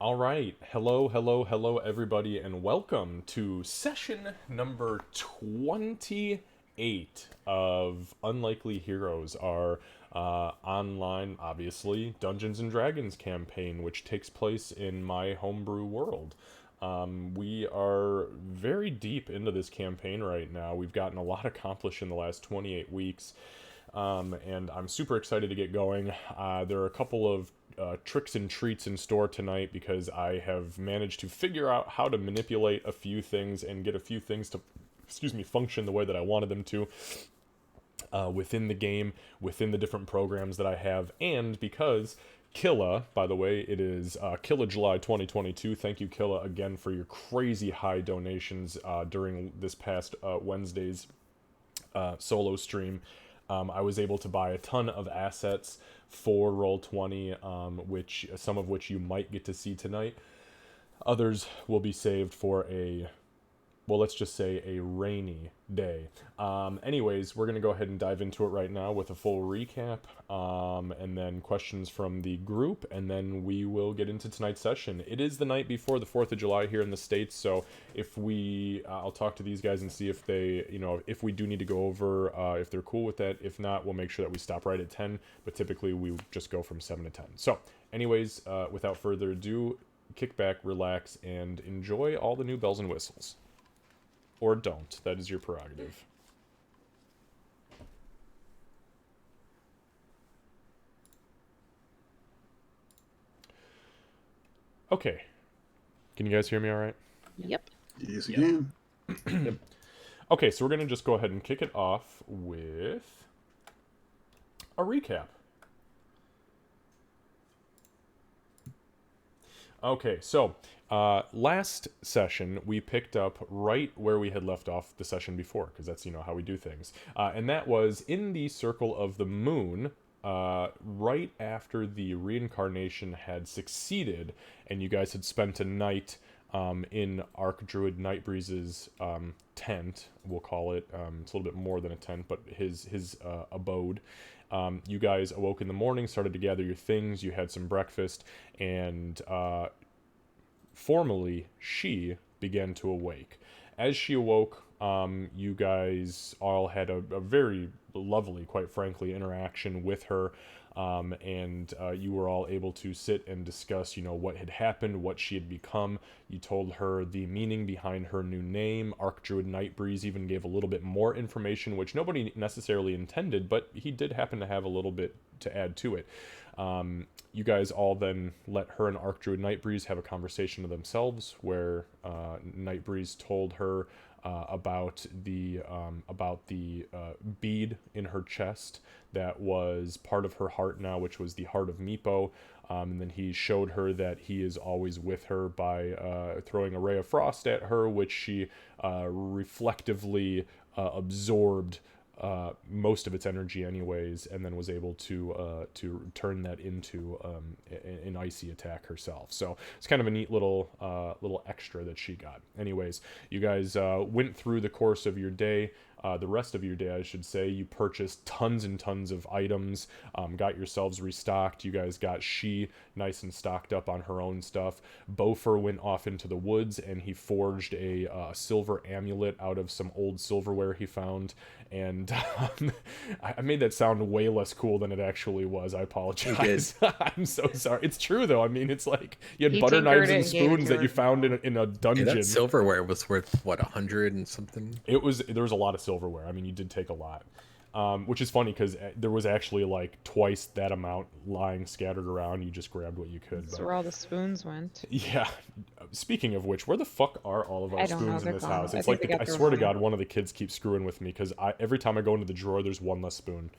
All right. Hello, everybody, and welcome to session number 28 of Unlikely Heroes, our online, obviously, Dungeons and Dragons campaign, which takes place in my homebrew world. We are very deep into this campaign right now. We've gotten a lot accomplished in the last 28 weeks. And I'm super excited to get going. There are a couple of tricks and treats in store tonight because I have managed to figure out how to manipulate a few things and get a few things to, function the way that I wanted them to within the game, within the different programs that I have, and because Killa, by the way, it is Killa July 2022. Thank you, Killa, again for your crazy high donations during this past Wednesday's solo stream. I was able to buy a ton of assets for Roll20, which some of which you might get to see tonight. Others will be saved for let's just say a rainy day. Anyways, we're going to go ahead and dive into it right now with a full recap, and then questions from the group, and then we will get into tonight's session. It is the night before the 4th of July here in the States, so I'll talk to these guys and see if they, if we do need to go over, if they're cool with that. If not, we'll make sure that we stop right at 10, but typically we just go from 7 to 10. So, anyways, without further ado, kick back, relax, and enjoy all the new bells and whistles. Or don't. That is your prerogative. Okay. Can you guys hear me all right? Yep. Yes, you can. Okay, so we're going to just go ahead and kick it off with a recap. Okay, so last session we picked up right where we had left off the session before, because that's how we do things, and that was in the Circle of the Moon, right after the reincarnation had succeeded, and you guys had spent a night in Archdruid Nightbreeze's tent, we'll call it. It's a little bit more than a tent, but his abode. You guys awoke in the morning, started to gather your things, you had some breakfast, and formally, she began to awake. As she awoke, you guys all had a very lovely, quite frankly, interaction with her, and you were all able to sit and discuss, what had happened, what she had become. You told her the meaning behind her new name. Archdruid Nightbreeze even gave a little bit more information, which nobody necessarily intended, but he did happen to have a little bit to add to it. You guys all then let her and Archdruid Nightbreeze have a conversation to themselves, where Nightbreeze told her about the bead in her chest that was part of her heart now, which was the heart of Meepo. And then he showed her that he is always with her by throwing a ray of frost at her, which she reflectively absorbed most of its energy anyways, and then was able to turn that into an icy attack herself. So it's kind of a neat little extra that she got. Anyways, you guys went through the course of your day. The rest of your day, I should say. You purchased tons and tons of items, got yourselves restocked. You guys got she nice and stocked up on her own stuff. Bofer went off into the woods, and he forged a silver amulet out of some old silverware he found. And I made that sound way less cool than it actually was. I apologize. I'm so sorry. It's true, though. I mean, it's like you had butter knives and spoons that you found in a dungeon. Yeah, that silverware was worth, what, 100 and something? There was a lot of silverware. I mean, you did take a lot. Which is funny because there was actually like twice that amount lying scattered around. You just grabbed what you could. That's where all the spoons went. Yeah. Speaking of which, where the fuck are all of our spoons in this house? It's like I I swear to God, one of the kids keeps screwing with me because every time I go into the drawer, there's one less spoon.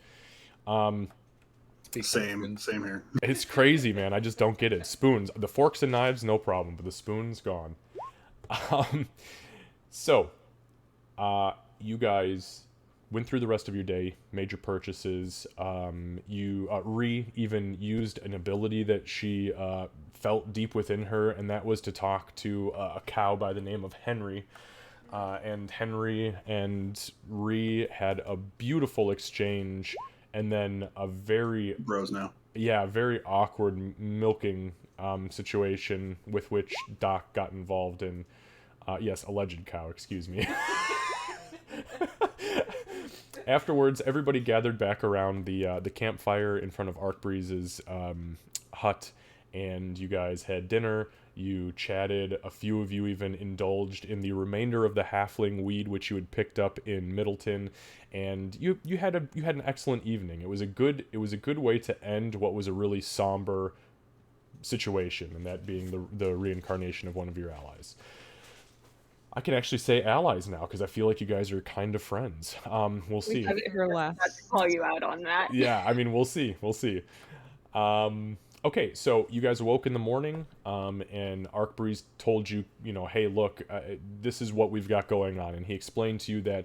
Same here. It's crazy, man. I just don't get it. Spoons, the forks and knives, no problem, but the spoons gone. So, you guys went through the rest of your day, made your purchases. Ree even used an ability that she felt deep within her, and that was to talk to a cow by the name of Henry. And Henry and Ree had a beautiful exchange and then a very Bros now. very awkward milking situation with which Doc got involved in. Yes, alleged cow. Excuse me. Afterwards, everybody gathered back around the campfire in front of Arkbreeze's hut, and you guys had dinner. You chatted. A few of you even indulged in the remainder of the halfling weed which you had picked up in Middleton, and you had an excellent evening. It was a good way to end what was a really somber situation, and that being the reincarnation of one of your allies. I can actually say allies now because I feel like you guys are kind of friends. We'll see. I never left. Not to call you out on that. Yeah, I mean, we'll see. We'll see. Okay, so you guys awoke in the morning, and Arkbreeze told you, hey, look, this is what we've got going on, and he explained to you that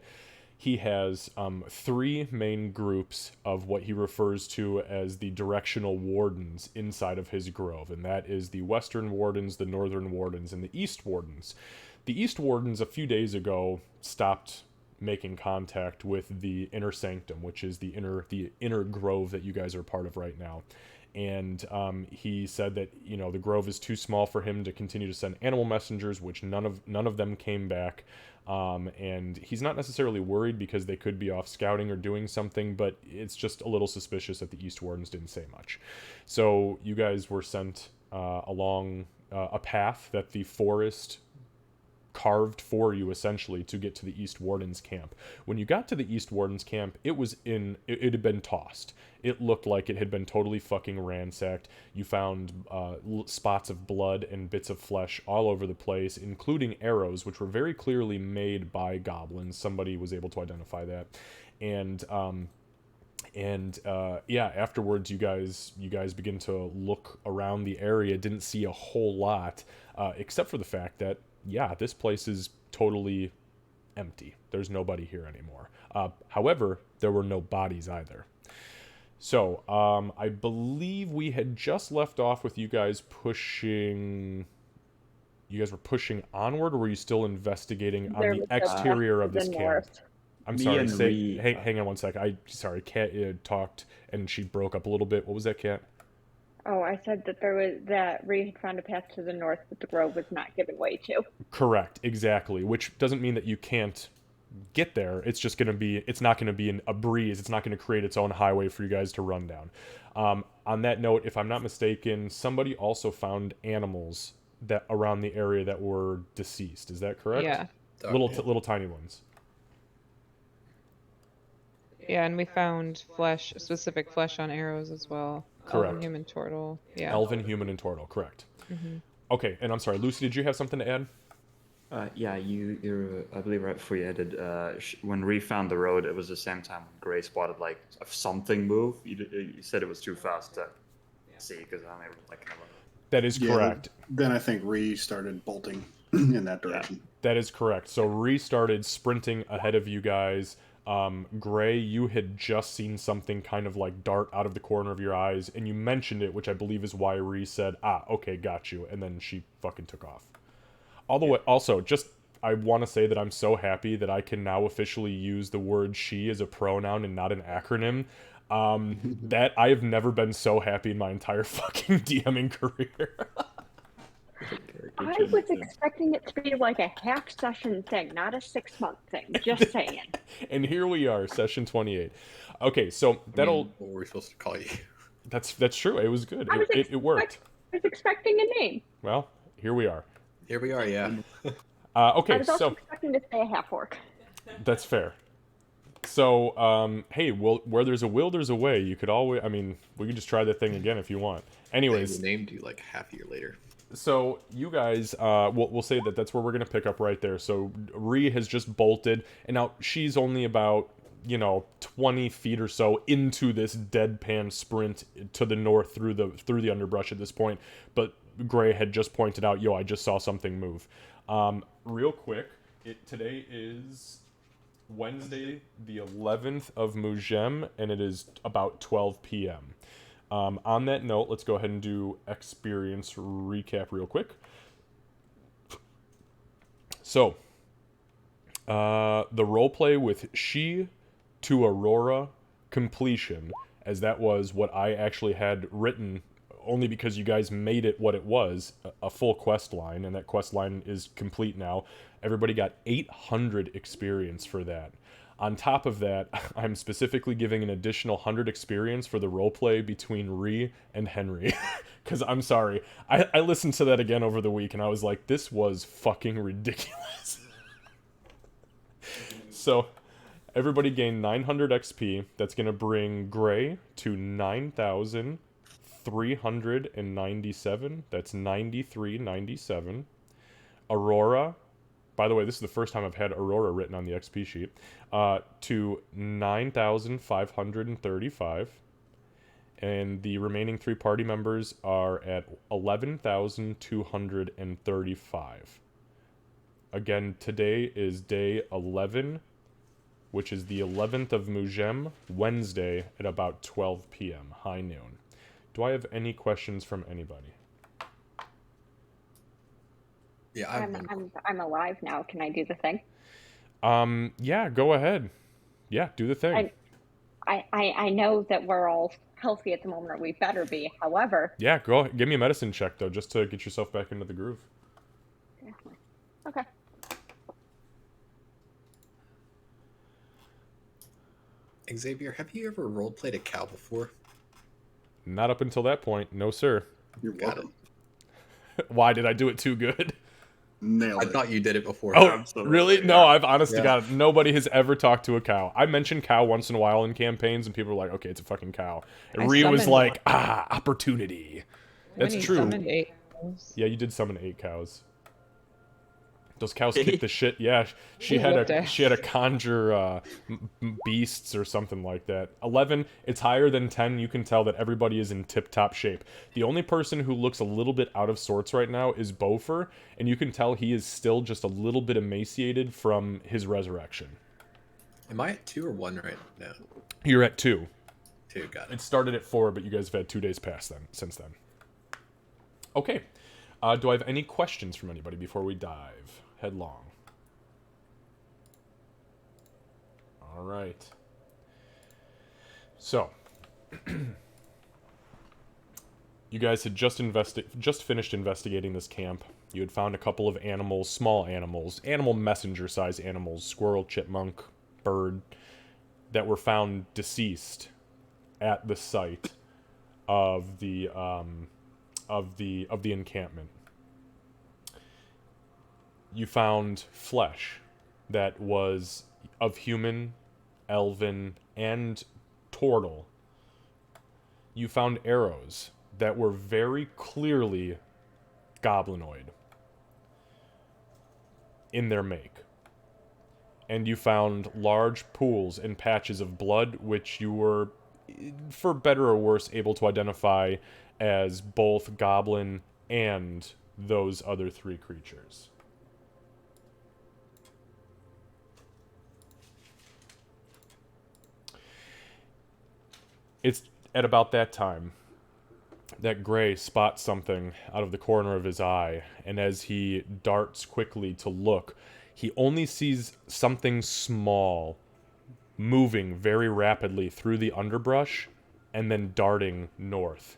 he has 3 main groups of what he refers to as the directional wardens inside of his grove, and that is the Western Wardens, the Northern Wardens, and the East Wardens. The East Wardens, a few days ago, stopped making contact with the Inner Sanctum, which is the inner grove that you guys are part of right now. And he said that the grove is too small for him to continue to send animal messengers, which none of them came back. And he's not necessarily worried because they could be off scouting or doing something, but it's just a little suspicious that the East Wardens didn't say much. So you guys were sent along a path that the forest carved for you, essentially, to get to the East Warden's camp. When you got to the East Warden's camp, it had been tossed. It looked like it had been totally fucking ransacked. You found spots of blood and bits of flesh all over the place, including arrows, which were very clearly made by goblins. Somebody was able to identify that. And afterwards you guys begin to look around the area. Didn't see a whole lot, except for the fact that this place is totally empty. There's nobody here anymore. However, there were no bodies either. So, I believe we had just left off with you guys pushing... You guys were pushing onward, or were you still investigating on the exterior of this camp? I'm sorry, hang on one sec. Kat talked, and she broke up a little bit. What was that, Kat? Oh, I said that Ree had found a path to the north that the grove was not given way to. Correct, exactly. Which doesn't mean that you can't get there. It's just it's not gonna be a breeze. It's not gonna create its own highway for you guys to run down. On that note, if I'm not mistaken, somebody also found animals that around the area that were deceased. Is that correct? Yeah. Little tiny ones. Yeah, and we found specific flesh on arrows as well. Correct. Elven, human, turtle. Yeah. Elven, human, and turtle. Correct. Mm-hmm. Okay, and I'm sorry, Lucy, did you have something to add? Yeah, you're I believe right before you ended, when Ree found the road, it was the same time when Gray spotted like something move. You said it was too fast to see because I'm able to kind of. That is correct. Then I think Ree started bolting in that direction. Yeah. That is correct. So Ree started sprinting ahead of you guys. Gray, you had just seen something kind of like dart out of the corner of your eyes, and you mentioned it, which I believe is why Ree said, okay, got you, and then she fucking took off. Also, I want to say that I'm so happy that I can now officially use the word she as a pronoun and not an acronym. That I have never been so happy in my entire fucking DMing career. I was expecting it to be like a half session thing, not a 6-month thing. Just saying. And here we are, session 28. Okay, so What were we supposed to call you? That's true. It was good. It worked. I was expecting a name. Well, here we are. Here we are, yeah. Okay, I was also expecting to say a half orc. That's fair. So, hey, where there's a will, there's a way. You could always, we could just try that thing again if you want. Anyways. They named you like half a year later. So, you guys, we'll say that's where we're going to pick up right there. So, Ree has just bolted, and now she's only about, 20 feet or so into this deadpan sprint to the north through the underbrush at this point. But Gray had just pointed out, I just saw something move. Real quick, today is Wednesday, the 11th of Mugem, and it is about 12 p.m. On that note, let's go ahead and do experience recap real quick. So, the roleplay with she to Aurora completion, as that was what I actually had written, only because you guys made it what it was, a full quest line, and that quest line is complete now. Everybody got 800 experience for that. On top of that, I'm specifically giving an additional 100 experience for the roleplay between Ree and Henry. Because I'm sorry, I listened to that again over the week, and I was like, this was fucking ridiculous. So, everybody gained 900 XP. That's going to bring Gray to 9,397. That's 9397. Aurora, by the way, this is the first time I've had Aurora written on the XP sheet, to 9,535. And the remaining 3 party members are at 11,235. Again, today is day 11, which is the 11th of Mugem, Wednesday at about 12 p.m., high noon. Do I have any questions from anybody? Yeah, I'm alive now. Can I do the thing? Yeah, go ahead. Yeah, do the thing. I know that we're all healthy at the moment, or we better be. However, Yeah, go give me a medicine check, though, just to get yourself back into the groove. okay. Xavier, have you ever role-played a cow before? Not up until that point. No, sir. You're Got welcome. Why did I do it too good? Nailed I it. thought you did it before. Oh, Absolutely, really? yeah. No, I've honest to Yeah. God, nobody has ever talked to a cow. I mention cow once in a while in campaigns, and people are like, okay, it's a fucking cow. And I Rhea was summoned like, opportunity. That's When he true. summoned 8 cows. Yeah, you did summon 8 cows. Those cows kicked the shit. Yeah, she had Whooped a ass. she had a conjure beasts or something like that. 11, it's higher than 10. You can tell that everybody is in tip-top shape. The only person who looks a little bit out of sorts right now is Bofer, and you can tell he is still just a little bit emaciated from his resurrection. Am I at 2 or 1 right now? You're at 2. 2, got it. It started at 4, but you guys have had 2 days since then. Okay. Do I have any questions from anybody before we dive headlong? All right. So, you guys had just finished investigating this camp. You had found a couple of animals, small animals, animal messenger-size animals, squirrel, chipmunk, bird, that were found deceased at the site of the encampment. You found flesh that was of human, elven, and turtle. You found arrows that were very clearly goblinoid in their make. And you found large pools and patches of blood, which you were, for better or worse, able to identify as both goblin and those other 3 creatures. It's at about that time that Gray spots something out of the corner of his eye, and as he darts quickly to look, he only sees something small moving very rapidly through the underbrush and then darting north.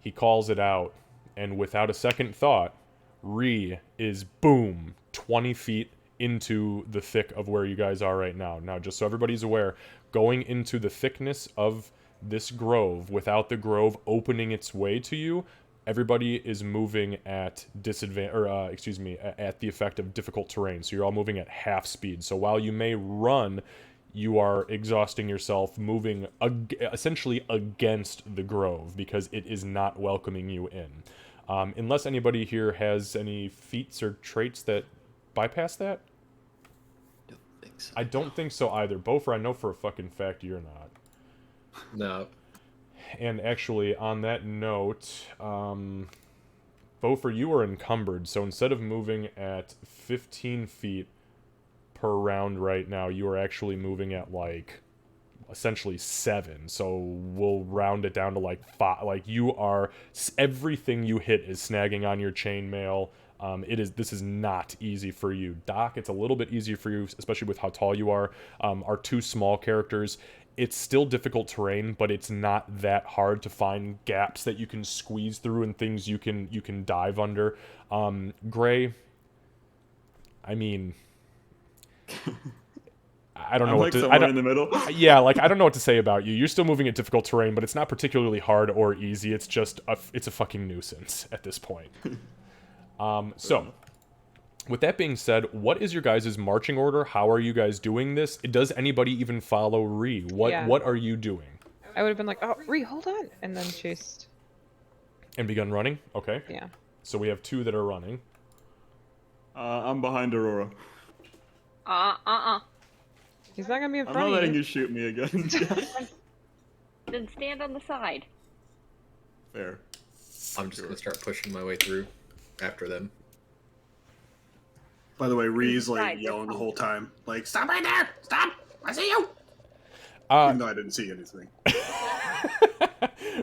He calls it out, and without a second thought, Ree is, boom, 20 feet into the thick of where you guys are right now. Now, just so everybody's aware, going into the thickness of this grove without the grove opening its way to you, everybody is moving at at the effect of difficult terrain. So you're all moving at half speed. So while you may run, you are exhausting yourself, moving essentially against the grove because it is not welcoming you in. Unless anybody here has any feats or traits that bypass that? Don't think so. I don't think so either. Bofer, I know for a fucking fact you're not. No. And actually, on that note, Bofer, you are encumbered. So instead of moving at 15 feet per round right now, you are actually moving at like essentially 7. So we'll round it down to like 5. Like you are, everything you hit is snagging on your chainmail. This is not easy for you. Doc, it's a little bit easier for you, especially with how tall you are. Our 2 small characters, it's still difficult terrain, but it's not that hard to find gaps that you can squeeze through and things you can dive under. Gray, I mean, I don't know I'm what like to. somewhere in the middle. Yeah, like I don't know what to say about you. You're still moving at difficult terrain, but it's not particularly hard or easy. It's just it's a fucking nuisance at this point. So, with that being said, what is your guys' marching order? How are you guys doing this? Does anybody even follow Ree? What are you doing? I would have been like, oh, Ree, hold on, and then chased. And begun running? Okay. Yeah. So we have 2 that are running. I'm behind Aurora. He's not gonna be in I'm front not of letting you. you shoot me again. Then stand on the side. Fair. I'm just gonna start pushing my way through after them. By the way, Ree's like Right, yelling the that's whole time, like, "Stop right there! Stop! I see you!" Even though I didn't see anything.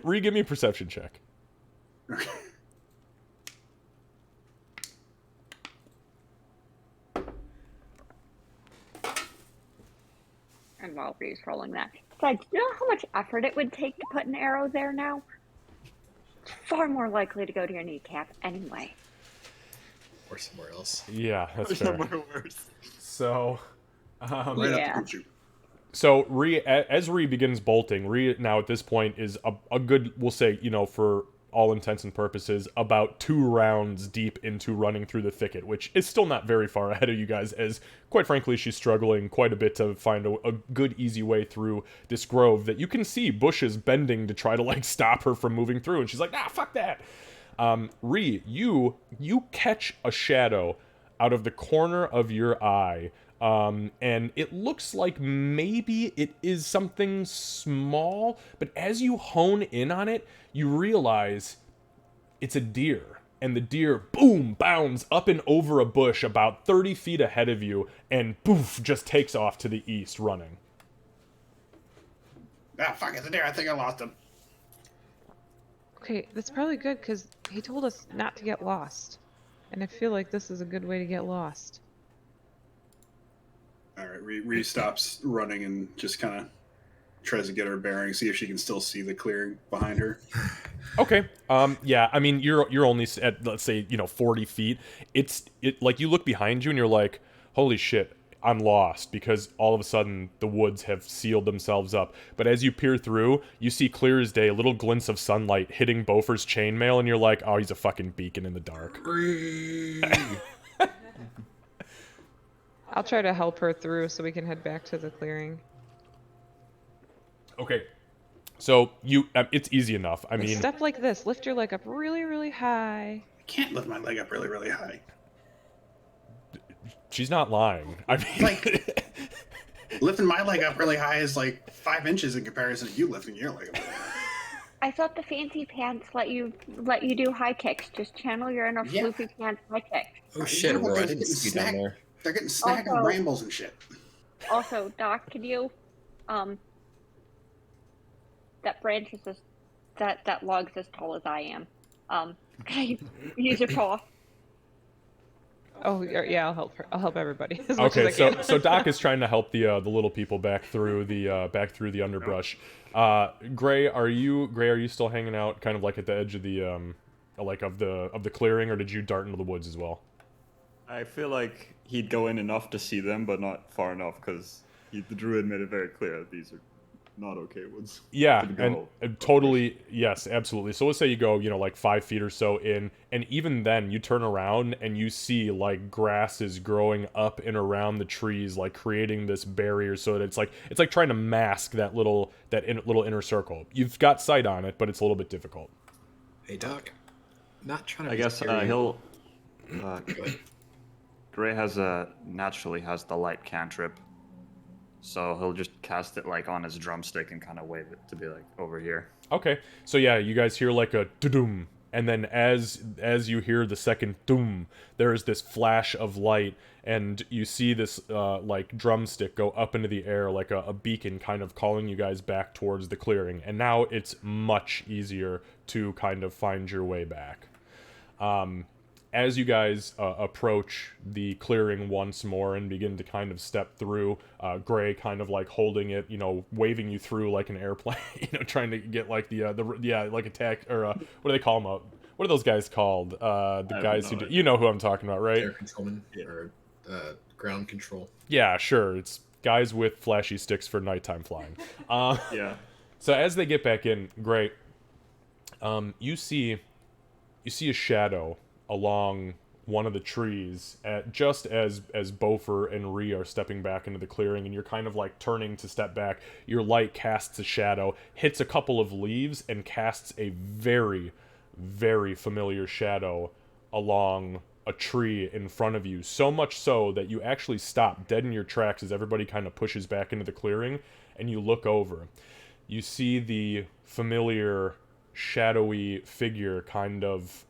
Ree, give me a perception check. Okay. And while Ree's rolling that. Besides, do you know how much effort it would take to put an arrow there now? It's far more likely to go to your kneecap anyway. Or somewhere else. Yeah, that's fair. Somewhere worse. So, Right up the Yeah. coochie. So as Ree begins bolting, Ree now at this point is a good, we'll say, for all intents and purposes, about 2 rounds deep into running through the thicket, which is still not very far ahead of you guys, as quite frankly she's struggling quite a bit to find a good easy way through this grove that you can see bushes bending to try to like stop her from moving through, and she's like, nah, fuck that. Ree, you catch a shadow out of the corner of your eye. And it looks like maybe it is something small, but as you hone in on it, you realize it's a deer. And the deer, boom, bounds up and over a bush about 30 feet ahead of you, and poof, just takes off to the east running. Ah, fuck, it's a deer. I think I lost him. Okay, that's probably good because he told us not to get lost, and I feel like this is a good way to get lost. All right, Ree stops running and just kind of tries to get her bearing, see if she can still see the clearing behind her. Okay. Yeah, I mean, you're only at, let's say, 40 feet. It like you look behind you and you're like, holy shit, I'm lost, because all of a sudden the woods have sealed themselves up. But as you peer through, you see clear as day little glints of sunlight hitting Bofur's chainmail, and you're like, oh, he's a fucking beacon in the dark. I'll try to help her through so we can head back to the clearing. Okay. So it's easy enough. I mean, Step like this. Lift your leg up really, really high. I can't lift my leg up really, really high. she's not lying. I mean, Like, lifting my leg up really high is like 5 inches in comparison to you lifting your leg up really high. I thought the fancy pants let you do high kicks. Just channel your inner Yeah. floofy pants high kick. Oh shit, Aurora, I They're didn't getting see you down snack- there. They're getting snack Also- and rambles and shit. Also, Doc, could you that branch is as that log's as tall as I am. Can I use your paw? Oh yeah, I'll help her. I'll help everybody as much okay, as I can. so Doc is trying to help the little people back through the underbrush. Gray, are you still hanging out kind of like at the edge of the of the clearing, or did you dart into the woods as well? I feel like he'd go in enough to see them, but not far enough, because the druid made it very clear that these are not okay woods. Yeah, To and go. totally, yes, absolutely. So let's say you go, like 5 feet or so in, and even then you turn around and you see like grass is growing up and around the trees, like creating this barrier, so that it's like trying to mask that little inner circle. You've got sight on it, but it's a little bit difficult. Hey Doc, not trying to. I guess scare you. he'll. Go ahead. Gray naturally has the light cantrip, so he'll just cast it like on his drumstick and kind of wave it to be like over here. Okay, so yeah, you guys hear like a dum, and then as you hear the second dum, there is this flash of light, and you see this like drumstick go up into the air like a beacon, kind of calling you guys back towards the clearing. And now it's much easier to kind of find your way back. as you guys approach the clearing once more and begin to kind of step through, Gray kind of like holding it, waving you through like an airplane, trying to get like the like attack or what do they call them up? What are those guys called? The guys who you know who I'm talking about, right? Air controlman or ground control. Yeah, sure. It's guys with flashy sticks for nighttime flying. Yeah. So as they get back in, Gray, you see a shadow along one of the trees just as Bofer and Ree are stepping back into the clearing, and you're kind of like turning to step back. Your light casts a shadow, hits a couple of leaves, and casts a very, very familiar shadow along a tree in front of you. So much so that you actually stop dead in your tracks as everybody kind of pushes back into the clearing, and you look over. You see the familiar shadowy figure kind of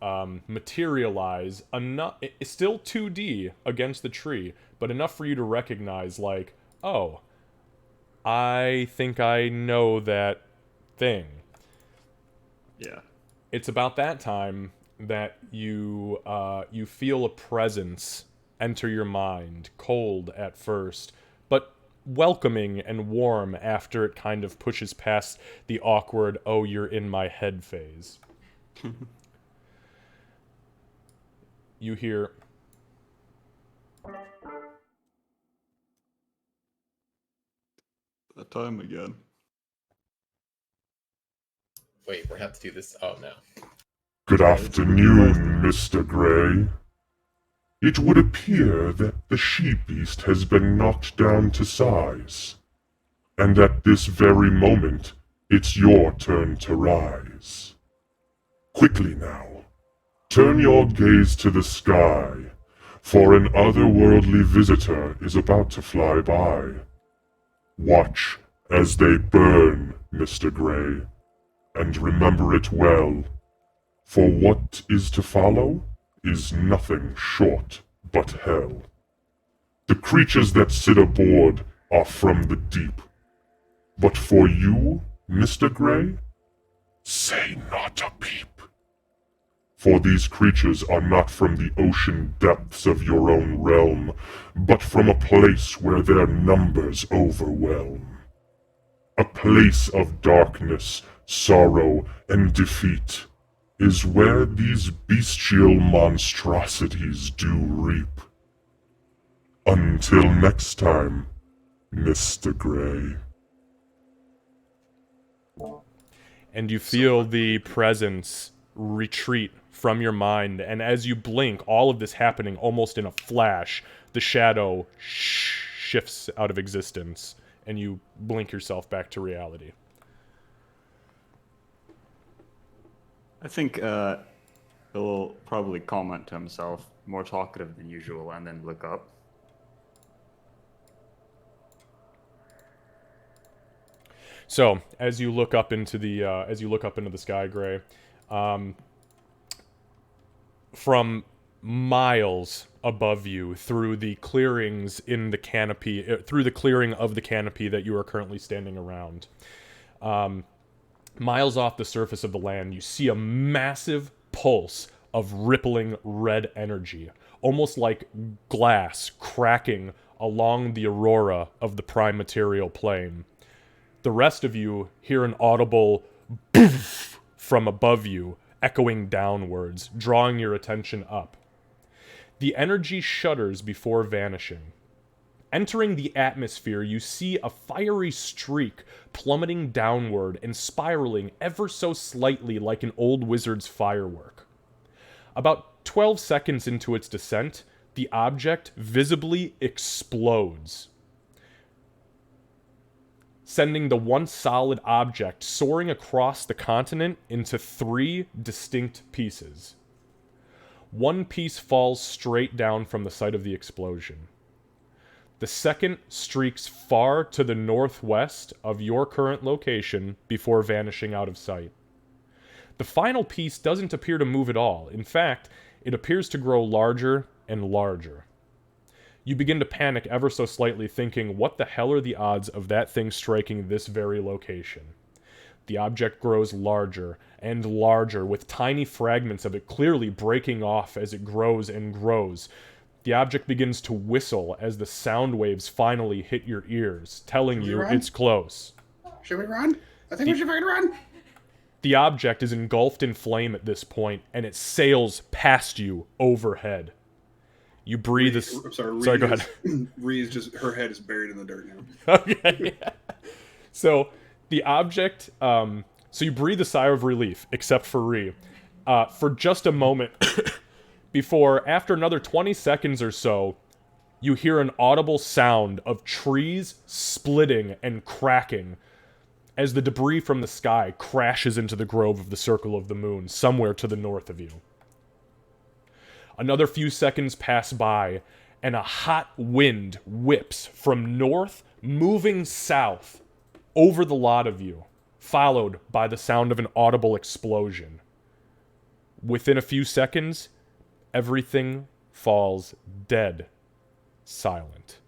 materialize enough. It's still 2D against the tree, but enough for you to recognize, like, oh, I think I know that thing. Yeah. It's about that time that you feel a presence enter your mind, cold at first, but welcoming and warm after it kind of pushes past the awkward, oh, you're in my head phase. You hear, That time again. Wait, we have to do this. Oh no. Good afternoon, Mr. Gray. It would appear that the she-beast has been knocked down to size. And at this very moment, it's your turn to rise. Quickly now, turn your gaze to the sky, for an otherworldly visitor is about to fly by. Watch as they burn, Mr. Gray, and remember it well, for what is to follow is nothing short but hell. The creatures that sit aboard are from the deep, but for you, Mr. Gray, say not a peep. For these creatures are not from the ocean depths of your own realm, but from a place where their numbers overwhelm. A place of darkness, sorrow, and defeat is where these bestial monstrosities do reap. Until next time, Mr. Gray. and you feel the presence retreat from your mind, and as you blink, all of this happening almost in a flash, the shadow shifts out of existence, and you blink yourself back to reality. I think he'll probably comment to himself, more talkative than usual, and then look up. So, as you look up into the sky, Gray, from miles above you, through the clearings in the canopy, through the clearing of the canopy that you are currently standing around, miles off the surface of the land, you see a massive pulse of rippling red energy, almost like glass cracking along the aurora of the prime material plane. The rest of you hear an audible poof from above you, echoing downwards, drawing your attention up. The energy shudders before vanishing. Entering the atmosphere, you see a fiery streak plummeting downward and spiraling ever so slightly like an old wizard's firework. About 12 seconds into its descent, the object visibly explodes, sending the once solid object soaring across the continent into 3 distinct pieces. One piece falls straight down from the site of the explosion. The second streaks far to the northwest of your current location before vanishing out of sight. The final piece doesn't appear to move at all. In fact, it appears to grow larger and larger. You begin to panic ever so slightly, thinking, what the hell are the odds of that thing striking this very location? The object grows larger and larger, with tiny fragments of it clearly breaking off as it grows and grows. The object begins to whistle as the sound waves finally hit your ears, telling you it's close. Should we run? I think we should fucking run. The object is engulfed in flame at this point, and it sails past you overhead. You breathe. I'm sorry. Sorry, go ahead. Ree's just her head is buried in the dirt now. Okay. So the object. So you breathe a sigh of relief, except for Ree, for just a moment. Before, after another 20 seconds or so, you hear an audible sound of trees splitting and cracking as the debris from the sky crashes into the grove of the Circle of the Moon, somewhere to the north of you. Another few seconds pass by, and a hot wind whips from north, moving south, over the lot of you, followed by the sound of an audible explosion. Within a few seconds, everything falls dead silent.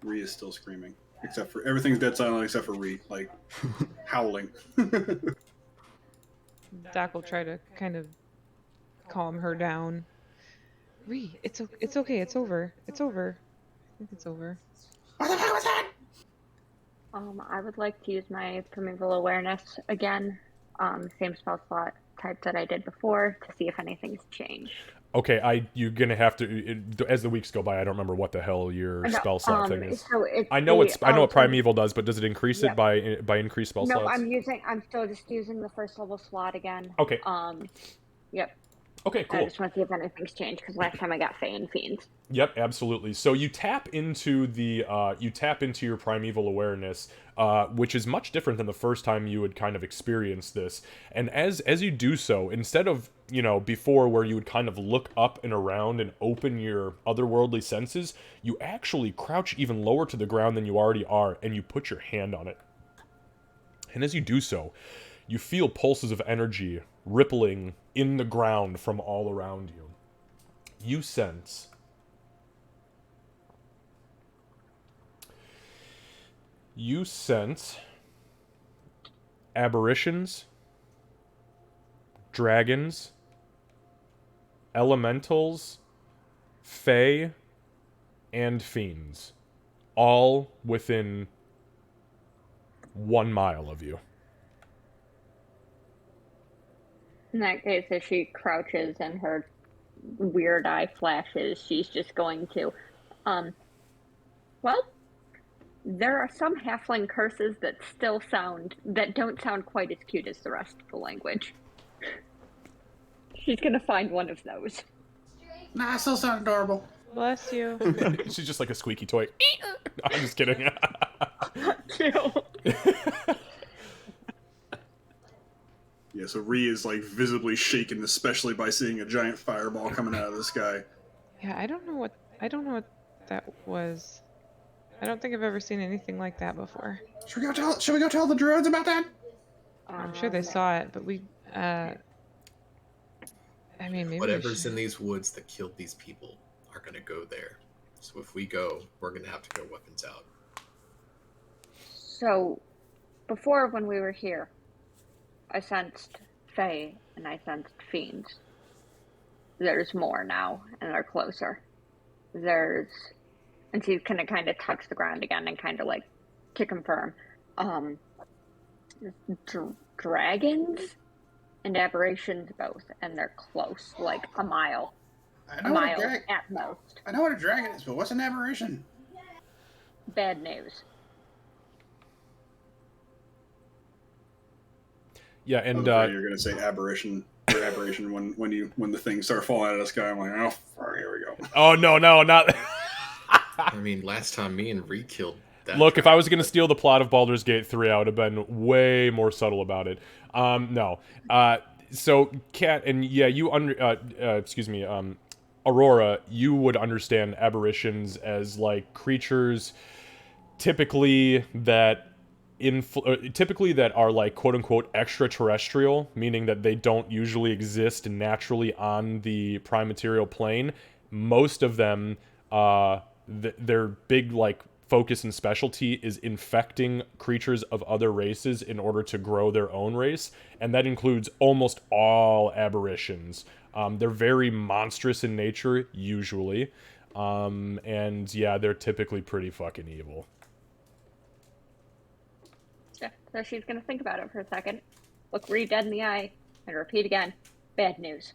Ree is still screaming. Except for everything's dead silent except for Ree, like howling. Doc will try to kind of calm her down. Ree, it's okay. It's over. It's over. I think it's over. What the fuck was that? I would like to use my primeval awareness again. Same spell slot type that I did before to see if anything's changed. Okay, you're gonna have to. As the weeks go by, I don't remember what the hell your spell slot thing is. So I know what Primeval does, but does it increase it by increased spell slots? No, I'm still just using the first level slot again. Okay. Yep. Okay, cool. I just want to see if anything's changed because last time I got Fae and Fiends. Yep, absolutely. So you tap into your primeval awareness, which is much different than the first time you would kind of experience this. And as you do so, instead of before where you would kind of look up and around and open your otherworldly senses, you actually crouch even lower to the ground than you already are, and you put your hand on it. And as you do so, you feel pulses of energy rippling in the ground from all around you. You sense aberrations, dragons, elementals, fae, and fiends, all within 1 mile of you. In that case, if she crouches and her weird eye flashes, she's just going to, well, there are some halfling curses that don't sound quite as cute as the rest of the language. She's gonna find one of those. Nah, still sound adorable. Bless you. She's just like a squeaky toy. I'm just kidding. Cute. Yeah, so Ree is like visibly shaken, especially by seeing a giant fireball coming out of the sky. Yeah, I don't know what that was. I don't think I've ever seen anything like that before. Should we go tell the druids about that? I'm sure they saw it, but I mean, maybe Whatever's in these woods that killed these people are gonna go there. So if we go, we're gonna have to go weapons out. So, before when we were here, I sensed Fae and I sensed Fiends. There's more now, and they're closer. And she's gonna kind of touch the ground again and kind of like to confirm. Dragons and aberrations both, and they're close, like a mile. A mile at most. I know what a dragon is, but what's an aberration? Bad news. Yeah, and you're gonna say aberration or aberration when the things start falling out of the sky. I'm like, oh, fuck, here we go. Oh no, not. I mean, last time me and Ree killed that. Look, if I was gonna steal the plot of Baldur's Gate 3, I would have been way more subtle about it. No. So Kat, and yeah, Aurora, you would understand aberrations as like creatures typically that are like quote unquote extraterrestrial, meaning that they don't usually exist naturally on the prime material plane. Most of them, they're big like focus and specialty is infecting creatures of other races in order to grow their own race, and that includes almost all aberrations. They're very monstrous in nature, usually, and yeah, they're typically pretty fucking evil. Yeah, so she's gonna think about it for a second, look Ree dead in the eye, and repeat again, bad news.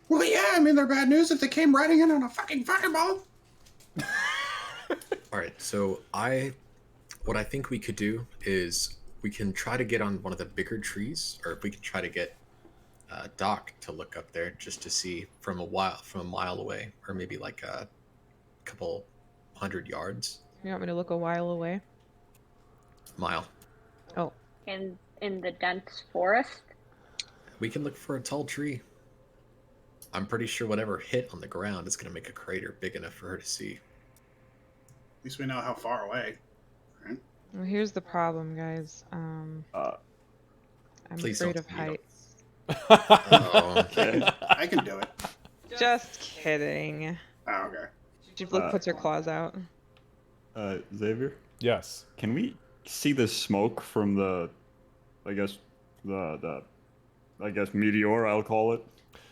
Well, yeah, I mean, they're bad news if they came riding in on a fucking fireball. All right, so what I think we could do is we can try to get on one of the bigger trees, or we could try to get Doc to look up there just to see from a mile away, or maybe like a couple 100 yards. You want me to look a while away? Mile. Oh, In the dense forest. We can look for a tall tree. I'm pretty sure whatever hit on the ground is going to make a crater big enough for her to see. At least we know how far away. Right? well, here's the problem, guys. I'm Please afraid don't of tell me you heights. Oh, Okay. I can do it. Just kidding. Oh, okay. She puts her claws out. Xavier, Yes. can we see the smoke from the, I guess, meteor, I'll call it?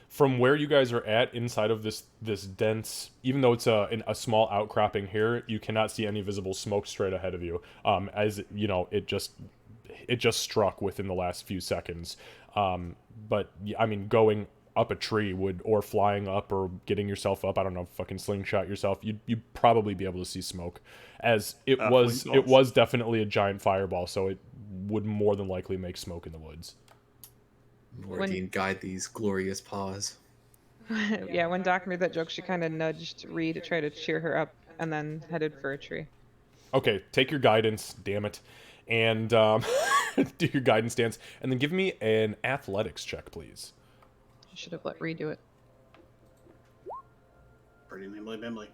From where you guys are at inside of this dense, even though it's a small outcropping here, you cannot see any visible smoke straight ahead of you. As you know, it just struck within the last few seconds. But I mean, going up a tree or flying up or getting yourself up, I don't know, fucking slingshot yourself, you'd probably be able to see smoke, as it was definitely a giant fireball, so it would more than likely make smoke in the woods. Mordine, guide these glorious paws. Yeah, when Doc made that joke, she kind of nudged Ree to try to cheer her up, and then headed for a tree. Okay, take your guidance, damn it, and do your guidance dance, and then give me an athletics check, please. I should have let Ree do it. Pretty nimbly bimbly.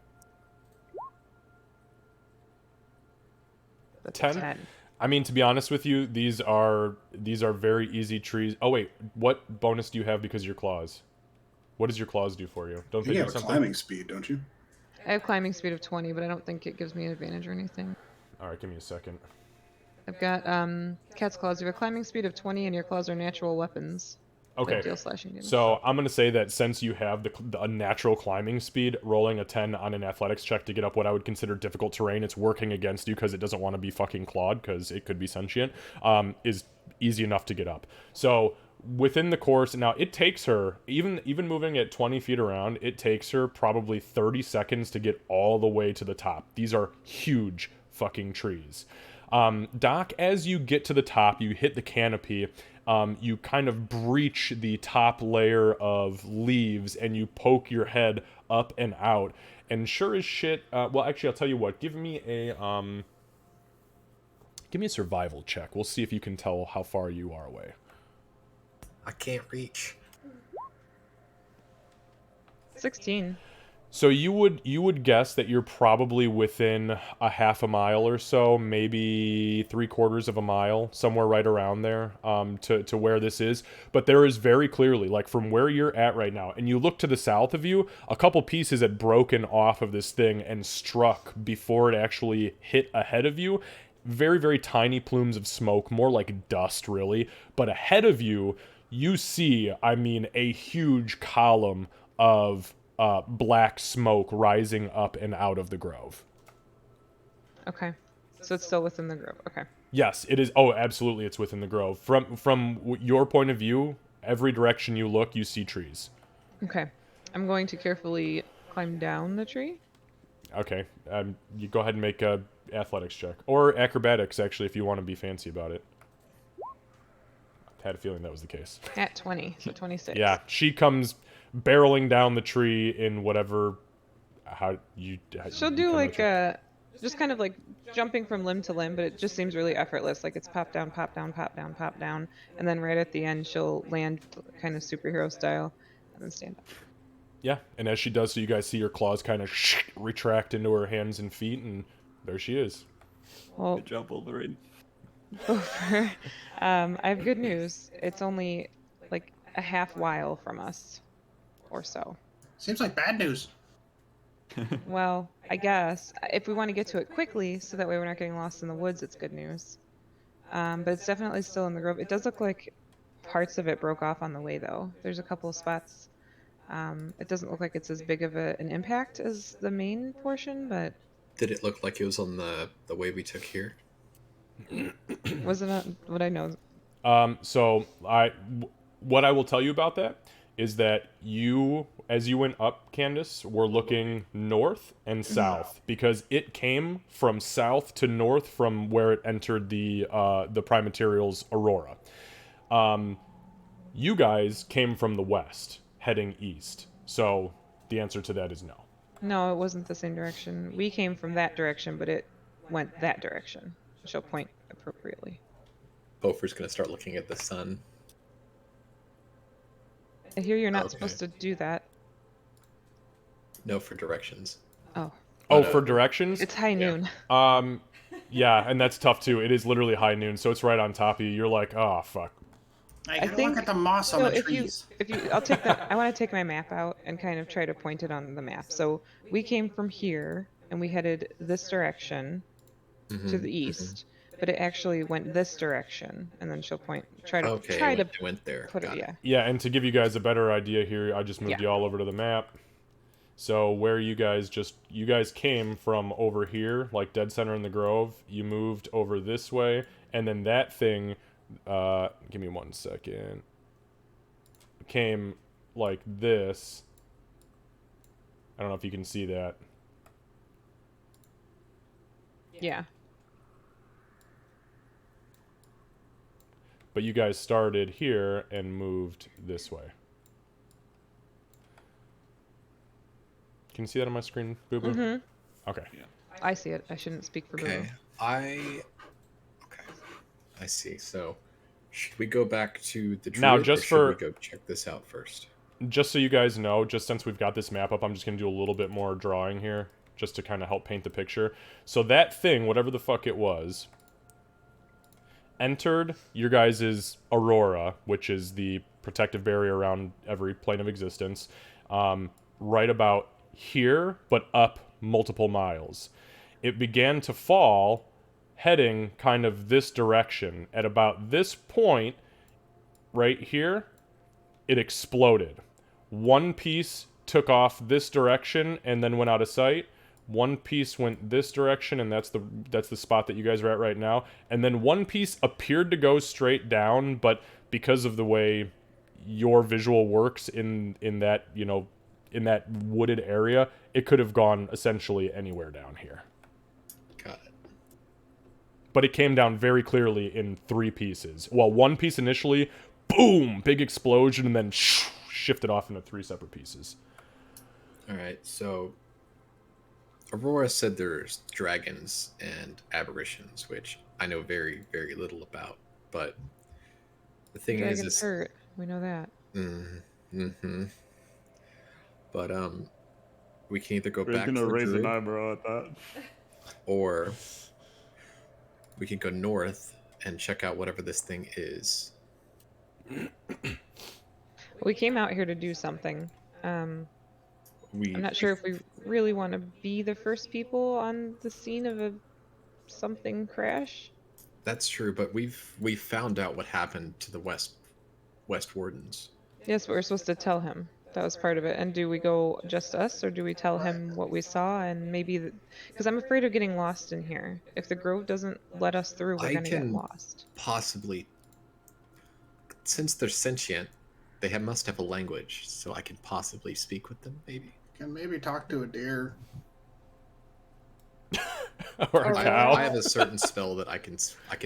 That's 10? a 10. I mean, to be honest with you, these are very easy trees. Oh wait, what bonus do you have because of your claws? What does your claws do for you? Don't You they do have a something? climbing speed, don't you? I have climbing speed of 20, but I don't think it gives me an advantage or anything. All right, give me a second. I've got cat's claws. You have a climbing speed of 20, and your claws are natural weapons. Okay. That deal slashing damage. So I'm gonna say that since you have a natural climbing speed, rolling a 10 on an athletics check to get up what I would consider difficult terrain, it's working against you because it doesn't want to be fucking clawed because it could be sentient. Is easy enough to get up. So within the course, now it takes her even moving at 20 feet around, it takes her probably 30 seconds to get all the way to the top. These are huge fucking trees. Doc, as you get to the top, you hit the canopy. You kind of breach the top layer of leaves and you poke your head up and out. And sure as shit, well, actually, I'll tell you what. Give me a survival check. We'll see if you can tell how far you are away. I can't reach. 16. So you would guess that you're probably within a half a mile or so, maybe 3/4 of a mile, somewhere right around there, to where this is. But there is very clearly, like from where you're at right now, and you look to the south of you, a couple pieces had broken off of this thing and struck before it actually hit ahead of you. Very, very tiny plumes of smoke, more like dust, really. But ahead of you, you see, I mean, a huge column of black smoke rising up and out of the grove. Okay. So it's still within the grove. Okay. Yes, it is. Oh, absolutely, it's within the grove. From your point of view, every direction you look, you see trees. Okay. I'm going to carefully climb down the tree. Okay, you go ahead and make a athletics check. Or acrobatics, actually, if you want to be fancy about it. I had a feeling that was the case. At 20, so 26. Yeah, she comes barreling down the tree in whatever... She'll do like just kind of like jumping from limb to limb, but it just seems really effortless. Like it's pop down, pop down, pop down, pop down. And then right at the end, she'll land kind of superhero style and then stand up. Yeah, and as she does so, you guys see her claws kind of retract into her hands and feet, and there she is. Well, Good job, Wolverine. over. I have good news. It's only like a half mile from us, or so. Seems like bad news. Well, I guess if we want to get to it quickly, so that way we're not getting lost in the woods, it's good news. But it's definitely still in the grove. It does look like parts of it broke off on the way, though. There's a couple of spots. It doesn't look like it's as big of an impact as the main portion, but Did it look like it was on the way we took here? wasn't what I know. So what I will tell you about that is that you, as you went up, Candace, were looking north and south because it came from south to north from where it entered the Prime Materials Aurora. You guys came from the west, heading east. So the answer to that is no. No, it wasn't the same direction. We came from that direction, but it went that direction. She'll point appropriately. Bofer's gonna start looking at the sun. I hear you're not Okay. supposed to do that. No, for directions. Oh, Oh, for directions? it's high noon. Yeah, and that's tough too. It is literally high noon, so it's right on top of you. You're like, oh fuck. I I gotta think look at the moss on So the trees. I'll take that. I want to take my map out and kind of try to point it on the map. So we came from here and we headed this direction to the east, but it actually went this direction, and then she'll try to It went there. put it. Got Yeah. Yeah, and to give you guys a better idea here, I just moved Yeah. you all over to the map. So where you guys came from over here, like dead center in the grove, you moved over this way, and then that thing, give me 1 second, came like this. I don't know if you can see that. Yeah. But you guys started here and moved this way. Can you see that on my screen, Boo Boo? Mm-hmm. Okay. I see it. I shouldn't speak for Okay. Boo. Okay. I see. So, should we go back to the druid, Now, just or for- should we go check this out first? Just so you guys know, just since we've got this map up, I'm just going to do a little bit more drawing here, just to kind of help paint the picture. So that thing, whatever the fuck it was, entered your guys' Aurora, which is the protective barrier around every plane of existence, right about here, but up multiple miles. It began to fall, heading kind of this direction. At about this point, right here, it exploded. One piece took off this direction and then went out of sight. One piece went this direction, and that's the spot that you guys are at right now. And then one piece appeared to go straight down, but because of the way your visual works in that, you know, in that wooded area, it could have gone essentially anywhere down here. Got it. But it came down very clearly in 3 pieces. Well, one piece initially, boom, big explosion, and then shifted off into 3 separate pieces. All right. So, Aurora said there's dragons and aberrations, which I know very, very little about. But the thing Dragons hurt. We know that. But we can either go We're back to gonna the raise an druid, eyebrow at that. or we can go north and check out whatever this thing is. We came out here to do something. I'm not sure if we really want to be the first people on the scene of a something crash. That's true, but we've found out what happened to the West Wardens. Yes, but we're supposed to tell him. That was part of it. And do we go just us, or do we tell him what we saw? And maybe, because I'm afraid of getting lost in here. If the grove doesn't let us through, we're gonna get lost. Possibly, since they're sentient, they must have a language, so I can possibly speak with them. Maybe Can maybe talk to a deer. Or a cow. I have a certain spell that I can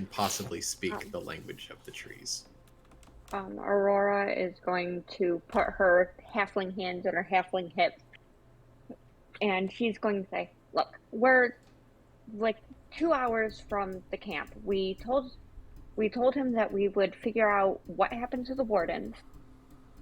possibly speak the language of the trees. Aurora is going to put her halfling hands on her halfling hips, and she's going to say, "Look, we're like 2 hours from the camp. We told him that we would figure out what happened to the wardens.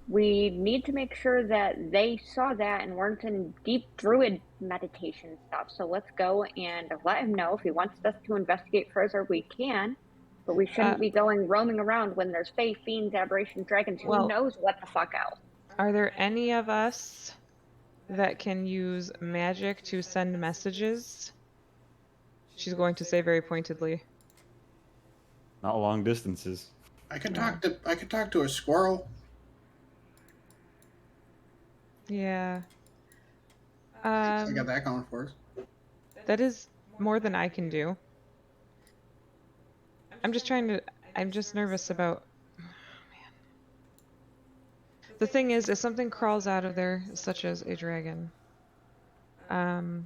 We need to make sure that they saw that and weren't in deep druid meditation stuff. So let's go and let him know if he wants us to investigate further. We can." But we shouldn't be roaming around when there's fae, fiends, aberration, dragons. Who knows what the fuck else? Are there any of us that can use magic to send messages. She's going to say very pointedly. Not long distances. I could No. talk to a squirrel. Yeah. I got that going for us. That is more than I can do. I'm just nervous about... Oh, man. The thing is, if something crawls out of there, such as a dragon, the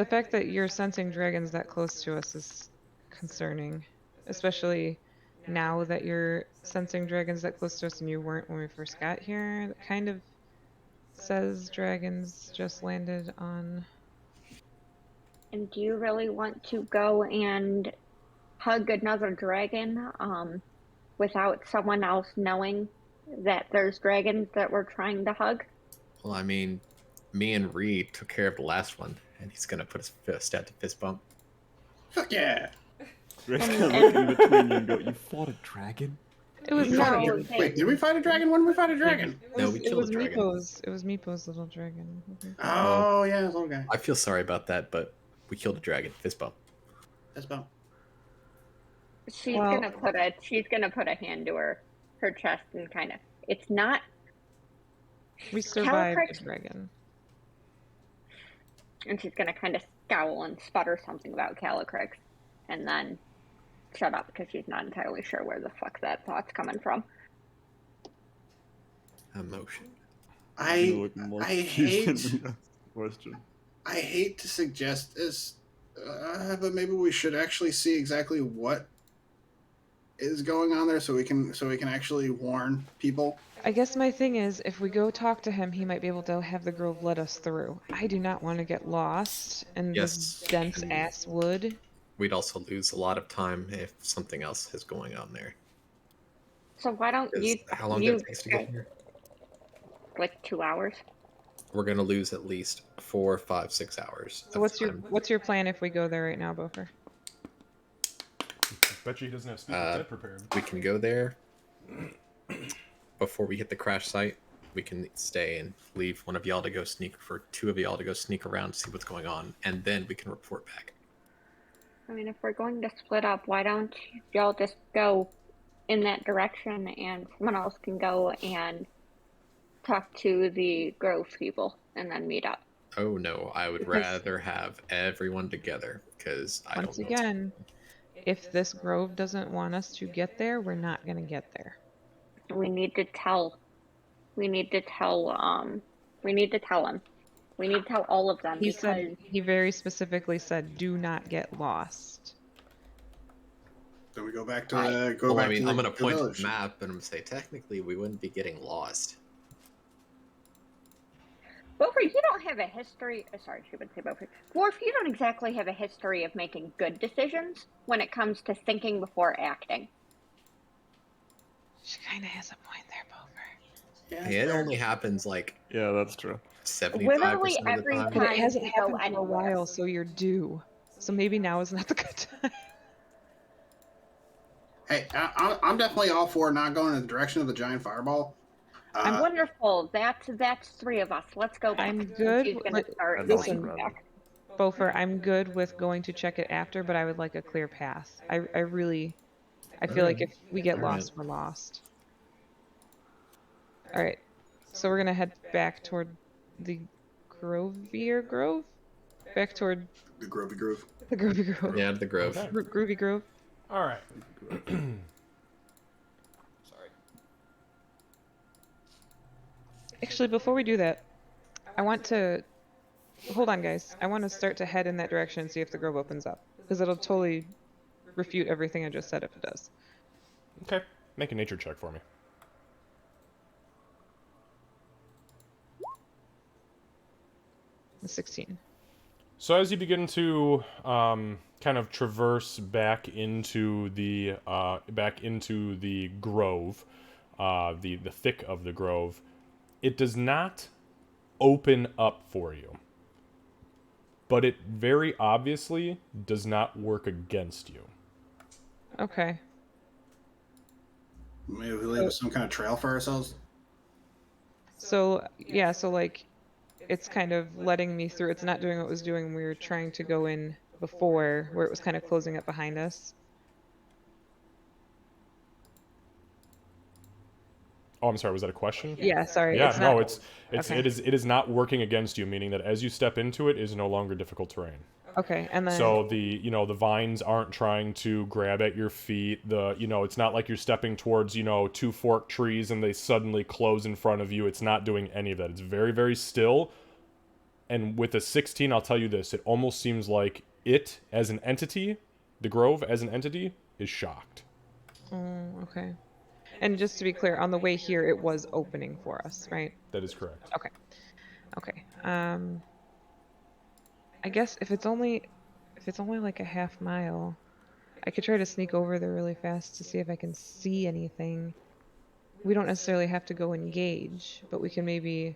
fact that you're sensing dragons that close to us is concerning, especially now that you're sensing dragons that close to us and you weren't when we first got here. That kind of says dragons just landed on... And do you really want to go and hug another dragon without someone else knowing that there's dragons that we're trying to hug? Well, I mean, me and Reed took care of the last one, and he's gonna put his fist at the fist bump. Fuck yeah! Rick's gonna look in between you and go, "You fought a dragon?" It was No, not. okay. Wait, did we fight a dragon? When did we fight a dragon? No, we killed a dragon. It was Meepo's little dragon. Oh yeah, this little guy. I feel sorry about that, but we killed a dragon. Fist bump. That's about. She's Well- gonna put a hand to her chest and kind of. It's not. We survived Calicrex- a dragon. And she's gonna kind of scowl and sputter something about Calicrex, and then shut up because she's not entirely sure where the fuck that thought's coming from. Emotion. You look more confused than hate me. Question. I hate to suggest this, but maybe we should actually see exactly what is going on there, so we can actually warn people. I guess my thing is, if we go talk to him, he might be able to have the grove let us through. I do not want to get lost in this Yes. dense ass wood. We'd also lose a lot of time if something else is going on there. So why don't 'Cause you? how long you did it take to get here? Like 2 hours. We're gonna lose at least 4, 5, 6 hours. So of time. what's your plan if we go there right now, Bofer? Bet you he doesn't have Speak of Dead prepared. We can go there before we hit the crash site. We can stay and leave one of y'all to go sneak for 2 of y'all to go sneak around, see what's going on, and then we can report back. I mean, if we're going to split up, why don't y'all just go in that direction and someone else can go and talk to the Grove people and then meet up? Oh no, I would Because- rather have everyone together because I Once don't know. again, if this grove doesn't want us to get there, we're not gonna get there. We need to tell. We need to tell him. We need to tell all of them He because said, he very specifically said, do not get lost. Then we go back to Well, I mean, I'm gonna the point to village. the map and I'm gonna say technically we wouldn't be getting lost. Bofer, you don't have a history. Sorry, she would say Bofer. Dwarf, you don't exactly have a history of making good decisions when it comes to thinking before acting. She kind of has a point there, Bofer. Yeah, Hey, it only happens like Yeah, that's true. 75% Literally of the every time. But it time hasn't we go happened for a anywhere. while, so you're due. So maybe now is not the good time. Hey, I'm definitely all for not going in the direction of the giant fireball. Wonderful. That's 3 of us. Let's go back. I'm good She's gonna with- start listen. going back. Bofer, I'm good with going to check it after, but I would like a clear path. I feel like if we get Alright. lost, we're lost. Alright, so we're gonna head back toward the Grovier Grove? Back toward The Grovey Grove. the Groovy Grove. Yeah, the Grove. Okay. Groovy Grove. All right. Sorry. Actually, before we do that, I want to... Hold on, guys. I want to start to head in that direction and see if the grove opens up. Because it'll totally refute everything I just said if it does. Okay. Make a nature check for me. The 16. So as you begin to kind of traverse back into the grove, the thick of the grove, it does not open up for you, but it very obviously does not work against you. Okay. Maybe we leave some kind of trail for ourselves. So yeah, so like it's kind of letting me through. It's not doing what it was doing when we were trying to go in before, where it was kind of closing up behind us. Oh, I'm sorry. Was that a question? Yeah, sorry. Yeah, It's no, not. Okay. it is not working against you, meaning that as you step into it, it is no longer difficult terrain. Okay, and then So the vines aren't trying to grab at your feet. It's not like you're stepping towards, two forked trees and they suddenly close in front of you. It's not doing any of that. It's very, very still. And with a 16, I'll tell you this, it almost seems like it as an entity, the Grove as an entity, is shocked. okay. And just to be clear, on the way here, it was opening for us, right? That is correct. Okay. Okay. I guess if it's only like a half mile, I could try to sneak over there really fast to see if I can see anything. We don't necessarily have to go engage, but we can maybe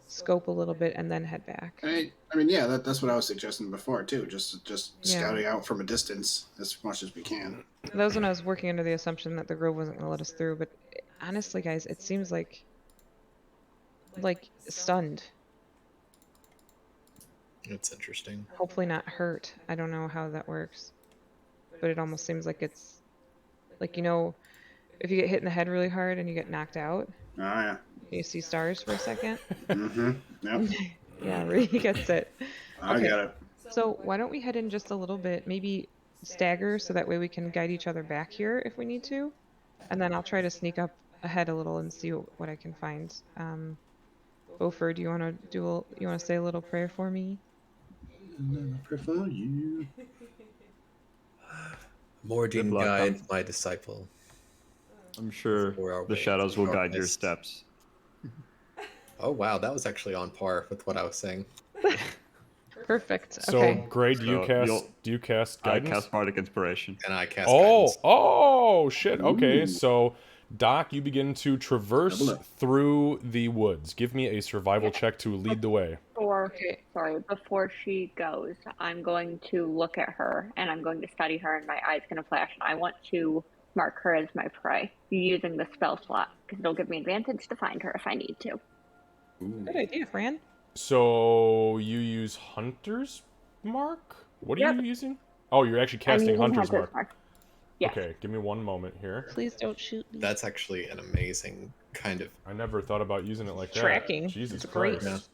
scope a little bit and then head back. I mean, yeah, that's what I was suggesting before too. Just Yeah. scouting out from a distance as much as we can. That was when I was working under the assumption that the Grove wasn't going to let us through, but honestly, guys, it seems like stunned. It's interesting. Hopefully not hurt. I don't know how that works, but it almost seems like it's like, if you get hit in the head really hard and you get knocked out, Oh yeah. you see stars for a second. Mm-hmm. Yep. Yeah, Ree gets it. I Okay. got it. So why don't we head in just a little bit, maybe stagger so that way we can guide each other back here if we need to, and then I'll try to sneak up ahead a little and see what I can find. Beaufort, do you want to say a little prayer for me? Pray for you. Mordin, Good luck, guide my disciple. I'm sure For our the way shadows to will our guide your mist. steps. Oh wow, that was actually on par with what I was saying. Perfect. So, Okay. Gray, do you So cast I guidance? cast Bardic Inspiration. And I cast Oh, guidance. oh, shit. Okay, Ooh. so Doc, you begin to traverse Double up. through the woods. Give me a survival check to lead the way. Before she goes, I'm going to look at her and I'm going to study her, and my eye's going to flash, and I want to mark her as my prey using the spell slot because it'll give me advantage to find her if I need to. Good idea, Fran. So you use Hunter's Mark? What are Yep. you using? Oh, you're actually I'm casting using Hunter's Mark. Yes. Okay, give me one moment here. Please don't shoot me. That's actually an amazing kind of. I never thought about using it like that. Tracking. Jesus It's great. Christ.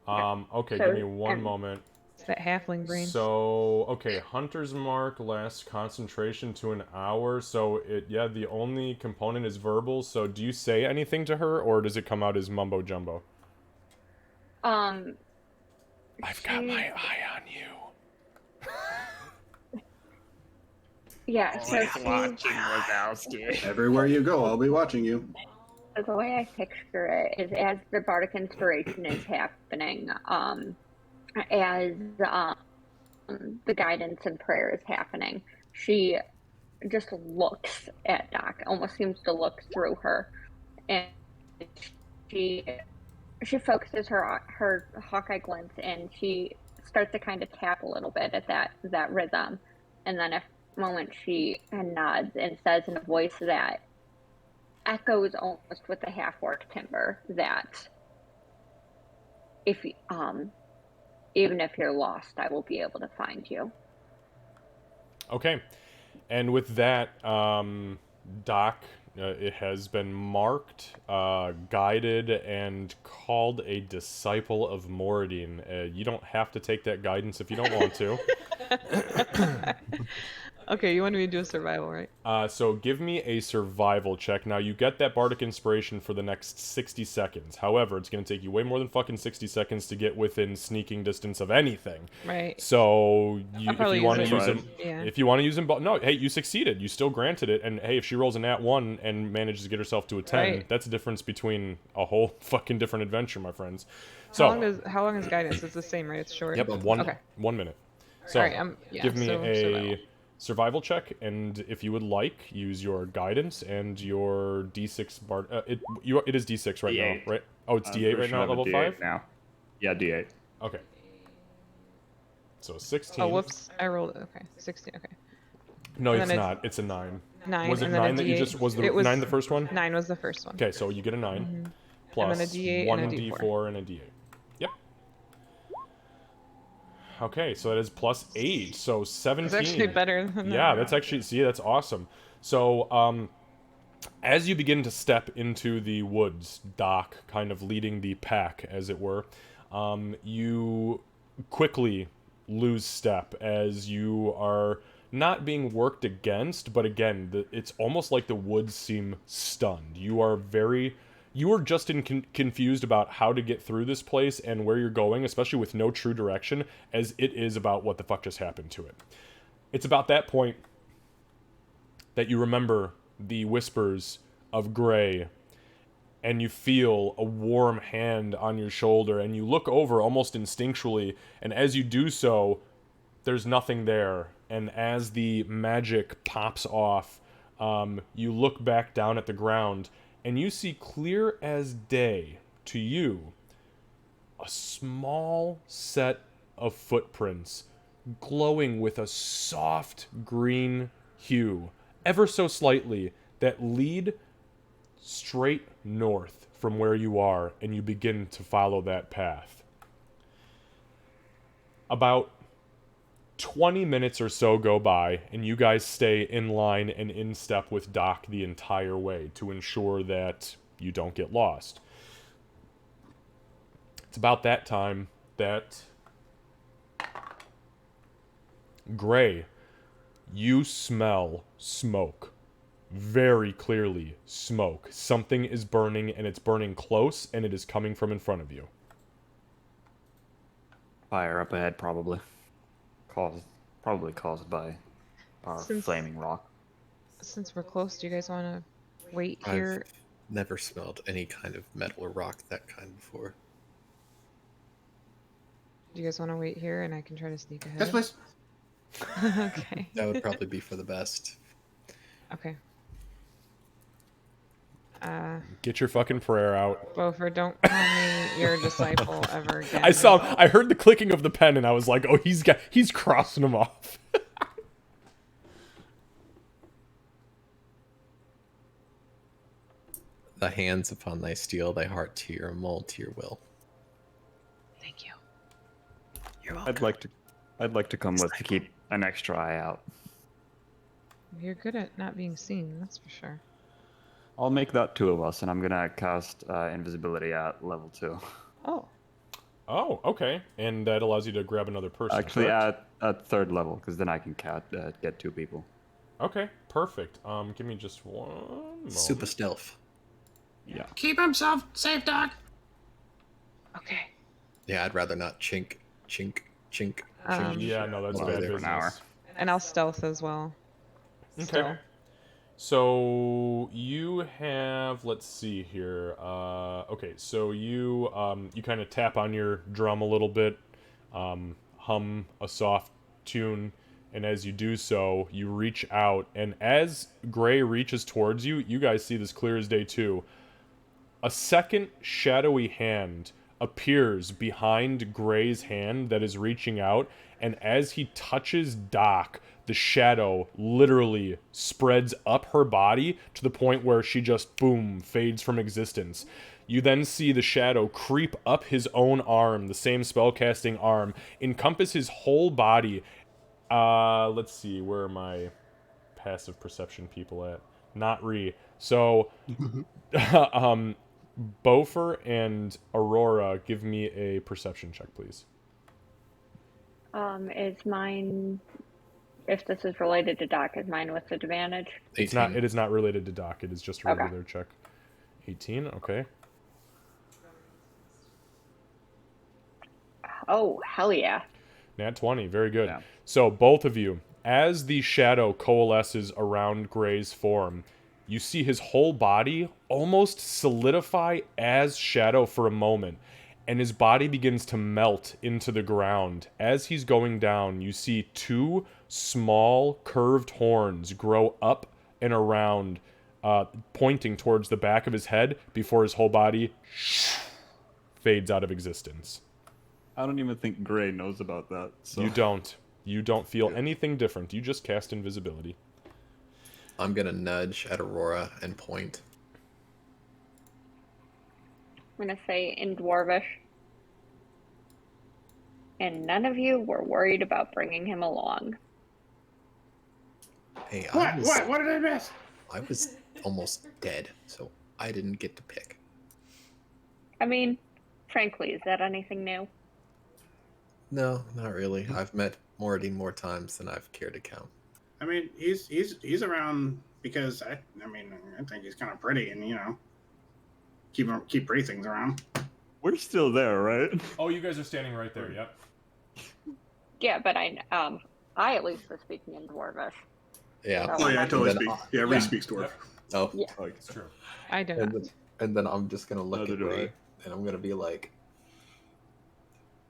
Yeah. Okay, So, give me one and- moment. It's that halfling brain. So, okay, Hunter's Mark lasts concentration to an hour. So, the only component is verbal. So, do you say anything to her, or does it come out as mumbo jumbo? I've got my eye on you. Yeah, so Everywhere you go, I'll be watching you. the way I picture it is as the bardic inspiration is happening, as the guidance and prayer is happening, she just looks at Doc, almost seems to look through her, and she focuses her Hawkeye glance, and she starts to kind of tap a little bit at that rhythm, and then a moment she nods and says in a voice that echoes almost with the half-orc timbre that if even if you're lost, I will be able to find you. Okay. And with that, Doc, it has been marked, guided, and called a disciple of Moradin. You don't have to take that guidance if you don't want to. Okay, you wanted me to do a survival, right? So give me a survival check. Now, you get that bardic inspiration for the next 60 seconds. However, it's going to take you way more than fucking 60 seconds to get within sneaking distance of anything. Right. So, if probably you want to use use it. them, Yeah. if you want to use them, no, hey, you succeeded. You still granted it. And hey, if she rolls a nat 1 and manages to get herself to a 10, Right. that's the difference between a whole fucking different adventure, my friends. So, How long is guidance? It's the same, right? It's short. yep, Okay. 1 minute. So, All right. give me so a survival. survival check, and if you would like, use your guidance and your D6 bard. It is D6 right D8. now, right? Oh, it's D8 right now at level 5? Now. Yeah, D8. Okay. So 16. Oh, whoops! I rolled. Okay, 16. Okay, No, and it's then not. It's a 9. 9. Was it and then 9 a that you D8. just... Was the It was 9 the first one? 9 was the first one. Okay, so you get a 9. plus and then a D8 one and a D4. D4 and a D8. Yep. Okay, so that is plus 8, so 17. It's actually better than that. Yeah, that's actually, see, that's awesome. So, as you begin to step into the woods, Doc, kind of leading the pack, as it were, you quickly lose step as you are not being worked against, but again, it's almost like the woods seem stunned. You are just confused about how to get through this place and where you're going, especially with no true direction, as it is about what the fuck just happened to it. It's about that point that you remember the whispers of Gray, and you feel a warm hand on your shoulder, and you look over almost instinctually, and as you do so, there's nothing there. And as the magic pops off, you look back down at the ground, and you see clear as day to you a small set of footprints glowing with a soft green hue, ever so slightly, that lead straight north from where you are, and you begin to follow that path. About 20 minutes or so go by, and you guys stay in line and in step with Doc the entire way to ensure that you don't get lost. It's about that time that Gray, you smell smoke. Very clearly smoke. Something is burning, and it's burning close, and it is coming from in front of you. Fire up ahead, probably. Probably caused by our flaming rock. Since we're close, do you guys want to wait here? I've never smelled any kind of metal or rock that kind before. Do you guys want to wait here, and I can try to sneak ahead? Yes, please. Okay. That would probably be for the best. Okay. Get your fucking prayer out. Bofer, don't call me your disciple ever again. I heard the clicking of the pen, and I was like, oh, he's crossing them off. The hands upon thy steel, thy heart to your mold to your will. Thank you. You're welcome. I'd like to come with to keep an extra eye out. You're good at not being seen, that's for sure. I'll make that 2 of us, and I'm gonna cast invisibility at level 2. Oh. Oh, okay. And that allows you to grab another person. Actually, correct? at 3rd level, because then I can get 2 people. Okay, perfect. Give me just one moment. Super stealth. Yeah. Keep himself safe, Doc. Okay. Yeah, I'd rather not chink. Yeah, no, that's Well, bad for an hour. business. And I'll stealth as well. Okay. Still. So you have, let's see here. Okay, so you kind of tap on your drum a little bit, hum a soft tune, and as you do so, you reach out, and as Gray reaches towards you, you guys see this clear as day too. A second shadowy hand appears behind Gray's hand that is reaching out, and as he touches Doc, the shadow literally spreads up her body to the point where she just, boom, fades from existence. You then see the shadow creep up his own arm, the same spellcasting arm, encompass his whole body. Let's see, where are my passive perception people at? Not Re. So, Bofer and Aurora, give me a perception check, please. Is mine, if this is related to Doc, is mine with advantage? It's not. It is not related to Doc. It is just a Okay. regular check. 18. Okay. Oh, hell yeah. Nat 20. Very good. Yeah. So both of you, as the shadow coalesces around Gray's form, you see his whole body almost solidify as shadow for a moment, and his body begins to melt into the ground. As he's going down, you see 2 small curved horns grow up and around, pointing towards the back of his head before his whole body fades out of existence. I don't even think Gray knows about that. So. You don't. You don't feel anything different. You just cast invisibility. I'm gonna nudge at Aurora and point. I'm gonna say in Dwarvish. And none of you were worried about bringing him along. Hey, What? What did I miss? I was almost dead, so I didn't get to pick. I mean, frankly, is that anything new? No, not really. I've met Morty more times than I've cared to count. I mean, he's around because I think he's kind of pretty, and keep pretty things around. We're still there, right? Oh, you guys are standing right there. Yep. Yeah, but I at least was speaking in Dwarvish. Yeah. So Oh yeah, I totally then speak. I- Yeah, everybody yeah. speaks dwarf. Yep. Oh. Yeah. It's true. I do not. And then I'm just gonna look Neither at do Ray, I. and I'm gonna be like,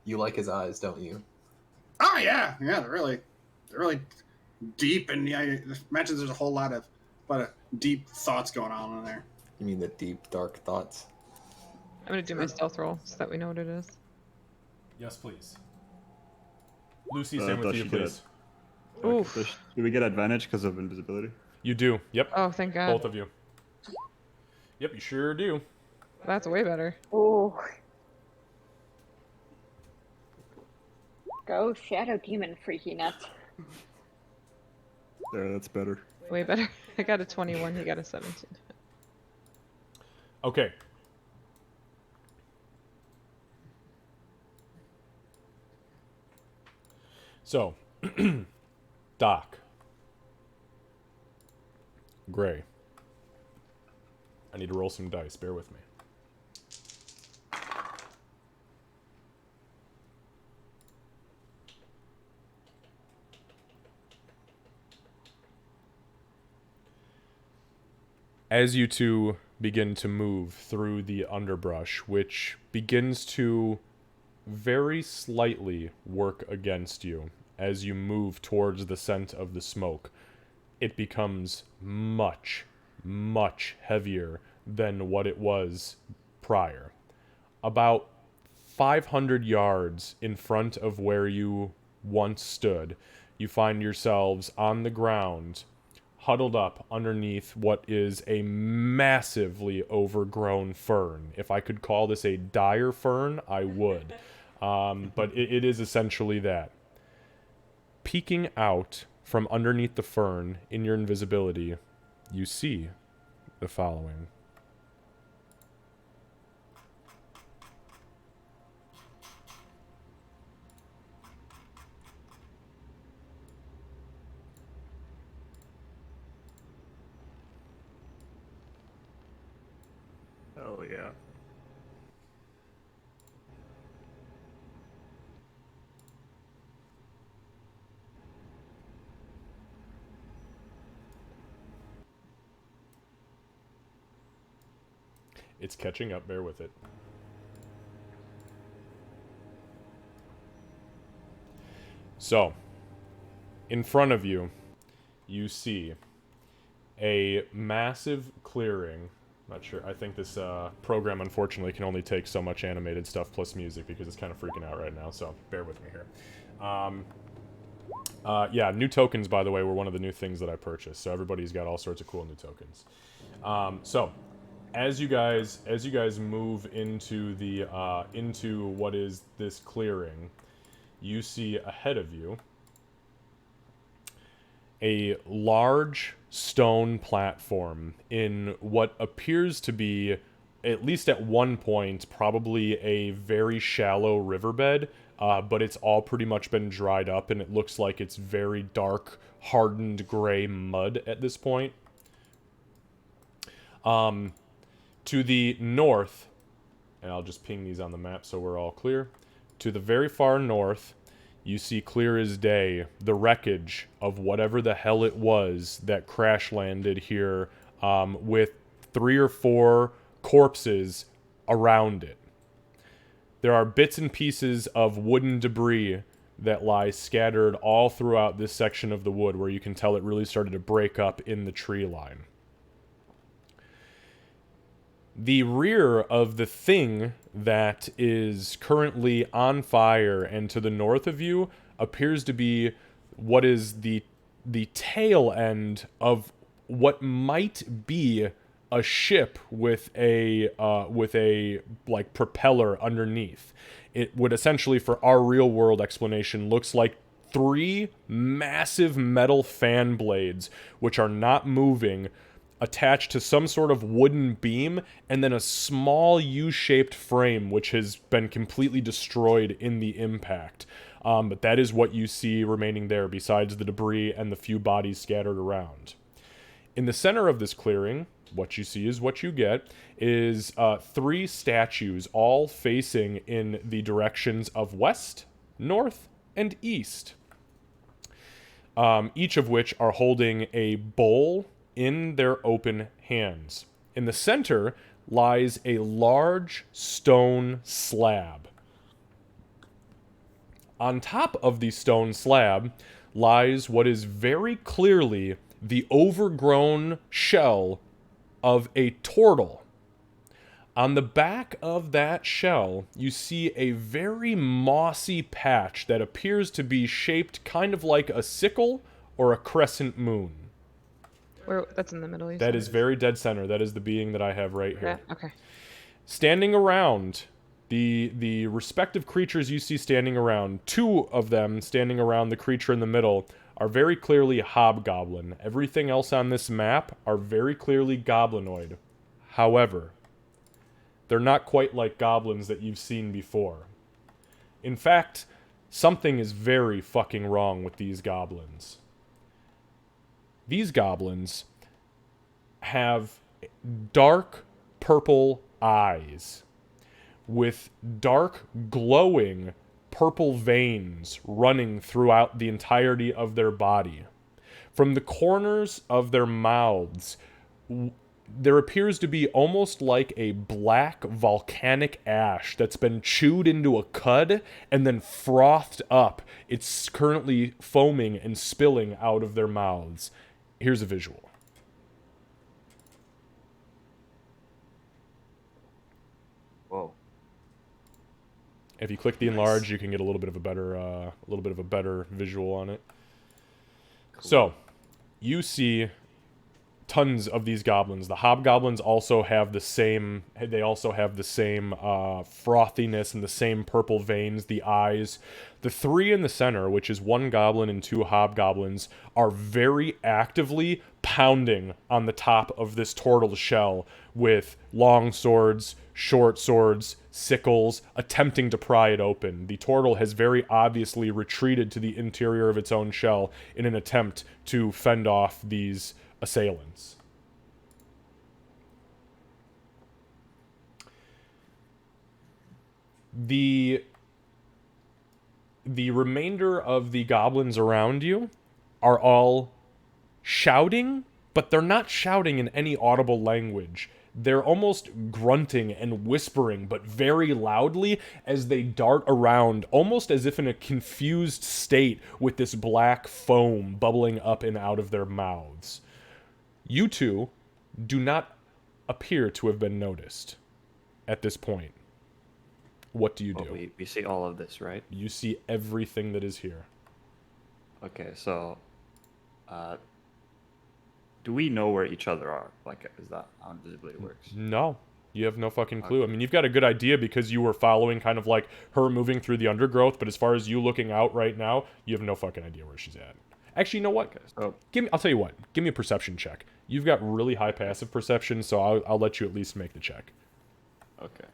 "You like his eyes, don't you?" Oh yeah, they're really deep, and yeah, I imagine there's a whole lot of deep thoughts going on in there. You mean the deep, dark thoughts? I'm gonna do my stealth roll so that we know what it is. Yes, please. Lucy, same with does you, she get please. Oof. Do we get advantage because of invisibility? You do. Yep. Oh, thank God. Both of you. Yep, you sure do. That's way better. Ooh. Go Shadow Demon freakiness. There, that's better. Way better. I got a 21. He got a 17. Okay. So, Doc. Gray. I need to roll some dice. Bear with me. As you two begin to move through the underbrush, which begins to very slightly work against you as you move towards the scent of the smoke, it becomes much, much heavier than what it was prior. About 500 yards in front of where you once stood, you find yourselves on the ground, huddled up underneath what is a massively overgrown fern. If I could call this a dire fern, I would. But it is essentially that. Peeking out from underneath the fern in your invisibility, you see the following. Oh yeah. It's catching up, bear with it. So, in front of you, you see a massive clearing. Not sure. I think this program, unfortunately, can only take so much animated stuff plus music because it's kind of freaking out right now, so bear with me here. Yeah, new tokens, by the way, were one of the new things that I purchased, so everybody's got all sorts of cool new tokens. So, as you guys move into the into what is this clearing, you see ahead of you a large stone platform in what appears to be, at least at one point, probably a very shallow riverbed, but it's all pretty much been dried up, and it looks like it's very dark, hardened gray mud at this point. To the north, and I'll just ping these on the map so we're all clear. To the very far north, you see clear as day the wreckage of whatever the hell it was that crash landed here, with 3 or 4 corpses around it. There are bits and pieces of wooden debris that lie scattered all throughout this section of the wood where you can tell it really started to break up in the tree line. The rear of the thing that is currently on fire and to the north of you appears to be what is the tail end of what might be a ship with a like propeller underneath. It would essentially, for our real world explanation, looks like 3 massive metal fan blades, which are not moving, attached to some sort of wooden beam, and then a small U-shaped frame, which has been completely destroyed in the impact. But that is what you see remaining there, besides the debris and the few bodies scattered around. In the center of this clearing, what you see is what you get, is 3 statues, all facing in the directions of west, north, and east. Each of which are holding a bowl in their open hands. In the center lies a large stone slab. On top of the stone slab lies what is very clearly the overgrown shell of a turtle. On the back of that shell, you see a very mossy patch that appears to be shaped kind of like a sickle or a crescent moon. Where that's in the middle. That is very dead center. That is the being that I have right here. Yeah, okay. Standing around, the respective creatures you see standing around, 2 of them standing around the creature in the middle, are very clearly hobgoblin. Everything else on this map are very clearly goblinoid. However, they're not quite like goblins that you've seen before. In fact, something is very fucking wrong with these goblins. These goblins have dark purple eyes with dark glowing purple veins running throughout the entirety of their body. From the corners of their mouths, there appears to be almost like a black volcanic ash that's been chewed into a cud and then frothed up. It's currently foaming and spilling out of their mouths. Here's a visual. Whoa. If you click the enlarge, you can get a little bit of a better visual on it. Cool. So, you see tons of these goblins. The hobgoblins also have the same. They also have the same frothiness and the same purple veins. The eyes. The 3 in the center, which is 1 goblin and 2 hobgoblins, are very actively pounding on the top of this turtle shell with long swords, short swords, sickles, attempting to pry it open. The turtle has very obviously retreated to the interior of its own shell in an attempt to fend off these assailants. The remainder of the goblins around you are all shouting, but they're not shouting in any audible language. They're almost grunting and whispering, but very loudly, as they dart around, almost as if in a confused state with this black foam bubbling up and out of their mouths. You 2 do not appear to have been noticed at this point. What do you do? Well, we see all of this, right? You see everything that is here. Okay, so do we know where each other are? Like, is that how invisibility works? No. You have no fucking clue. I mean, you've got a good idea because you were following kind of like her moving through the undergrowth, but as far as you looking out right now, you have no fucking idea where she's at. Actually, you know what? Okay, so I'll tell you what. Give me a perception check. You've got really high passive perception, so I'll let you at least make the check. okay.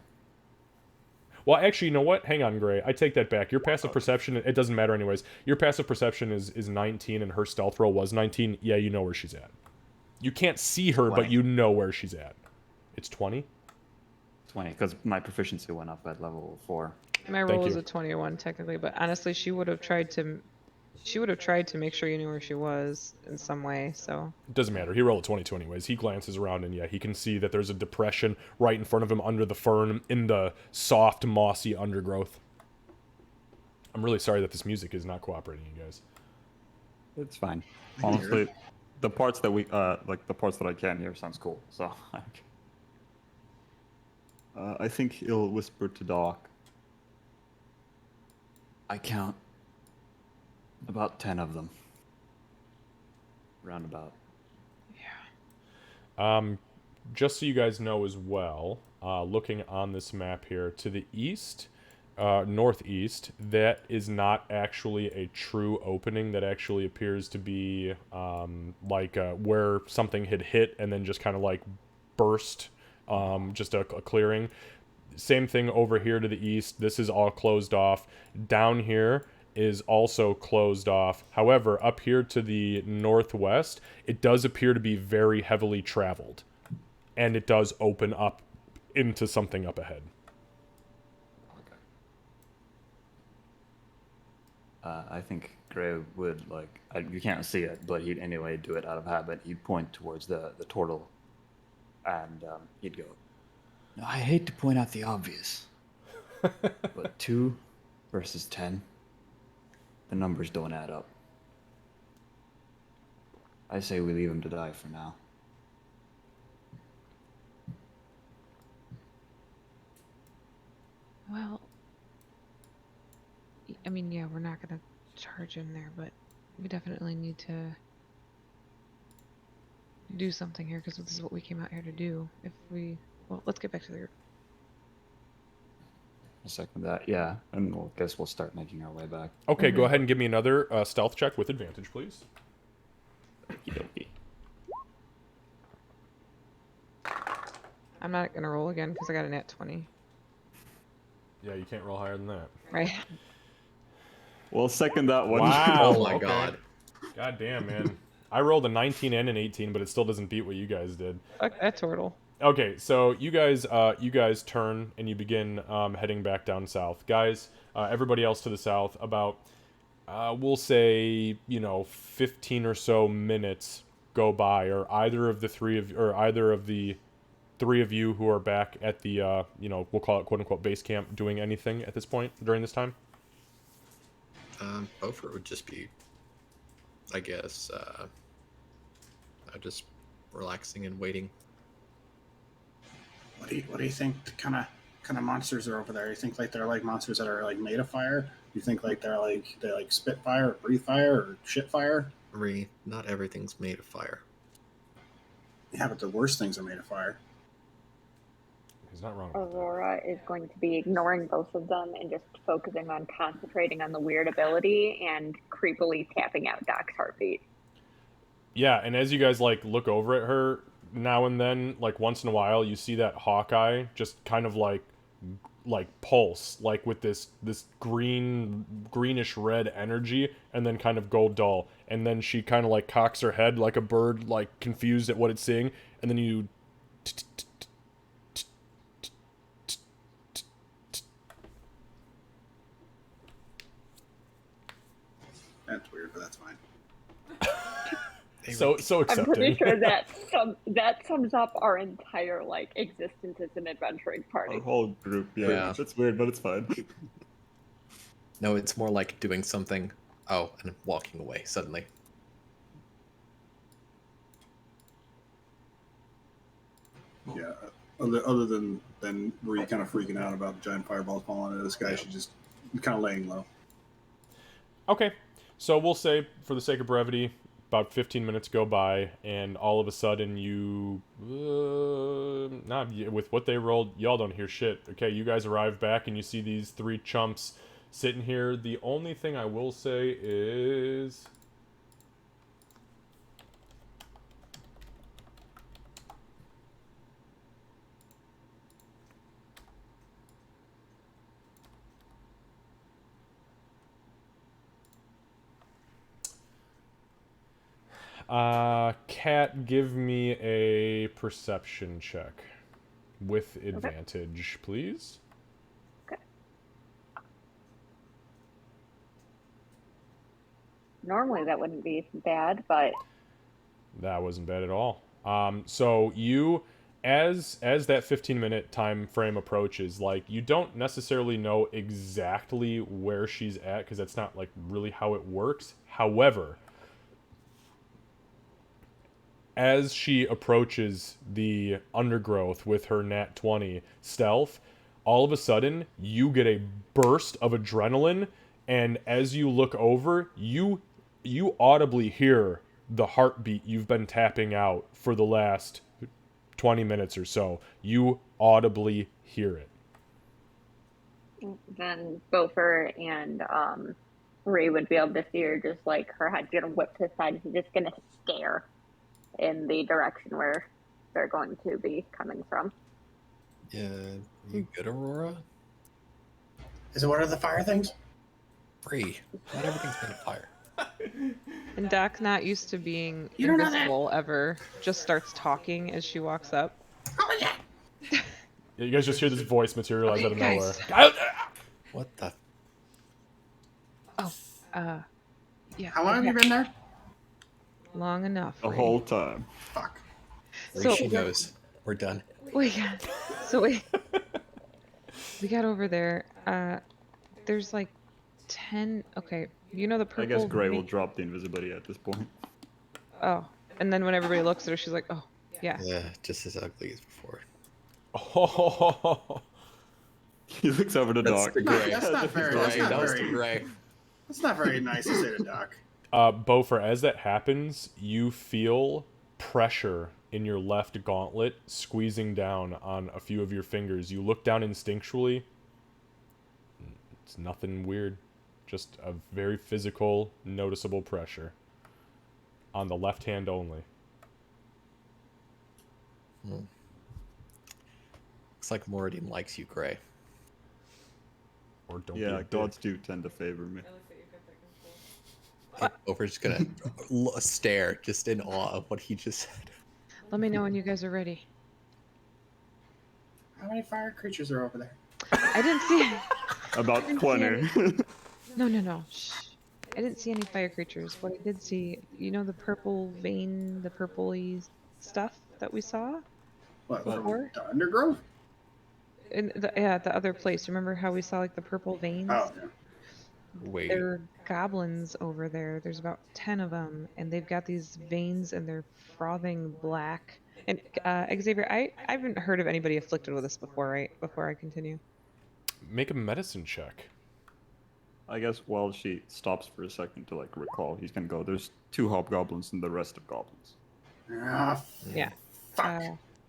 Well, actually, you know what? Hang on, Gray. I take that back. Your passive perception, it doesn't matter anyways. Your passive perception is 19 and her stealth roll was 19. Yeah, you know where she's at. You can't see her, 20. but you know where she's at. It's 20? 20, because my proficiency went up at level 4. My roll was a 21 technically, but honestly, she would have tried to make sure you knew where she was in some way, so. It doesn't matter. He rolled a 22 anyways. He glances around and yeah, he can see that there's a depression right in front of him under the fern in the soft, mossy undergrowth. I'm really sorry that this music is not cooperating, you guys. It's fine. Honestly, the parts that the parts that I can hear sounds cool, so. I think he'll whisper to Doc. I count about 10 of them. Roundabout. Yeah. just so you guys know as well, looking on this map here, to the east, northeast, that is not actually a true opening. That actually appears to be where something had hit and then just kind of like burst, just a clearing. Same thing over here to the east. This is all closed off. Down here is also closed off. However, up here to the northwest, it does appear to be very heavily traveled. And it does open up into something up ahead. I think Gray would, you can't see it, but he'd anyway do it out of habit. He'd point towards the turtle, and he'd go, "Now, I hate to point out the obvious, but 2 versus 10, the numbers don't add up. I say we leave him to die for now." Well, I mean, yeah, we're not gonna charge in there, but we definitely need to do something here because this is what we came out here to do. Well, let's get back to the group. A second that, yeah, and guess we'll start making our way back. Okay, go ahead and give me another stealth check with advantage, please. Okey-dokey. I'm not gonna roll again because I got a nat 20. Yeah, you can't roll higher than that. Right. Well, second that one. Wow. Oh my okay. god. God damn, man. I rolled a 19 and an 18, but it still doesn't beat what you guys did. Fuck that turtle. Okay, so you guys turn and you begin heading back down south. Guys, everybody else to the south, about we'll say, 15 or so minutes go by, or either of the three of you who are back at the we'll call it quote unquote base camp doing anything at this point during this time. Beaufort would just be, I guess, just relaxing and waiting. What do you think kind of monsters are over there? You think like they're like monsters that are like made of fire? You think like they spit fire or breathe fire or shit fire? Not everything's made of fire. Yeah, but the worst things are made of fire. He's not wrong. Aurora is going to be ignoring both of them and just focusing on concentrating on the weird ability and creepily tapping out Doc's heartbeat. Yeah, and as you guys look over at her now and then, once in a while, you see that Hawkeye just kind of like pulse, with this greenish red energy, and then kind of go dull, and then she kind of cocks her head like a bird, confused at what it's seeing, and then you. That's weird, but that's fine. So accepting. I'm pretty sure that sums up our entire existence as an adventuring party. Our whole group, yeah. That's weird, but it's fine. No, it's more like doing something, and walking away suddenly. Yeah. Other than were you kind of freaking out about the giant fireballs falling into the sky? She just kind of laying low. Okay, so we'll say, for the sake of brevity, about 15 minutes go by, and all of a sudden you... with what they rolled, y'all don't hear shit. Okay, you guys arrive back, and you see these 3 chumps sitting here. The only thing I will say is... Kat, give me a perception check with advantage, please. Okay. Normally that wouldn't be bad, but that wasn't bad at all. So you, as that 15-minute time frame approaches, you don't necessarily know exactly where she's at, because that's not really how it works. However, as she approaches the undergrowth with her nat 20 stealth, all of a sudden you get a burst of adrenaline, and as you look over, you audibly hear the heartbeat you've been tapping out for the last 20 minutes or so. You audibly hear it. Then Beaufort and Ray would be able to see her, just like her head's gonna whip to the side. She's just gonna stare in the direction where they're going to be coming from. Yeah, you good, Aurora? Is it one of the fire things? Free. Not everything's made of fire. And Doc, not used to being You don't know that. invisible ever, just starts talking as she walks up. Oh yeah. Yeah, you guys just hear this voice materialize out of nowhere. Guys. What the? Oh, yeah. How long have you been there? Long enough. The Ray. whole time. Fuck. She knows. We're done. We got over there. There's like 10. Okay, you know the purple. I guess Gray will drop the invisibility at this point. Oh, and then when everybody looks at her, she's like, "Oh, yeah." Yeah, just as ugly as before. Oh. He looks over the That's dog. the gray. That's not very. Gray, That's not that was the very. gray. That's not very nice to say to Doc. Beaufort, as that happens, you feel pressure in your left gauntlet squeezing down on a few of your fingers. You look down instinctually. It's nothing weird. Just a very physical, noticeable pressure. On the left hand only. Looks like Moradin likes you, Gray. Or don't be Yeah, a dick. gods do tend to favor me. Over's just gonna stare, just in awe of what he just said. Let me know when you guys are ready. How many fire creatures are over there? I didn't see. About 20. No. Shh. I didn't see any fire creatures. What I did see, you know, the purple vein, the purpley stuff that we saw What? before? The undergrowth? In the other place. Remember how we saw like the purple veins? Oh yeah. Wait. There are goblins over there. There's about 10 of them, and they've got these veins, and they're frothing black. And Xavier, I haven't heard of anybody afflicted with this before, right? Before I continue. Make a medicine check. I guess while she stops for a second to like recall, he's gonna go, there's 2 hobgoblins and the rest of goblins. Ah, Yeah. fuck.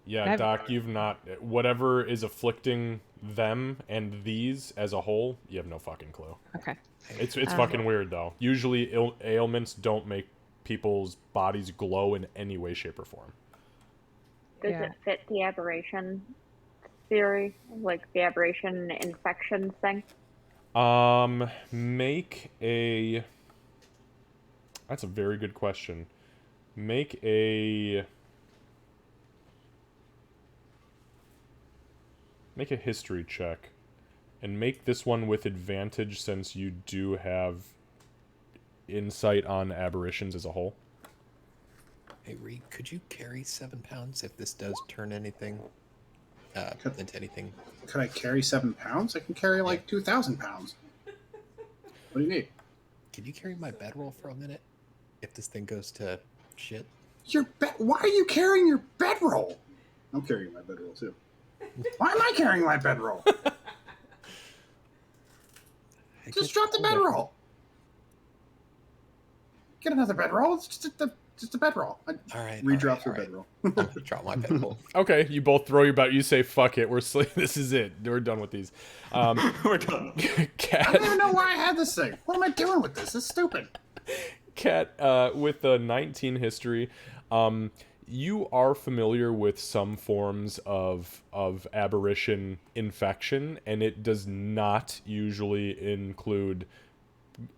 Yeah, I've- Doc, you've not... Whatever is afflicting them and these as a whole, you have no fucking clue. Okay. It's fucking weird, though. Usually ailments don't make people's bodies glow in any way, shape, or form. Does Yeah. it fit the aberration theory, like the aberration infection thing? Make a... That's a very good question. Make a history check. And make this one with advantage since you do have insight on aberrations as a whole. Hey, Reed, could you carry 7 pounds if this does turn anything into anything? Could I carry 7 pounds? I can carry like 2,000 pounds. What do you need? Can you carry my bedroll for a minute? If this thing goes to shit? Why are you carrying your bedroll? I'm carrying my bedroll too. Why am I carrying my bedroll? Just drop the bedroll. Get another bedroll. It's just a bedroll. All right. Redrops all her right. bedroll. I'm gonna drop my bedroll. Okay, you both throw your bet. You say, fuck it, this is it. We're done with these. We're done. I Cat, don't even know why I had this thing. What am I doing with this? This is stupid. Cat, with a 19 history, you are familiar with some forms of aberration infection, and it does not usually include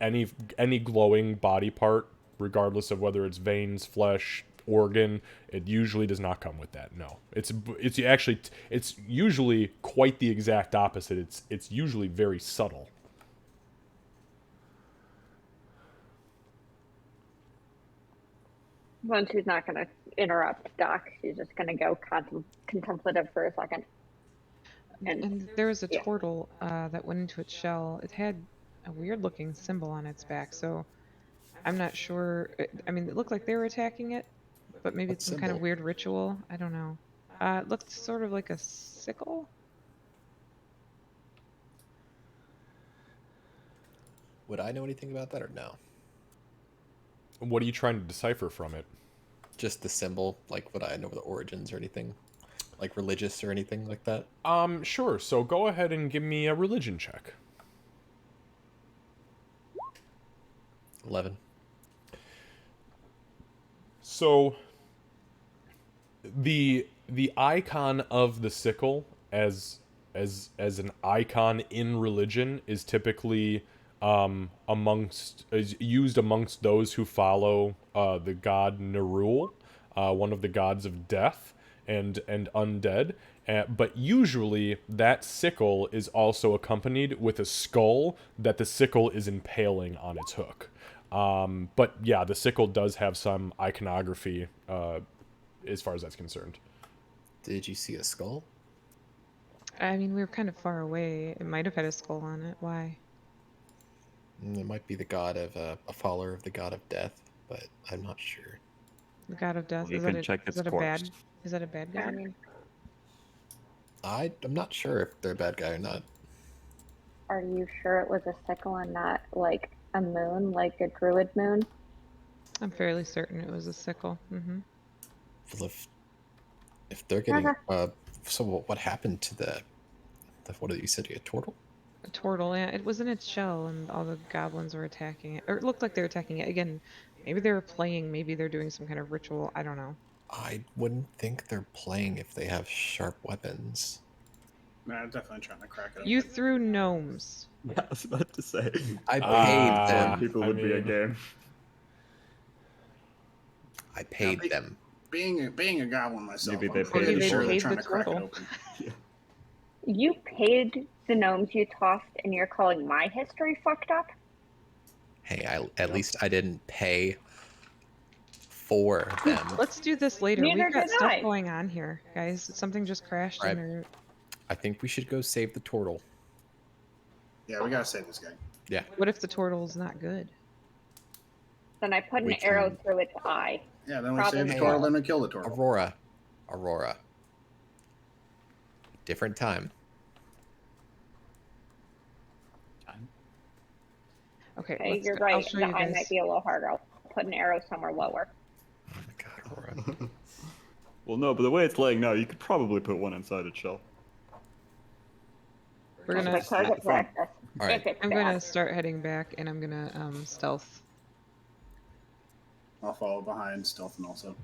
any glowing body part, regardless of whether it's veins, flesh, organ. It usually does not come with that. No, it's usually quite the exact opposite. It's usually very subtle. Well, she's not going to interrupt Doc. She's just going to go contemplative for a second. And there was a Yeah. turtle that went into its shell. It had a weird looking symbol on its back, so I'm not sure. I mean, it looked like they were attacking it, but maybe What it's some kind of symbol? weird ritual. I don't know. It looked sort of like a sickle. Would I know anything about that or no? What are you trying to decipher from it? Just the symbol, like would I know the origins or anything? like religious or anything like that? Sure. So go ahead and give me a religion check. 11. So the icon of the sickle as an icon in religion is typically is used amongst those who follow the god Nerul, one of the gods of death and undead. But usually that sickle is also accompanied with a skull that the sickle is impaling on its hook. But yeah, the sickle does have some iconography as far as that's concerned. Did you see a skull? I mean, we were kind of far away. It might have had a skull on it. Why? It might be the god of a follower of the god of death, but I'm not sure. The god of death. You Is can that check is its that a corpse. bad? Is that a bad I guy? mean, I'm not sure if they're a bad guy or not. are you sure it was a sickle and not like a moon, like a druid moon? I'm fairly certain it was a sickle. Mm-hmm. Well, if they're getting so what happened to the what did you say? A turtle? A turtle. Yeah, it was in its shell, and all the goblins were attacking it. Or it looked like they were attacking it. Again, maybe they were playing. Maybe they're doing some kind of ritual. I don't know. I wouldn't think they're playing if they have sharp weapons. Nah, I'm definitely trying to crack it. You threw gnomes. Yeah, I was about to say. I paid them. People would be a game. I paid them. Being a goblin myself, Maybe they I'm paid pretty Maybe they sure they're paid trying the to crack it turtle. open. You paid the gnomes you tossed, and you're calling my history fucked up? Hey, at least I didn't pay for them. Let's do this later. Neither We've got did stuff I. going on here, guys. Something just crashed Right. in there. I think we should go save the turtle. Yeah, we gotta save this guy. Yeah. What if the turtle's not good? Then I put an We arrow can- through its eye. Yeah, then we Problem save the solved. turtle, then we kill the turtle. Aurora. Different time. Okay, Okay, you're I'll right. show The you eye guys. might be a little harder. I'll put an arrow somewhere lower. Oh my god, Aurora. Well, no, but the way it's laying now, you could probably put one inside its shell. We're It's gonna. like target fun. practice. All right. If it's I'm gonna fast. start heading back, and I'm gonna stealth. I'll follow behind, stealthing also.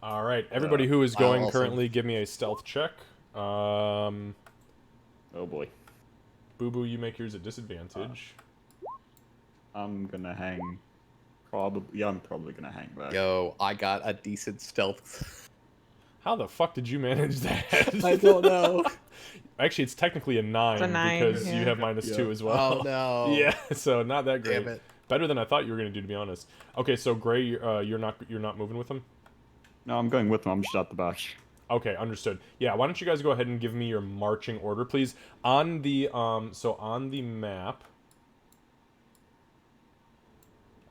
All right, everybody who is I'll going also- currently, give me a stealth check. Oh boy. Boo Boo, you make yours at disadvantage. I'm gonna hang. Probably. Yeah, I'm probably gonna hang back. Yo, I got a decent stealth. How the fuck did you manage that? I don't know. Actually, it's technically a 9, It's a 9, because yeah. you have -2 Yeah. as well. Oh no. Yeah, so not that great. Damn it. Better than I thought you were gonna do, to be honest. Okay, so Gray, you're not moving with him. No, I'm going with them. I'm just at the back. Okay, understood. Yeah, why don't you guys go ahead and give me your marching order, please? On the so on the map,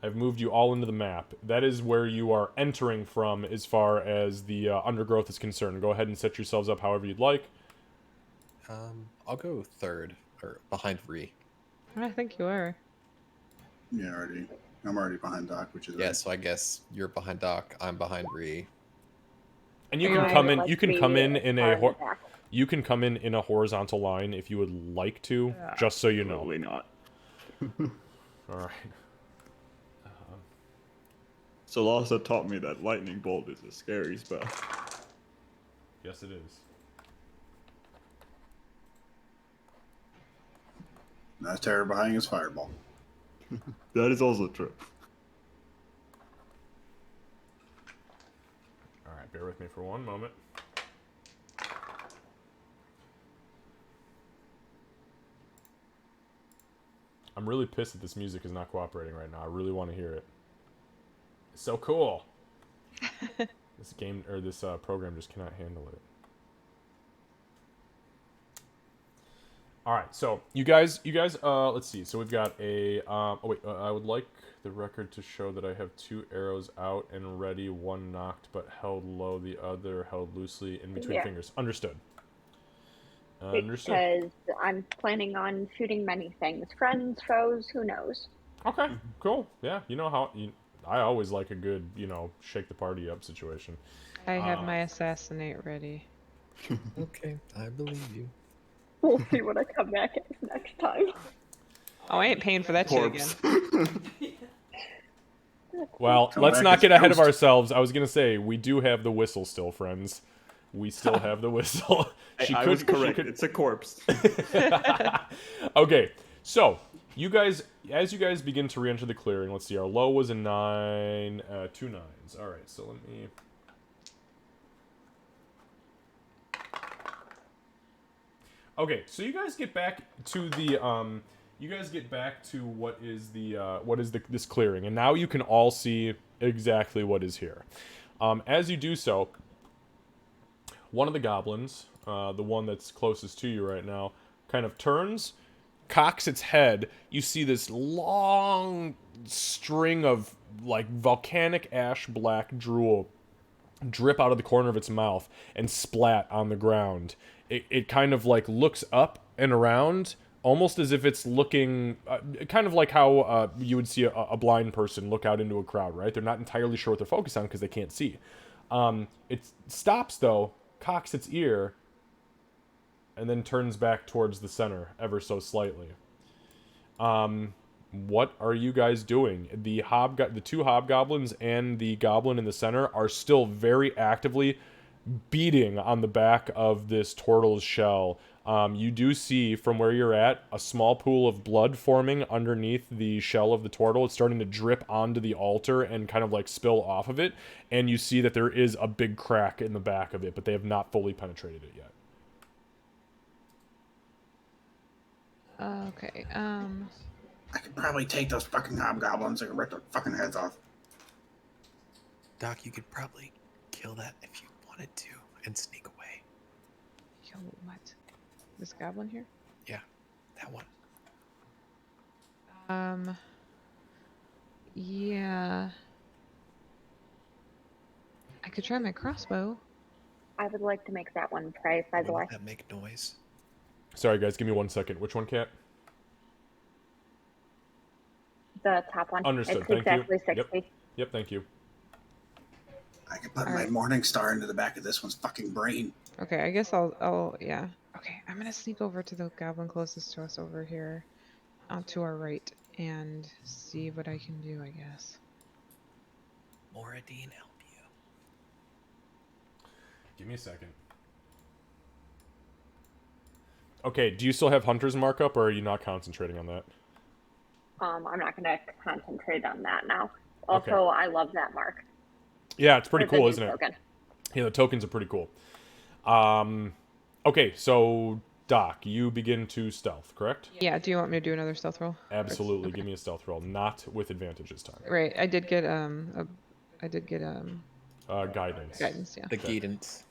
I've moved you all into the map. That is where you are entering from as far as the undergrowth is concerned. Go ahead and set yourselves up however you'd like. I'll go third or behind Ree. I think you are. Yeah, I'm already behind Doc, which is Yeah, so I guess you're behind Doc. I'm behind Ree. And you Yeah, can I come would in. like You to can be come in a. far back. You can come in a horizontal line if you would like to, just so you know. Probably not. All right. Salasa taught me that lightning bolt is a scary spell. Yes, it is. That's terrifying as fireball. That is also true. All right, bear with me for one moment. I'm really pissed that this music is not cooperating right now. I really want to hear it. It's so cool. This game or this program just cannot handle it. All right, so you guys, let's see. So we've got a. Oh wait, I would like the record to show that I have 2 arrows out and ready, one knocked but held low, the other held loosely in between Yeah. fingers. Understood. Understood. Because I'm planning on shooting many things. Friends, foes, who knows? Okay, cool. Yeah, you know how I always like a good, shake the party up situation. I have my assassinate ready. Okay, I believe you. We'll see what I come back as next time. Oh, I ain't paying for that shit again. Well, Come let's back not as get ahead of Ghost. ourselves. I was gonna say we do have the whistle still, friends. We still have the whistle. I was correct. It's a corpse. Okay, so as you guys begin to re-enter the clearing, let's see. Our low was a 9, 2 nines. All right, so let me. Okay, so you guys get back to the this clearing, and now you can all see exactly what is here. As you do so, one of the goblins, the one that's closest to you right now, kind of turns, cocks its head. You see this long string of like volcanic ash black drool drip out of the corner of its mouth and splat on the ground. It kind of like looks up and around, almost as if it's looking, kind of like how you would see a blind person look out into a crowd, right? They're not entirely sure what they're focused on because they can't see. It stops though, cocks its ear, and then turns back towards the center ever so slightly. What are you guys doing? The two hobgoblins and the goblin in the center are still very actively beating on the back of this turtle's shell. You do see from where you're at a small pool of blood forming underneath the shell of the turtle. It's starting to drip onto the altar and kind of like spill off of it. And you see that there is a big crack in the back of it, but they have not fully penetrated it yet. Okay. I could probably take those fucking hobgoblins and rip their fucking heads off. Doc, you could probably kill that if you wanted to and sneak away. Yo, what? This goblin here? Yeah, that one. Yeah. I could try my crossbow. I would like to make that one pray, by the way. Wouldn't that make noise? Sorry guys, give me 1 second. Which one, Cat? The top one. Understood, It's thank you. exactly 60. Yep, thank you. I could put All my right. morning star into the back of this one's fucking brain. Okay, I guess yeah. Okay, I'm gonna sneak over to the goblin closest to us over here, to our right, and see what I can do, I guess. Moradine help you. Give me a second. Okay, do you still have Hunter's markup, or are you not concentrating on that? I'm not going to concentrate on that now. Also, Okay. I love that mark. Yeah, it's pretty Or the cool, new isn't it? token. Yeah, the tokens are pretty cool. Okay, so Doc, you begin to stealth, correct? Yeah, do you want me to do another stealth roll? Absolutely. Okay. Give me a stealth roll, not with advantage this time. Right, I did get Guidance. guidance, yeah. The guidance.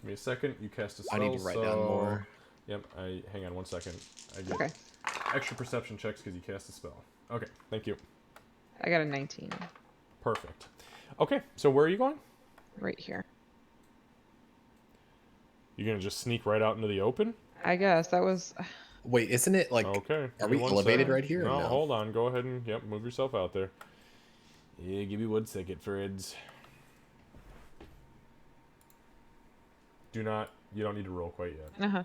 Give me a second. You cast a spell. I need to write down more. Yep. Hang on 1 second. I get Okay. extra perception checks because you cast a spell. Okay. Thank you. I got a 19 Perfect. Okay. So where are you going? right here. You're gonna just sneak right out into the open? I guess that was. Wait, isn't it like? Okay. Are Give me we 1 elevated second. right here? No, Or no? hold on. Go ahead and move yourself out there. Yeah, give me 1 second, Freds. You don't need to roll quite yet. Uh-huh.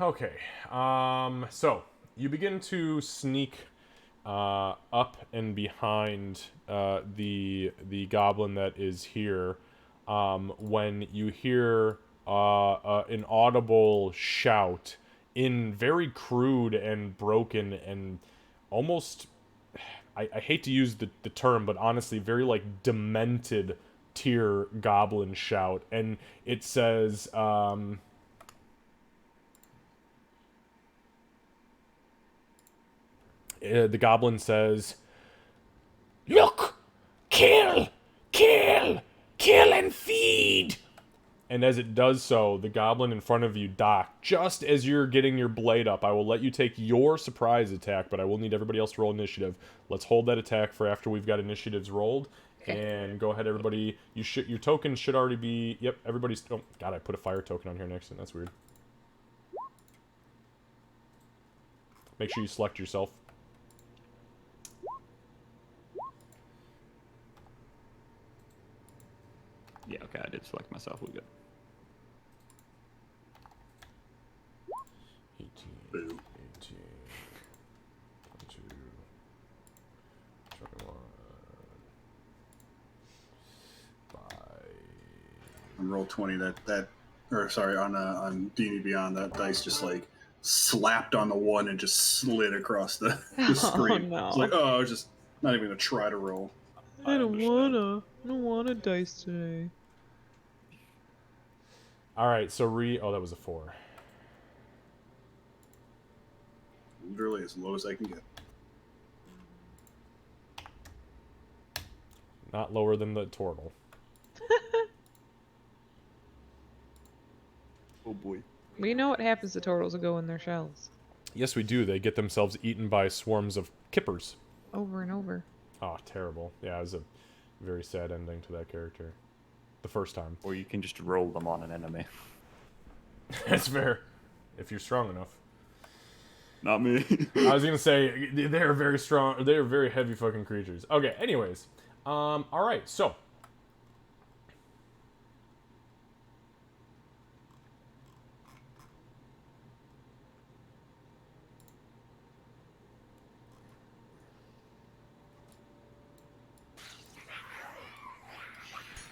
Okay. So you begin to sneak up and behind the goblin that is here when you hear an audible shout in very crude and broken and almost I hate to use the term, but honestly very like demented tier goblin shout, and it says the goblin says, "Look! Kill! Kill! Kill and feed!" And as it does so, the goblin in front of you, Doc, just as you're getting your blade up, I will let you take your surprise attack, but I will need everybody else to roll initiative. Let's hold that attack for after we've got initiatives rolled. And go ahead, everybody. Your tokens should already be... Yep, everybody's... Oh, God, I put a fire token on here next to it. That's weird. Make sure you select yourself. Yeah, okay, I did select myself. We're good. 18, 18, 22, 21, 5... On Roll20, or sorry, on D&D Beyond, that dice just like slapped on the one and just slid across the screen. Oh, no. It's like, oh, I was just not even gonna try to roll. I don't wanna dice today. Alright, so oh, that was a 4. Literally as low as I can get. Not lower than the turtle. Oh boy. We know what happens to turtles that go in their shells. Yes, we do. They get themselves eaten by swarms of kippers. Over and over. Oh, terrible. Yeah, it was a very sad ending to that character. The first time. Or you can just roll them on an enemy. That's fair. If you're strong enough. Not me. I was gonna say, they're very strong, they're very heavy fucking creatures. Okay, anyways. Alright, so.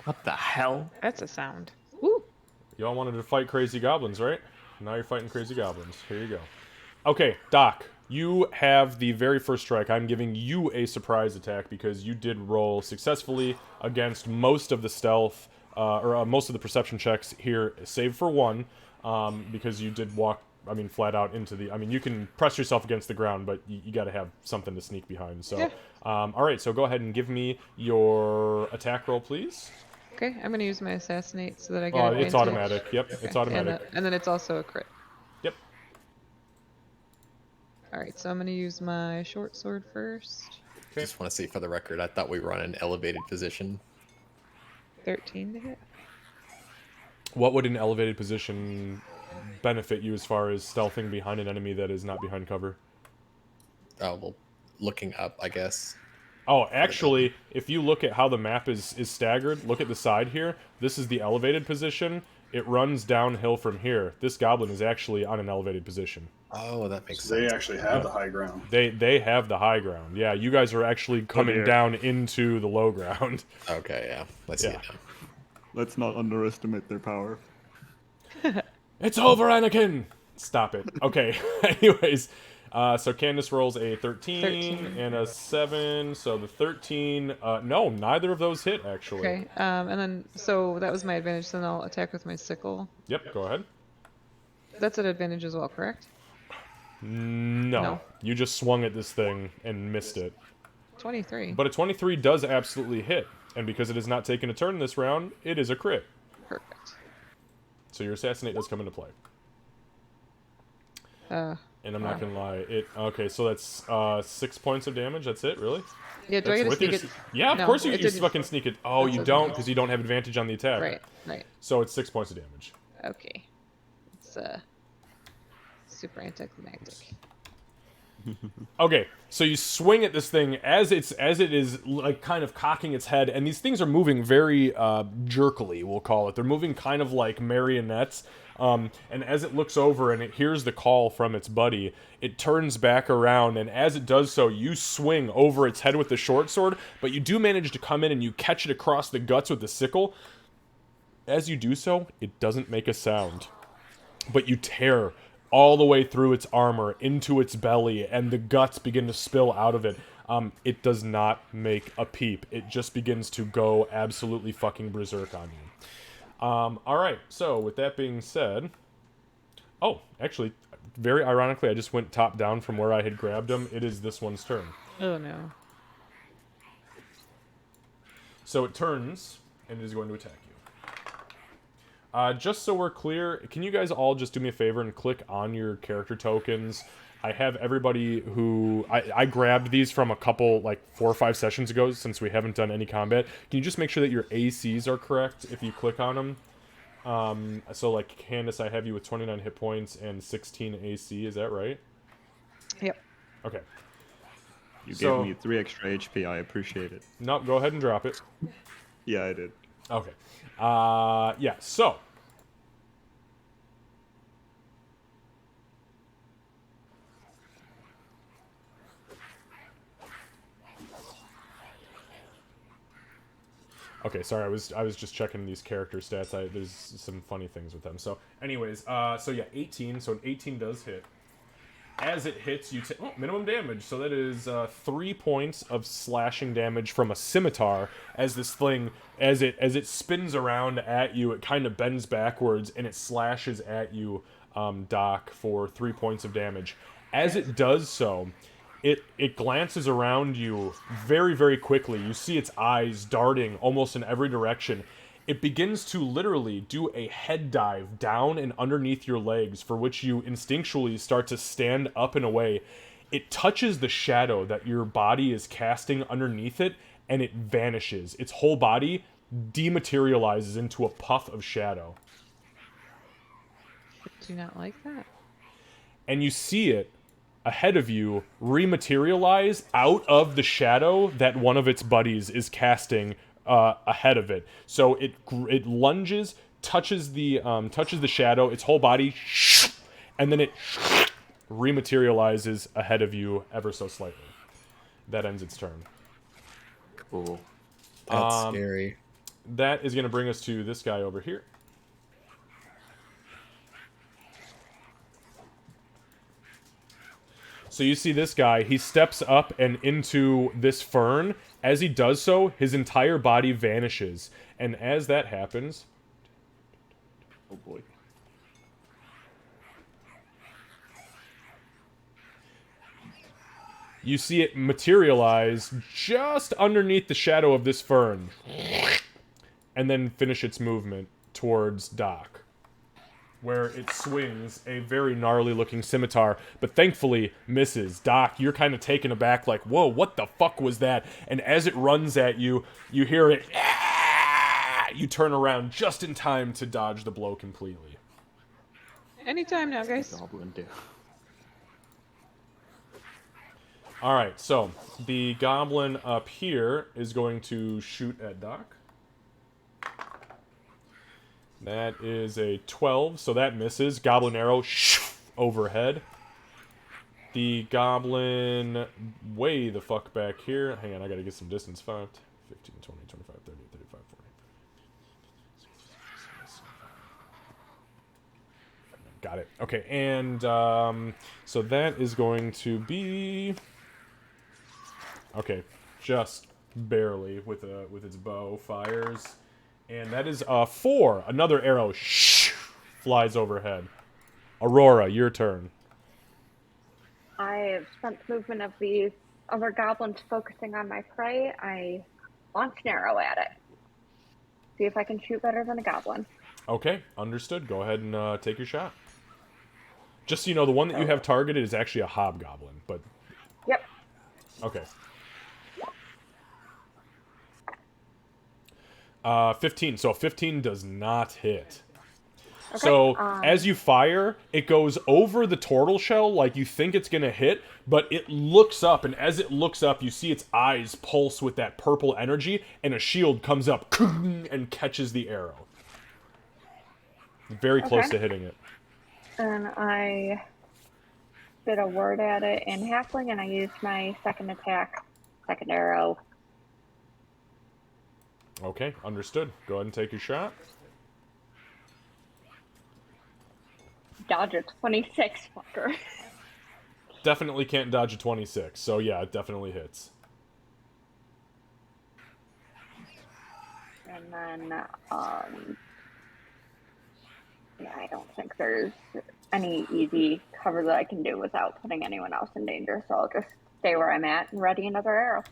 What the hell? That's a sound. Woo! Y'all wanted to fight crazy goblins, right? Now you're fighting crazy goblins. Here you go. Okay, Doc, you have the very first strike. I'm giving you a surprise attack because you did roll successfully against most of the stealth, most of the perception checks here, save for one, because you did walk, flat out into the... you can press yourself against the ground, but you gotta have something to sneak behind, so... Yeah. Alright, so go ahead and give me your attack roll, please. Okay, I'm gonna use my assassinate so that I get Oh, advantage. it's automatic. Yep, Okay. it's automatic. And then it's also a crit. Yep. Alright, so I'm gonna use my short sword first. I just want to say for the record, I thought we were on an elevated position. 13 to hit. What would an elevated position benefit you as far as stealthing behind an enemy that is not behind cover? Oh, well, looking up, I guess. Oh, actually, if you look at how the map is staggered, look at the side here. This is the elevated position. It runs downhill from here. This goblin is actually on an elevated position. Oh, that makes So sense. they actually have the high ground. They have the high ground. Yeah, you guys are actually coming down into the low ground. Okay, yeah. Let's see it now. Let's not underestimate their power. It's over, Anakin! Stop it. Okay, anyways. So Candace rolls a 13 and a 7, so the 13... no, neither of those hit, actually. Okay, and then, so that was my advantage, so then I'll attack with my sickle. Yep, go ahead. That's an advantage as well, correct? No. You just swung at this thing and missed it. 23. But a 23 does absolutely hit, and because it has not taken a turn this round, it is a crit. Perfect. So your assassinate does come into play. And I'm not gonna lie, okay, so that's 6 points of damage. That's it, really? Yeah, do I get to sneak it? Yeah, of No, course you it just didn't. fucking sneak it. Oh, you don't, because you don't have advantage on the attack. Right. So it's 6 points of damage. Okay. It's super anticlimactic. Okay, so you swing at this thing as it is like kind of cocking its head, and these things are moving very jerkily, we'll call it. They're moving kind of like marionettes. And as it looks over and it hears the call from its buddy, it turns back around, and as it does so, you swing over its head with the short sword, but you do manage to come in and you catch it across the guts with the sickle. As you do so, it doesn't make a sound, but you tear all the way through its armor into its belly, and the guts begin to spill out of it. It does not make a peep. It just begins to go absolutely fucking berserk on you. Alright, so with that being said... Oh, actually, very ironically, I just went top down from where I had grabbed him. It is this one's turn. Oh no. So it turns, and it is going to attack you. Just so we're clear, can you guys all just do me a favor and click on your character tokens? I have everybody who... I grabbed these from a couple, like, 4 or 5 sessions ago, since we haven't done any combat. Can you just make sure that your ACs are correct if you click on them? So, like, Candace, I have you with 29 hit points and 16 AC, is that right? Yep. Okay. You gave me 3 extra HP, I appreciate it. No, go ahead and drop it. Yeah, I did. Okay. Yeah, so... Okay, sorry, I was just checking these character stats. There's some funny things with them. So, anyways, so yeah, 18. So an 18 does hit. As it hits, you take minimum damage. So that is 3 points of slashing damage from a scimitar. As this thing, as it spins around at you, it kind of bends backwards and it slashes at you, Doc, for 3 points of damage. As it does so, it glances around you very, very quickly. You see its eyes darting almost in every direction. It begins to literally do a head dive down and underneath your legs, for which you instinctually start to stand up and away. It touches the shadow that your body is casting underneath it, and it vanishes. Its whole body dematerializes into a puff of shadow. Do you not like that? And you see it ahead of you rematerialize out of the shadow that one of its buddies is casting ahead of it. So it lunges, touches the shadow, its whole body, and then it rematerializes ahead of you ever so slightly. That ends its turn. Cool. That's scary. That is going to bring us to this guy over here. So you see this guy, he steps up and into this fern. As he does so, his entire body vanishes. And as that happens... Oh boy. You see it materialize just underneath the shadow of this fern. And then finish its movement towards Doc, where it swings a very gnarly looking scimitar, but thankfully misses. Doc, you're kind of taken aback, like, whoa, what the fuck was that? And as it runs at you, you hear it, ah! You turn around just in time to dodge the blow completely. Anytime now, guys. Goblin do. Alright, so the goblin up here is going to shoot at Doc. That is a 12, so that misses. Goblin arrow overhead. The goblin way the fuck back here. Hang on, I gotta get some distance. 5, 15, 20, 25, 30, 35, 40. Got it. Okay, and so that is going to be... Okay, just barely with its bow fires. And that is 4. Another arrow flies overhead. Aurora, your turn. I have spent the movement of the other goblins focusing on my prey. I launch an arrow at it. See if I can shoot better than a goblin. Okay, understood. Go ahead and take your shot. Just so you know, the one that you have targeted is actually a hobgoblin, but... Yep. Okay. 15. So 15 does not hit. Okay, So as you fire, it goes over the turtle shell like you think it's going to hit, but it looks up, and as it looks up, you see its eyes pulse with that purple energy, and a shield comes up and catches the arrow. Very close to hitting it. And I did a word at it in halfling, and I used my second attack, second arrow. Okay, understood. Go ahead and take your shot. Dodge a 26, fucker. Definitely can't dodge a 26, so yeah, it definitely hits. And then, yeah, I don't think there's any easy cover that I can do without putting anyone else in danger, so I'll just stay where I'm at and ready another arrow.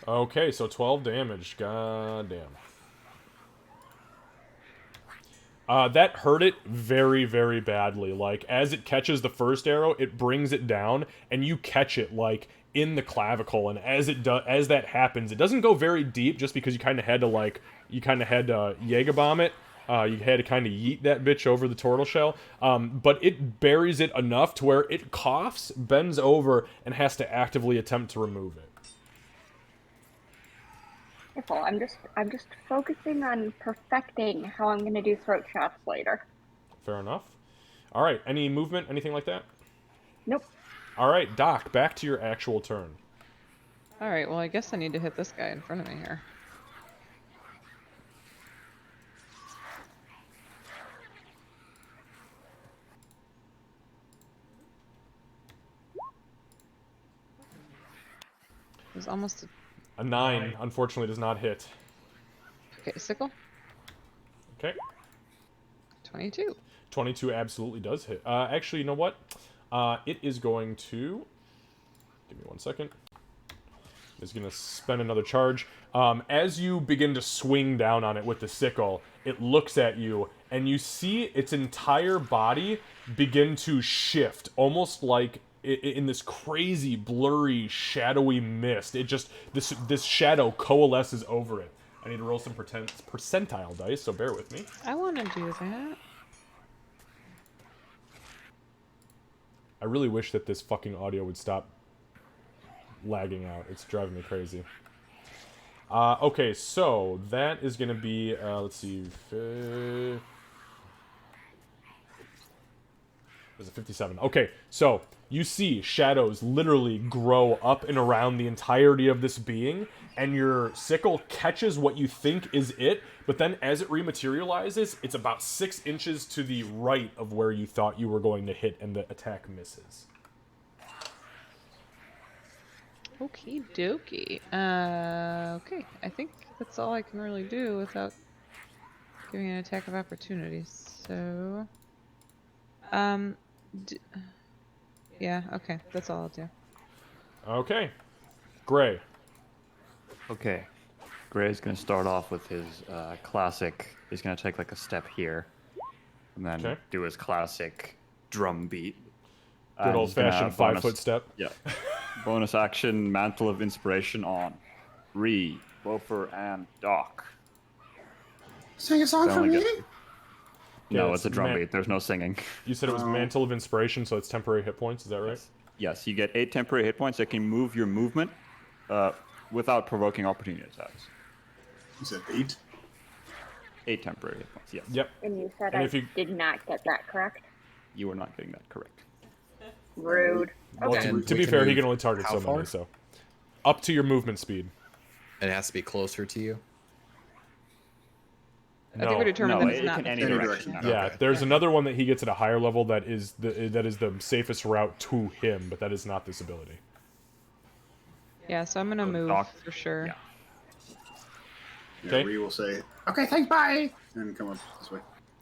Okay, so 12 damage. God damn. That hurt it very, very badly. Like, as it catches the first arrow, it brings it down, and you catch it, like, in the clavicle. And as that happens, it doesn't go very deep, just because you kind of had to, like, Jaeger bomb it. You had to kind of yeet that bitch over the turtle shell. But it buries it enough to where it coughs, bends over, and has to actively attempt to remove it. I'm just focusing on perfecting how I'm gonna do throat shots later. Fair enough. All right. Any movement? Anything like that? Nope. All right, Doc. Back to your actual turn. All right. Well, I guess I need to hit this guy in front of me here. It was almost A 9, unfortunately, does not hit. okay. Sickle. Okay. 22. 22 absolutely does hit. Actually, you know what? It is going to... Give me 1 second. It's going to spend another charge. As you begin to swing down on it with the sickle, it looks at you, and you see its entire body begin to shift, almost like in this crazy, blurry, shadowy mist. It just... This shadow coalesces over it. I need to roll some percentile dice, so bear with me. I want to do that. I really wish that this fucking audio would stop lagging out. It's driving me crazy. Okay, so that is going to be, let's see, was it 57? Okay, so you see shadows literally grow up and around the entirety of this being, and your sickle catches what you think is it, but then as it rematerializes, it's about 6 inches to the right of where you thought you were going to hit, and the attack misses. Okie dokie. Okay. I think that's all I can really do without giving an attack of opportunity. So, yeah. Okay. That's all I'll do. Okay. Gray. Okay. Gray's going to start off with his classic. He's going to take like a step here, and then do his classic drum beat. Good old-fashioned 5-foot step. Yeah. Bonus action, Mantle of Inspiration on Ree, Bofer, and Doc. Sing a song for me? No, it's a drum beat. There's no singing. You said it was Mantle of Inspiration, so it's temporary hit points. Is that right? Yes, you get 8 temporary hit points that can move your movement without provoking opportunity attacks. You said 8? 8 temporary hit points, yes. Yep. And you said And I if you- did not get that correct? You are not getting that correct. Rude. Well, Okay. to be we can fair, he move can only target how so many, far? so... Up to your movement speed. And it has to be closer to you. I think we determined no, that it's it not can any Any direction. direction. Yeah, Okay. there's another one that he gets at a higher level that is the safest route to him, but that is not this ability. Yeah. So I'm gonna move Doc- for sure. yeah. Yeah, Okay. Ree will say, okay, thanks, bye! And come up this way.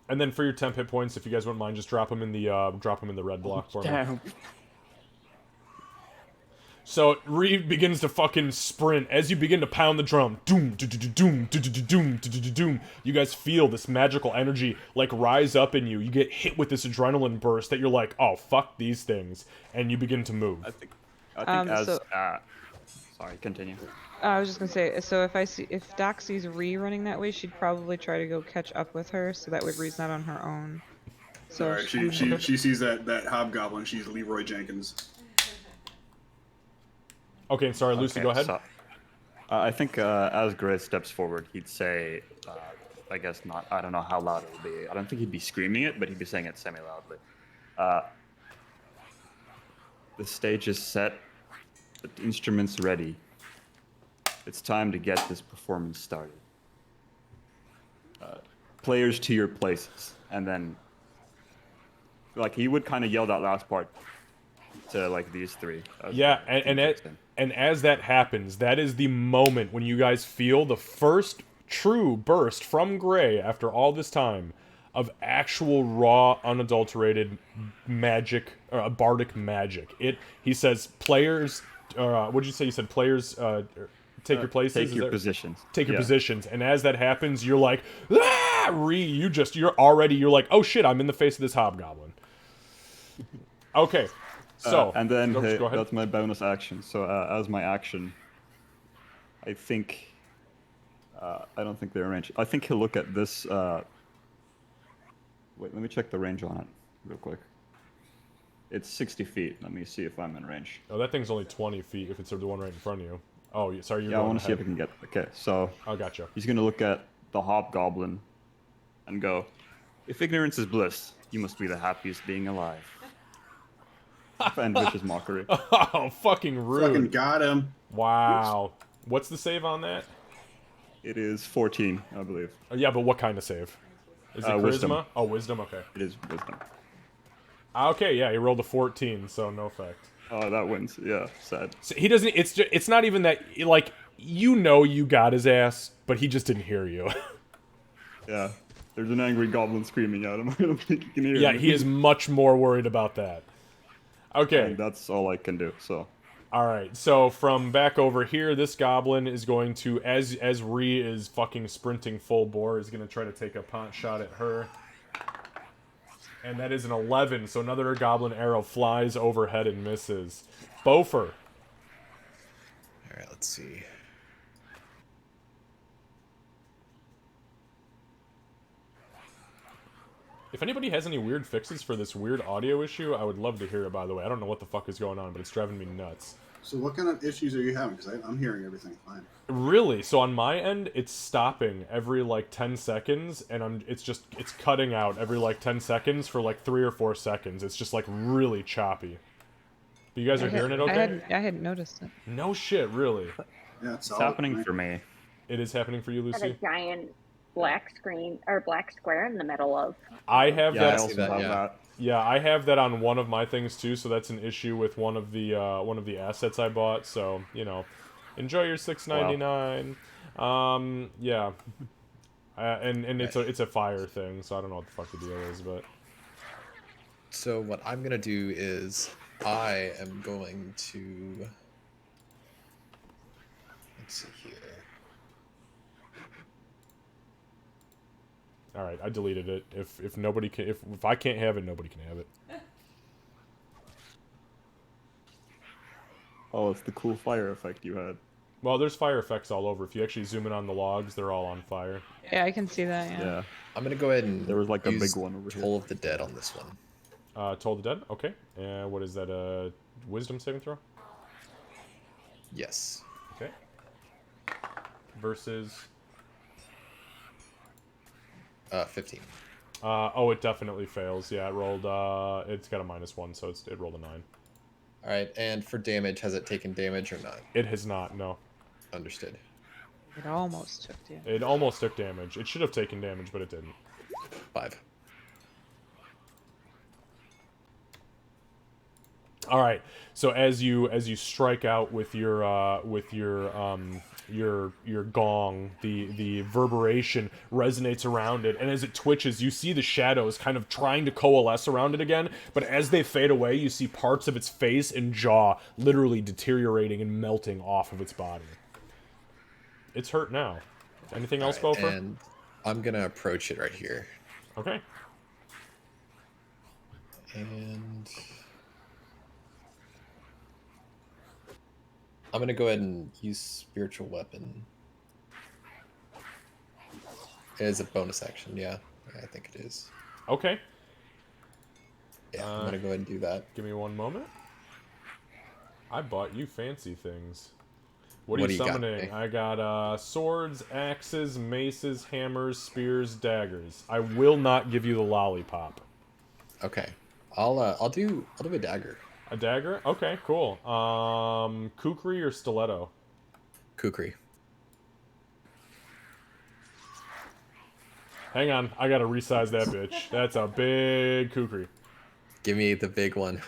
And then for your temp hit points, if you guys wouldn't mind, just drop them in the red block for me. Damn. So Reeve begins to fucking sprint as you begin to pound the drum. Doom, doom, doom, doom, doom. You guys feel this magical energy like rise up in you. You get hit with this adrenaline burst that you're like, oh fuck these things, and you begin to move. I think as so- sorry, continue. I was just gonna say, so if Doc sees Ree running that way, she'd probably try to go catch up with her, so that way Ree's not on her own. So Alright, she sees that hobgoblin. She's Leroy Jenkins. Okay, sorry, Lucy, Okay, go ahead. so, I think as Gray steps forward, he'd say, I guess not. I don't know how loud it would be. I don't think he'd be screaming it, but he'd be saying it semi-loudly. The stage is set. The instruments ready. It's time to get this performance started. Players to your places, and then, like, he would kind of yell that last part to like these three. Yeah, and as that happens, that is the moment when you guys feel the first true burst from Gray after all this time of actual raw, unadulterated magic, bardic magic. He says, players. What did you say? You said players. Take your places. Take your positions. Take your Yeah. positions, and as that happens, you're like, ah! You're like, oh shit, I'm in the face of this hobgoblin. Okay, so and then go ahead. that's my bonus action. So as my action, I think I don't think they're in range. I think he'll look at this. Wait, let me check the range on it real quick. It's 60 feet. Let me see if I'm in range. Oh, that thing's only 20 feet if it's the one right in front of you. Oh, sorry, you're Yeah, I going want to see if I ahead. can get. Okay, so. Oh, gotcha. He's gonna look at the hobgoblin, and go, "If ignorance is bliss, you must be the happiest being alive." And vicious mockery. Oh, fucking rude. Fucking got him. Wow. What's the save on that? It is 14, I believe. Oh, yeah, but what kind of save? Is it charisma? Wisdom. Oh, wisdom. Okay. It is wisdom. Okay, yeah, he rolled a 14, so no effect. Oh, that wins. Yeah, sad. So he doesn't. It's not even that. Like, you got his ass, but he just didn't hear you. Yeah, there's an angry goblin screaming at him. I don't think he can hear Yeah, me. he is much more worried about that. Okay. And that's all I can do. So. Alright, so from back over here, this goblin is going to, as Ree is fucking sprinting full bore, is going to try to take a pot shot at her. And that is an 11, so another goblin arrow flies overhead and misses. Bofer. Alright, let's see. If anybody has any weird fixes for this weird audio issue, I would love to hear it, by the way. I don't know what the fuck is going on, but it's driving me nuts. So what kind of issues are you having? Because I'm hearing everything fine. Really? So on my end, it's stopping every, like, 10 seconds, and it's cutting out every, like, 10 seconds for, like, 3 or 4 seconds. It's just, like, really choppy. But you guys are hearing it okay? I hadn't noticed it. No shit, really. Yeah, It's happening for me. It is happening for you, Got a Lucy? giant black screen or black square in the middle of. I have Yeah, that. I also have that. Yeah, I have that on one of my things too, so that's an issue with one of the assets I bought. So enjoy your $6.99. Yeah, and it's a fire thing, so I don't know what the fuck the deal is, but. So what I'm gonna do is I am going to, let's see here. All right, I deleted it. If nobody can, if I can't have it, nobody can have it. Oh, it's the cool fire effect you had. Well, there's fire effects all over. If you actually zoom in on the logs, they're all on fire. Yeah, I can see that. Yeah. I'm gonna go ahead and There was like a use big one over here. Toll of the Dead on this one. Toll the Dead. Okay. And what is that? Wisdom saving throw. Yes. Okay. Versus. 15. Oh, it definitely fails. Yeah, it rolled. It's got a -1, so it rolled a 9. All right, and for damage, has it taken damage or not? It has not. No. Understood. It almost took damage. It almost took damage. It should have taken damage, but it didn't. 5. All right. So as you strike out with your gong, the reverberation resonates around it, and as it twitches, you see the shadows kind of trying to coalesce around it again, but as they fade away, you see parts of its face and jaw literally deteriorating and melting off of its body. It's hurt now. Anything else, All right, Bofer? and I'm gonna approach it right here. Okay. And I'm gonna go ahead and use Spiritual Weapon. It is a bonus action, yeah. I think it is. Okay. Yeah, I'm gonna go ahead and do that. Give me one moment. I bought you fancy things. What are What you do you got, summoning? Nick? I got swords, axes, maces, hammers, spears, daggers. I will not give you the lollipop. Okay. I'll do a dagger. A dagger? Okay, cool. Kukri or stiletto? Kukri. Hang on, I gotta resize that bitch. That's a big kukri. Give me the big one.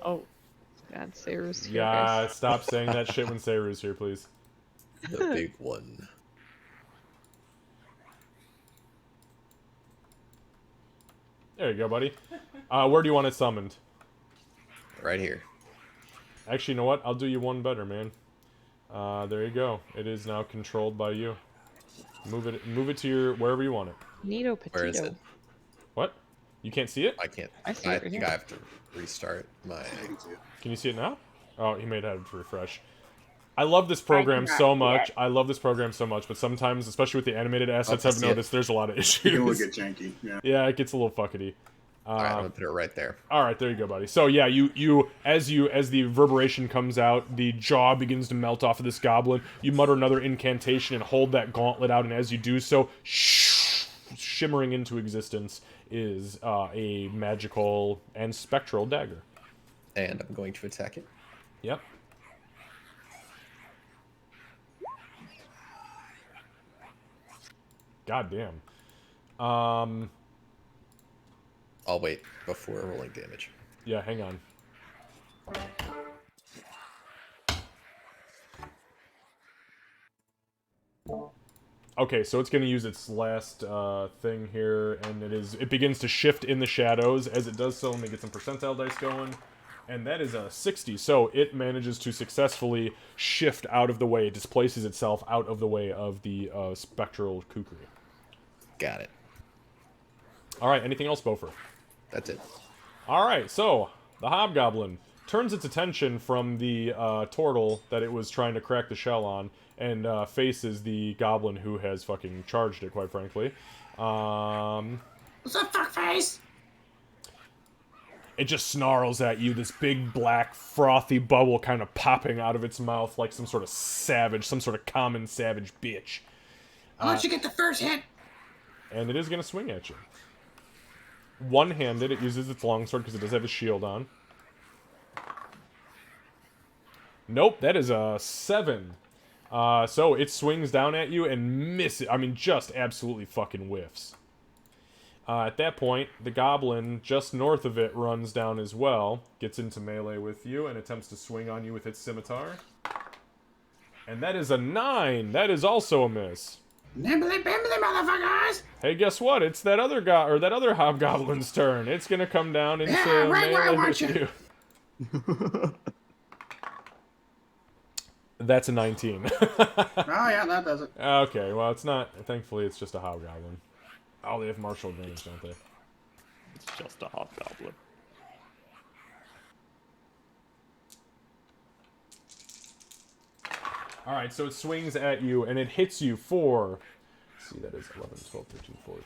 Oh, God, Sayru's here, Yeah, guys. stop saying that shit when Sayru's here, please. The big one. There you go, buddy. Where do you want it summoned? Right here. Actually, you know what? I'll do you one better, man. There you go. It is now controlled by you. Move it to your wherever you want it. Neato Where is petito. it? What? You can't see it? I can't. I see I it right think here. I have to restart my. I can see it. Can you see it now? Oh, he may have to refresh. I love this I program cannot so see much. it. I love this program so much, but sometimes, especially with the animated assets, I I've see it. noticed there's a lot of issues. It can look at janky. Yeah. Yeah, it gets a little fuckety. All right, I'm gonna put it right there. All right, there you go, buddy. So yeah, as the reverberation comes out, the jaw begins to melt off of this goblin. You mutter another incantation and hold that gauntlet out, and as you do so, shimmering into existence is a magical and spectral dagger. And I'm going to attack it. Yep. God damn. I'll wait before rolling damage. Yeah, hang on. Okay, so it's going to use its last thing here, and it begins to shift in the shadows. As it does so, let me get some percentile dice going. And that is a 60, so it manages to successfully shift out of the way, displaces itself out of the way of the spectral kukri. Got it. Alright, anything else, Beaufort? That's it. Alright, so, the Hobgoblin turns its attention from the turtle that it was trying to crack the shell on, and faces the goblin who has fucking charged it, quite frankly. What's up, fuckface? It just snarls at you, this big black frothy bubble kind of popping out of its mouth like some sort of savage, some sort of common savage bitch. I'll let you get the first hit. And it is going to swing at you. One-handed, it uses its longsword because it does have a shield on. Nope, that is a 7. So it swings down at you and misses. I mean, just absolutely fucking whiffs. At that point, the goblin just north of it runs down as well, gets into melee with you, and attempts to swing on you with its scimitar. And that is a 9. That is also a miss. Nimbly bimbly, motherfuckers! Hey, guess what? It's that other that other hobgoblin's turn. It's gonna come down into Yeah, right where I melee want with you. That's a 19. Oh, yeah, that does it. Okay, well, it's not. Thankfully, it's just a hobgoblin. Oh, they have martial advantage, don't they? It's just a hobgoblin. Alright, so it swings at you, and it hits you for... Let's see, that is 11, 12, 13, 14,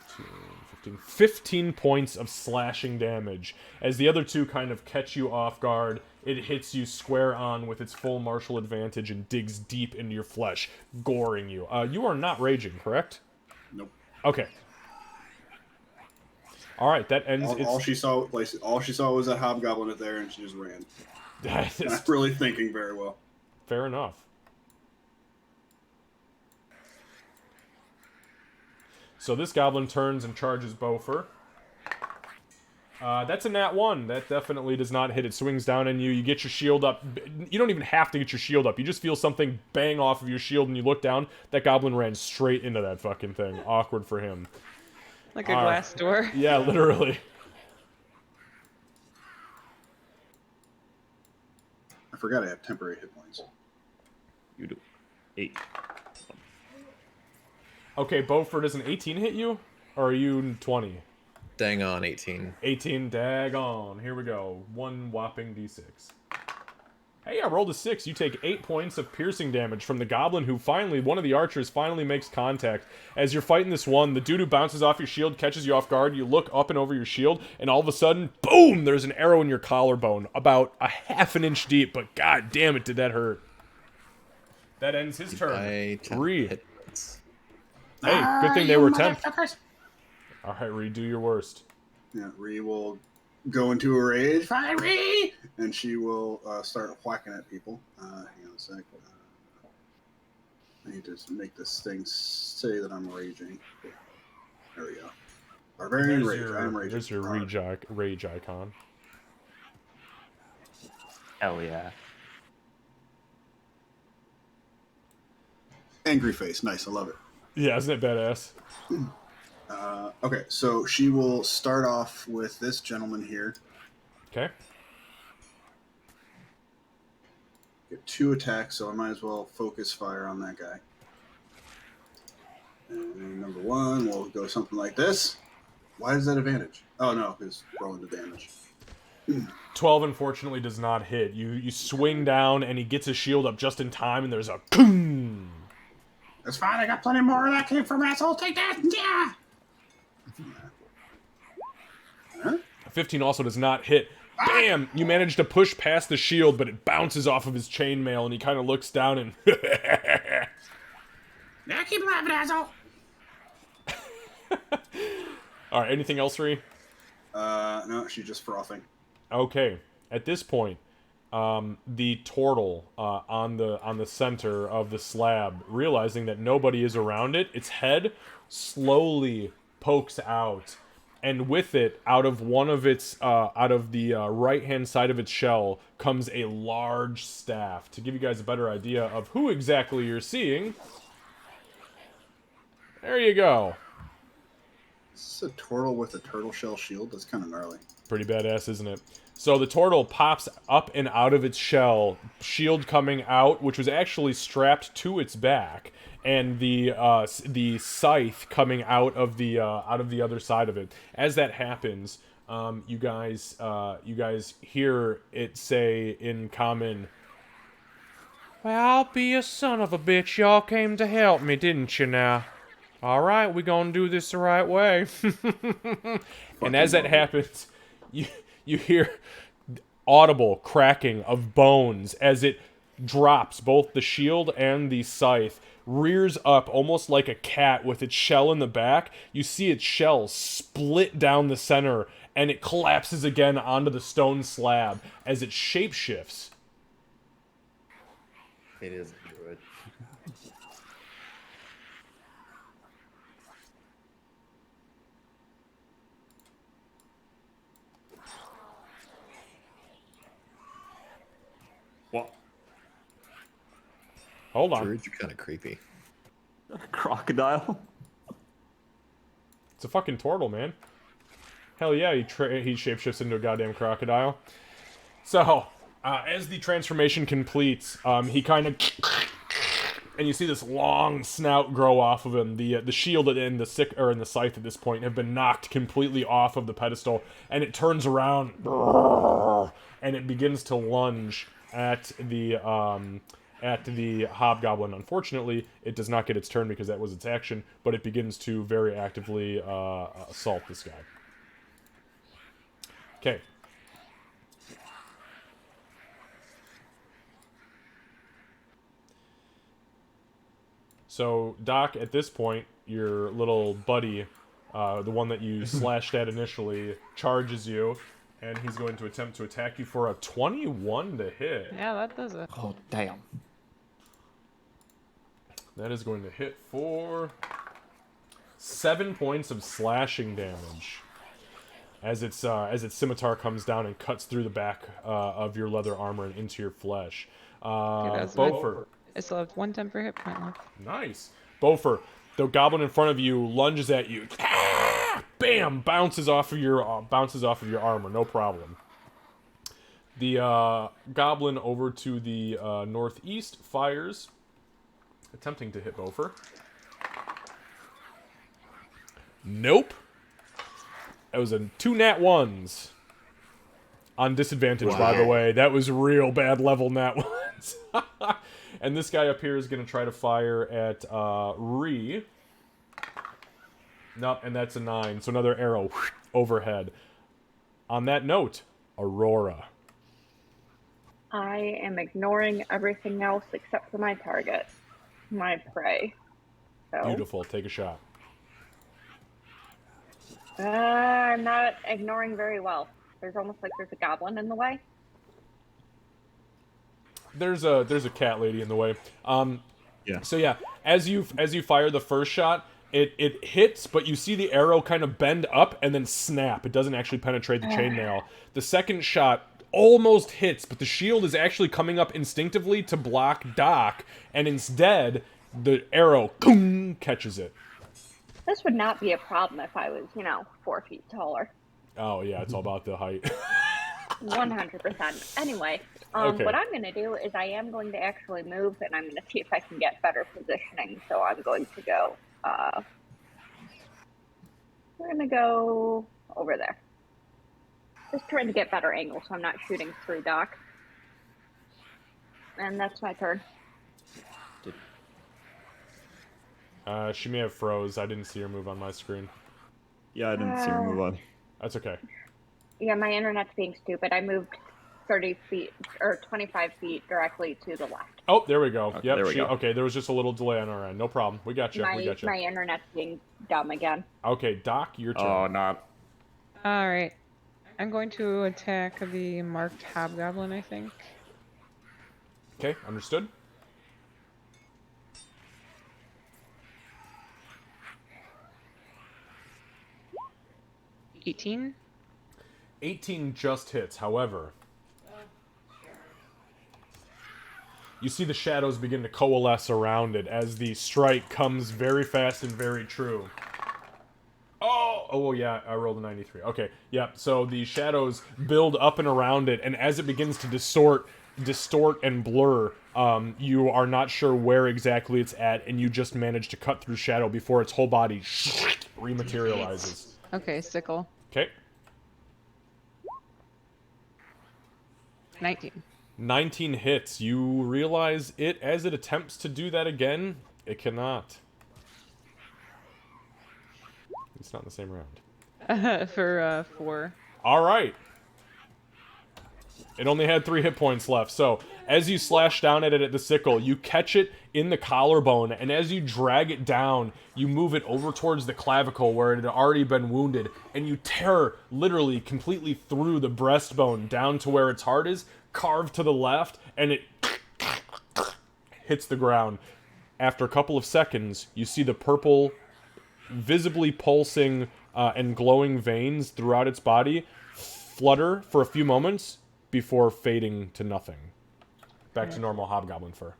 15... 15 points of slashing damage. As the other two kind of catch you off guard, it hits you square on with its full martial advantage and digs deep into your flesh, goring you. You are not raging, correct? Nope. Okay. Alright, that ends... All she saw was that hobgoblin up there, and she just ran. That is Not really thinking very well. fair enough. So this goblin turns and charges Beaufort. That's a nat 1. That definitely does not hit. It swings down on you. You get your shield up. You don't even have to get your shield up. You just feel something bang off of your shield, and you look down. That goblin ran straight into that fucking thing. Awkward for him. Like a glass door. Yeah, literally. I forgot I have temporary hit points. You do. 8. Okay, Beaufort, does an 18 hit you? Or are you 20? Dang on 18. 18, daggone. Here we go. One whopping d6. Hey, I rolled a 6. You take 8 points of piercing damage from the goblin who finally, one of the archers finally makes contact. As you're fighting this one, the dude who bounces off your shield catches you off guard. You look up and over your shield, and all of a sudden, boom, there's an arrow in your collarbone. About a half an inch deep, but god damn it, did that hurt. That ends his turn. 3. Hit points. Hey, good thing they were temp. Alright, Ree, do your worst. Yeah, Ree will go into a rage. Fine, Ree! And she will start whacking at people. Hang on a sec. I need to make this thing say that I'm raging. There we go. Barbarian rage. I'm raging. There's your rage icon. Hell yeah. Angry face. Nice. I love it. Yeah, isn't it badass? Okay, so she will start off with this gentleman here. Okay. Get 2 attacks, so I might as well focus fire on that guy. And number 1 will go something like this. Why is that advantage? Oh no, because rolling the damage. 12 unfortunately does not hit. You swing down and he gets his shield up just in time and there's a boom. That's fine, I got plenty more where that came from, asshole. Take that! Yeah! Huh? 15 also does not hit. Bam! You manage to push past the shield, but it bounces off of his chainmail and he kind of looks down and... Yeah, keep laughing, asshole! Alright, anything else, Ree? No, she's just frothing. Okay. At this point, the turtle on the center of the slab, realizing that nobody is around it, its head slowly pokes out, and with it, out of the right hand side of its shell, comes a large staff. To give you guys a better idea of who exactly you're seeing, there you go. This is a turtle with a turtle shell shield. That's kind of gnarly. Pretty badass, isn't it? So the turtle pops up and out of its shell, shield coming out, which was actually strapped to its back, and the scythe coming out of the other side of it. As that happens, you guys hear it say in common, "Well, I'll be a son of a bitch. Y'all came to help me, didn't you now? All right, we gonna do this the right way." And as that happens, you hear audible cracking of bones as it drops both the shield and the scythe, rears up almost like a cat with its shell in the back. You see its shell split down the center, and it collapses again onto the stone slab as it shapeshifts. It is a druid. What? Hold on. Druids are kind of creepy. A crocodile? It's a fucking turtle, man. Hell yeah, he shapeshifts into a goddamn crocodile. So, as the transformation completes, he kind of... And you see this long snout grow off of him. The shield and the scythe at this point have been knocked completely off of the pedestal, and it turns around, and it begins to lunge at the hobgoblin. Unfortunately, it does not get its turn because that was its action, but it begins to very actively assault this guy. Okay. So, Doc, at this point, your little buddy, the one that you slashed at initially, charges you, and he's going to attempt to attack you for a 21 to hit. Yeah, that does it. Oh, damn. That is going to hit for 7 points of slashing damage. As its scimitar comes down and cuts through the back of your leather armor and into your flesh. Beaufort. I still have 1 temper hit point left. Nice. Beaufort, the goblin in front of you lunges at you. Ah! Bam! Bounces off of your armor. No problem. The goblin over to the northeast fires, attempting to hit Beaufort. Nope. That was 2 nat 1s. On disadvantage, by the way. That was real bad level nat 1s. And this guy up here is going to try to fire at Ree. Nope, and that's a 9. So another arrow overhead. On that note, Aurora. I am ignoring everything else except for my target, my prey. So, Beautiful. Take a shot. I'm not ignoring very well. There's almost like there's a goblin in the way. There's a cat lady in the way. Yeah. So yeah, as you fire the first shot, it hits, but you see the arrow kind of bend up and then snap. It doesn't actually penetrate the chainmail. The second shot almost hits, but the shield is actually coming up instinctively to block Doc, and instead the arrow catches it. This would not be a problem if I was, 4 feet taller. Oh yeah, it's all about the height. 100%. Anyway, Okay. what I'm going to do is I am going to actually move, and I'm going to see if I can get better positioning. So I'm going to go We're gonna go over there. Just trying to get better angles so I'm not shooting through Doc. And that's my turn. She may have froze. I didn't see her move on my screen. Yeah, I didn't see her move on. That's okay. Yeah, my internet's being stupid. I moved 30 feet or 25 feet directly to the left. Oh, there we go. Okay, Yep. there we go. Okay, there was just a little delay on our end. No problem. We got you. My internet's being dumb again. Okay, Doc, your turn. Oh, no. All right. I'm going to attack the marked hobgoblin, I think. Okay, understood. $18. 18 just hits. However, you see the shadows begin to coalesce around it as the strike comes very fast and very true. Oh, yeah, I rolled a 93. Okay, yeah, so the shadows build up and around it, and as it begins to distort and blur, you are not sure where exactly it's at, and you just manage to cut through shadow before its whole body rematerializes. Okay, sickle. Okay. 19. 19 hits. You realize it, as it attempts to do that again, it cannot. It's not in the same round. For 4. Alright. It only had 3 hit points left, so as you slash down at it at the sickle, you catch it in the collarbone, and as you drag it down, you move it over towards the clavicle where it had already been wounded, and you tear literally completely through the breastbone down to where its heart is, carved to the left, and it hits the ground. After a couple of seconds, you see the purple, visibly pulsing and glowing veins throughout its body flutter for a few moments before fading to nothing. Back to normal hobgoblin fur.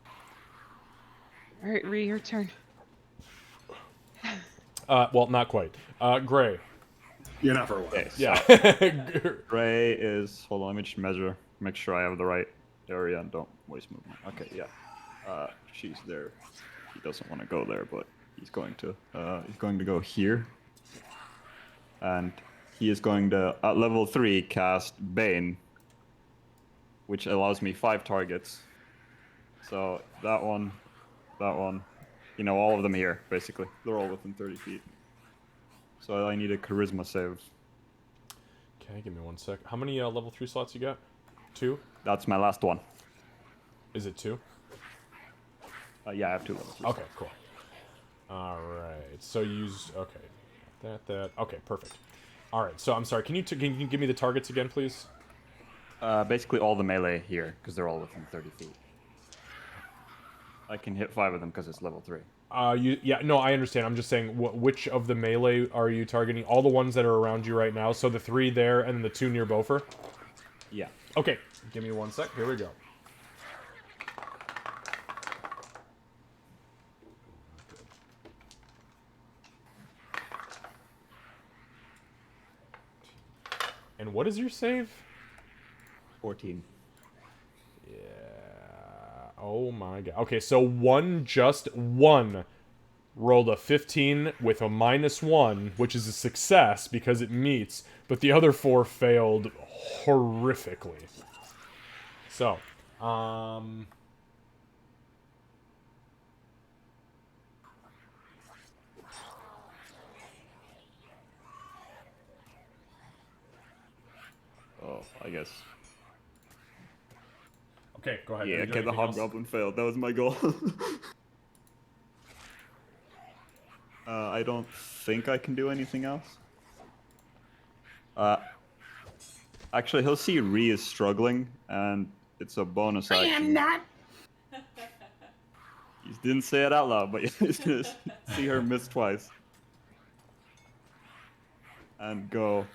Alright, Ree, your turn. Well, not quite. Gray. You're not for a while. Okay, so Yeah. Gray is... Hold on, let me just measure. Make sure I have the right area and don't waste movement. Okay, yeah. She's there. He doesn't want to go there, but he's going to go here. And he is going to, at level 3, cast Bane, which allows me 5 targets. So that one, you know, all of them here, basically. They're all within 30 feet. So I need a charisma save. Okay, give me 1 sec. How many level 3 slots you got? 2? That's my last one. Is it 2? Yeah, I have 2 level 3 Okay, cool. Alright, so you use... Okay. That... Okay, perfect. Alright, so I'm sorry, can you give me the targets again, please? Basically all the melee here, because they're all within 30 feet. I can hit 5 of them because it's level 3. Yeah, no, I understand. I'm just saying, which of the melee are you targeting? All the ones that are around you right now, so the 3 there and the 2 near Bofer? Yeah. Okay, give me 1 sec. Here we go. And what is your save? 14. Yeah. Oh my god. Okay, so just one rolled a 15 with a -1, which is a success because it meets, but the other 4 failed horrifically. So, Oh, I guess. okay, go ahead. Yeah, Did you do okay, the anything else? hobgoblin failed. That was my goal. I don't think I can do anything else. Actually, he'll see Ree is struggling, and it's a bonus action. I am not. He didn't say it out loud, but he's gonna see her miss twice. And go.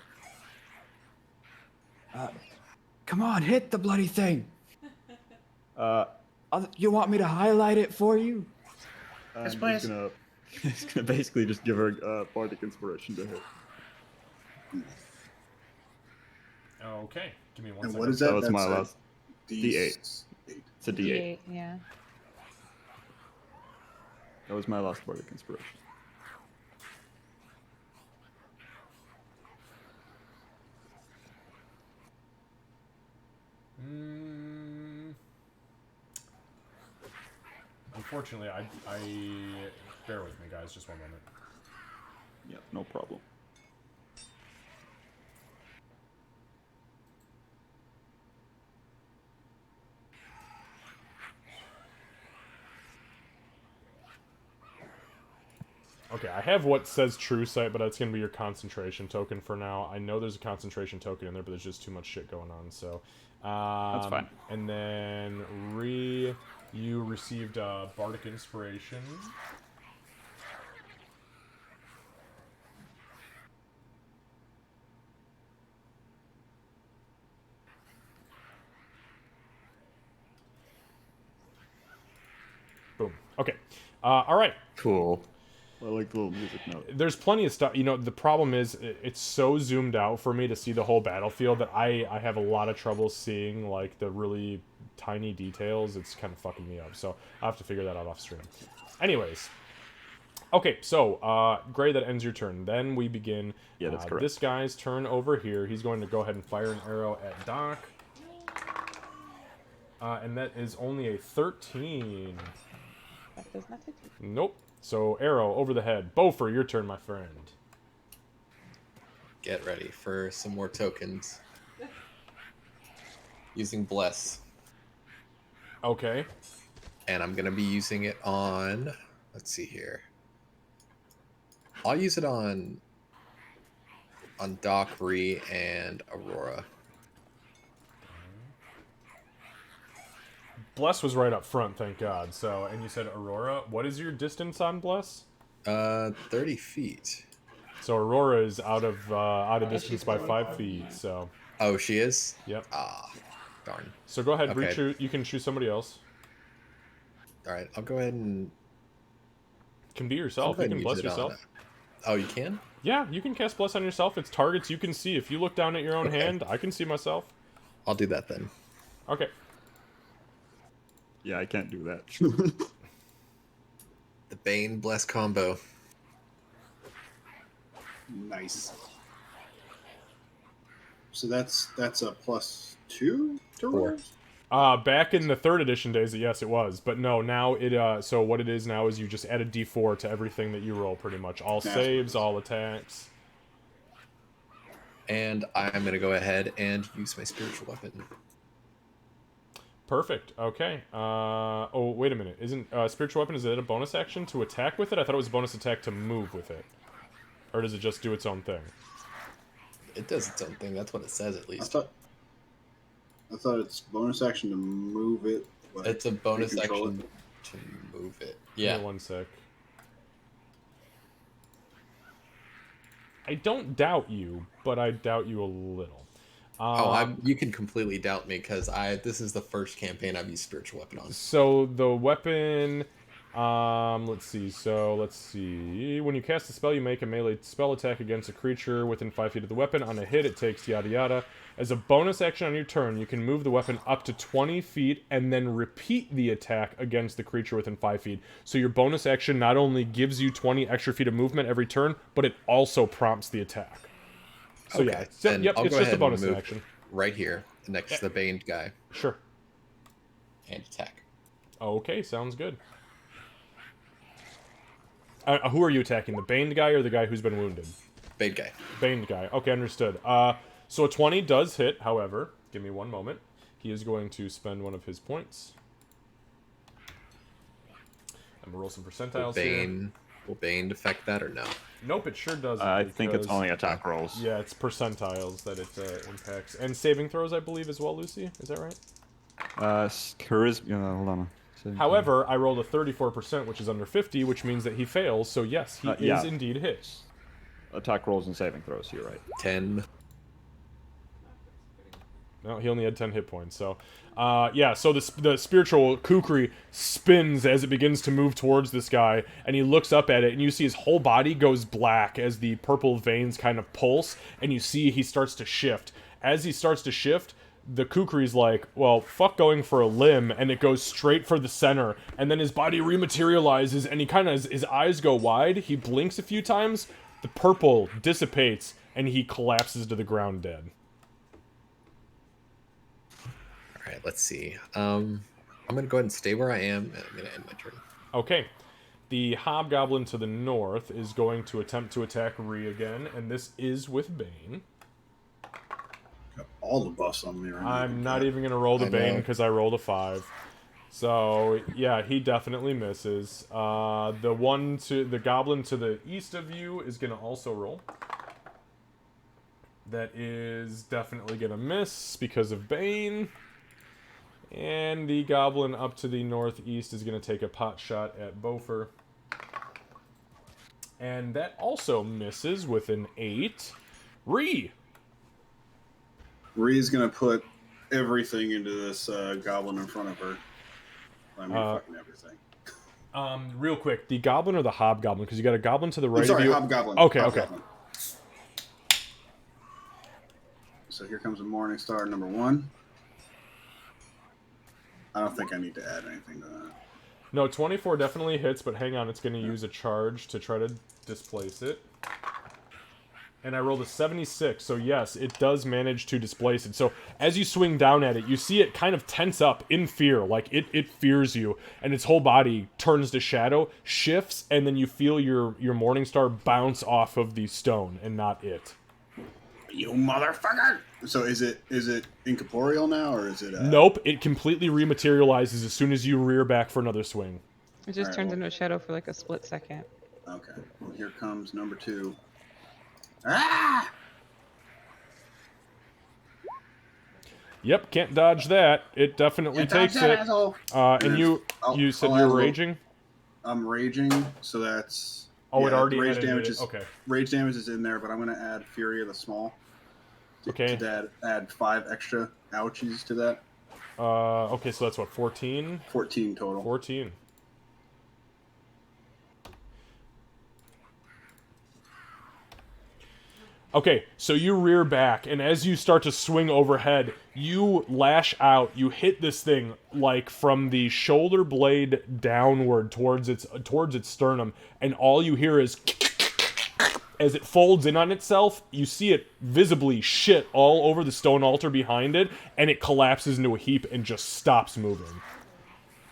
Come on, hit the bloody thing! You want me to highlight it for you? Yes, please. He's gonna basically just give her bardic inspiration to hit. Okay, give me 1 And second. what is that? That was That's my a last. D8. It's a D8. Yeah. That was my last bardic inspiration. Unfortunately, I bear with me, guys. Just one moment. Yeah, no problem. Okay, I have what says true sight, but that's going to be your concentration token for now. I know there's a concentration token in there, but there's just too much shit going on, so... That's fine. And then, you received Bardic Inspiration. Boom. Okay. All right. Cool. I like the little music note. There's plenty of stuff. You know, the problem is it's so zoomed out for me to see the whole battlefield that I have a lot of trouble seeing, like, the really tiny details. It's kind of fucking me up. So I'll have to figure that out off stream. Anyways. Okay, so, Gray, that ends your turn. Then we begin that's correct. This guy's turn over here. He's going to go ahead and fire an arrow at Doc. And that is only a 13. That does not hit you. Nope. So, arrow over the head. Beaufort, your turn, my friend. Get ready for some more tokens. Using Bless. Okay. And I'm going to be using it on... Let's see here. I'll use it on Doc, Ree, and Aurora. Bless was right up front, thank God. So, and you said Aurora. What is your distance on Bless? 30 feet. So Aurora is out of distance by 5 feet. So. Oh, she is? Yep. Ah, darn. So go ahead, Okay. You can choose somebody else. All right, I'll go ahead and. Can be yourself. You can bless yourself. Oh, you can? Yeah, you can cast Bless on yourself. It's targets you can see. If you look down at your own hand, I can see myself. I'll do that then. Okay. Yeah, I can't do that. The Bane Bless combo. Nice. So that's a +2 to 4. rolls? Back in the 3rd edition days, yes, it was. But no, now it, so what it is now is you just add a d4 to everything that you roll, pretty much. All saves, all attacks. And I'm going to go ahead and use my spiritual weapon. Perfect. Okay. Oh, wait a minute. Isn't spiritual weapon, is it a bonus action to attack with it? I thought it was a bonus attack to move with it. Or does it just do its own thing? It does its own thing. That's what it says, at I least. thought it's bonus action to move it. But It's a bonus control action to move it. Give Yeah. me 1 sec. I don't doubt you, but I doubt you a little. You can completely doubt me because this is the first campaign I've used spiritual weapon on. So the weapon, let's see. When you cast a spell, you make a melee spell attack against a creature within 5 feet of the weapon. On a hit, it takes yada yada. As a bonus action on your turn, you can move the weapon up to 20 feet and then repeat the attack against the creature within 5 feet. So your bonus action not only gives you 20 extra feet of movement every turn, but it also prompts the attack. So Okay. yeah, I'll it's go just a ahead and bonus move action. right here, next to the Baned guy, Sure. and attack. Okay, sounds good. Who are you attacking? The Baned guy or the guy who's been wounded? Baned guy. Baned guy. Okay, understood. So a 20 does hit, however. Give me 1 moment. He is going to spend one of his points. I'm going to roll some percentiles here. Will Bane affect that or no? Nope, it sure doesn't. I think it's because- only attack rolls. Yeah, it's percentiles that it impacts. And saving throws, I believe, as well, Lucy? Is that right? Charisma. Hold on. However, I rolled a 34%, which is under 50, which means that he fails. So yes, he yeah. is indeed hit. Attack rolls and saving throws. You're right. 10. No, he only had 10 hit points. So, yeah. So the spiritual kukri spins as it begins to move towards this guy, and he looks up at it, and you see his whole body goes black as the purple veins kind of pulse, and you see he starts to shift. As he starts to shift, the kukri's like, well, fuck going for a limb, and it goes straight for the center, and then his body rematerializes, and he kind of, his eyes go wide, he blinks a few times, the purple dissipates, and he collapses to the ground dead. All right, let's see. I'm going to go ahead and stay where I am, and I'm going to end my turn. Okay. The hobgoblin to the north is going to attempt to attack Ree again, and this is with Bane. Got all the buffs on me right now. I'm not even going to roll the Bane because I rolled a 5. So, yeah, he definitely misses. The goblin to the east of you is going to also roll. That is definitely going to miss because of Bane. And the goblin up to the northeast is going to take a pot shot at Bofer. And that also misses with an 8. Ree! Ree's gonna put everything into this goblin in front of her. I mean, fucking everything. Real quick, the goblin or the hobgoblin? Because you got a goblin to the right sorry, of you. hobgoblin. Okay, Hobgoblin. So here comes a morning star number 1. I don't think I need to add anything to that. No, 24 definitely hits, but hang on, it's going to use a charge to try to displace it. And I rolled a 76, so yes, it does manage to displace it. So as you swing down at it, you see it kind of tense up in fear, like it fears you, and its whole body turns to shadow, shifts, and then you feel your Morningstar bounce off of the stone, and not it. You motherfucker! So is it incorporeal now, or is it? Nope, it completely rematerializes as soon as you rear back for another swing. It just turns into a shadow for like a split second. Okay. Well, here comes number 2. Ah! Yep, can't dodge that. It definitely takes it. And you said you're raging? I'm raging, so that's... Oh, it already rage damage it. is Okay. Rage damage is in there, but I'm going to add Fury of the Small. To add 5 extra ouchies to that. Okay, so that's what, 14? 14 total. 14. Okay, so you rear back, and as you start to swing overhead, you lash out. You hit this thing like from the shoulder blade downward towards its sternum, and all you hear is as it folds in on itself. You see it visibly shit all over the stone altar behind it, and it collapses into a heap and just stops moving.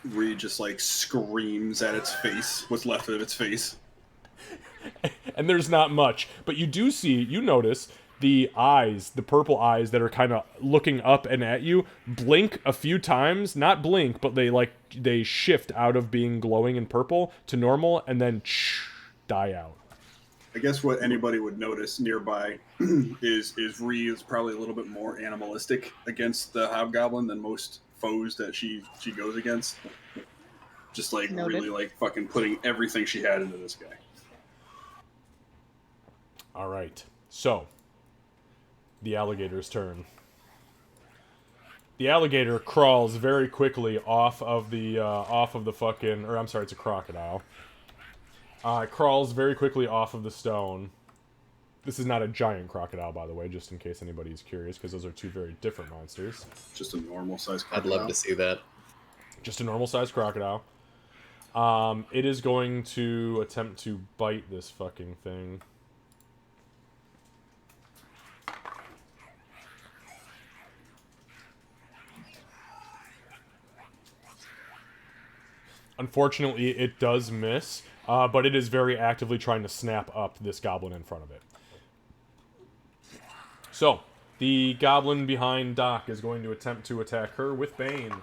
Reed just like screams at its face, what's left of its face. And there's not much, but you notice the eyes, the purple eyes that are kind of looking up and at you, blink a few times. Not blink, but they shift out of being glowing and purple to normal, and then die out. I guess what anybody would notice nearby is Ree is probably a little bit more animalistic against the hobgoblin than most foes that she goes against. Just like really like fucking putting everything she had into this guy. All right, so the alligator's turn. The alligator crawls very quickly off of the fucking, or I'm sorry, it's a crocodile. It crawls very quickly off of the stone. This is not a giant crocodile, by the way, just in case anybody's curious, because those are two very different monsters. Just a normal sized crocodile. I'd love to see that. Just a normal sized crocodile. It is going to attempt to bite this fucking thing. Unfortunately, it does miss, but it is very actively trying to snap up this goblin in front of it. So, the goblin behind Doc is going to attempt to attack her with Bane.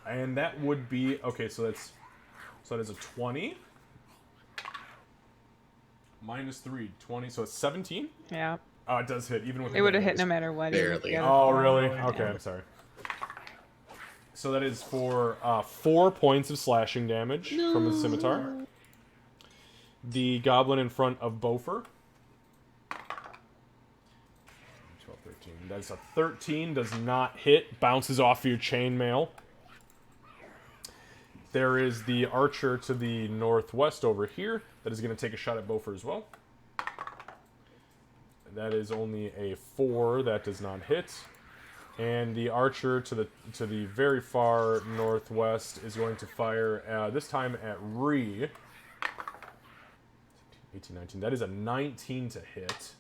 And that would be... Okay, so that is a 20. Minus 3, 20, so it's 17? Yeah. It does hit, even with... It would have hit no matter what. Barely. Oh, really? Okay, I'm sorry. So that is for 4 points of slashing damage from the scimitar. The goblin in front of Bofer. 12, 13. That's a 13. Does not hit. Bounces off your chainmail. There is the archer to the northwest over here. That is going to take a shot at Bofer as well. That is only a 4. That does not hit. And the archer to the very far northwest is going to fire, this time at Ree. 18, 19. That is a 19 to hit.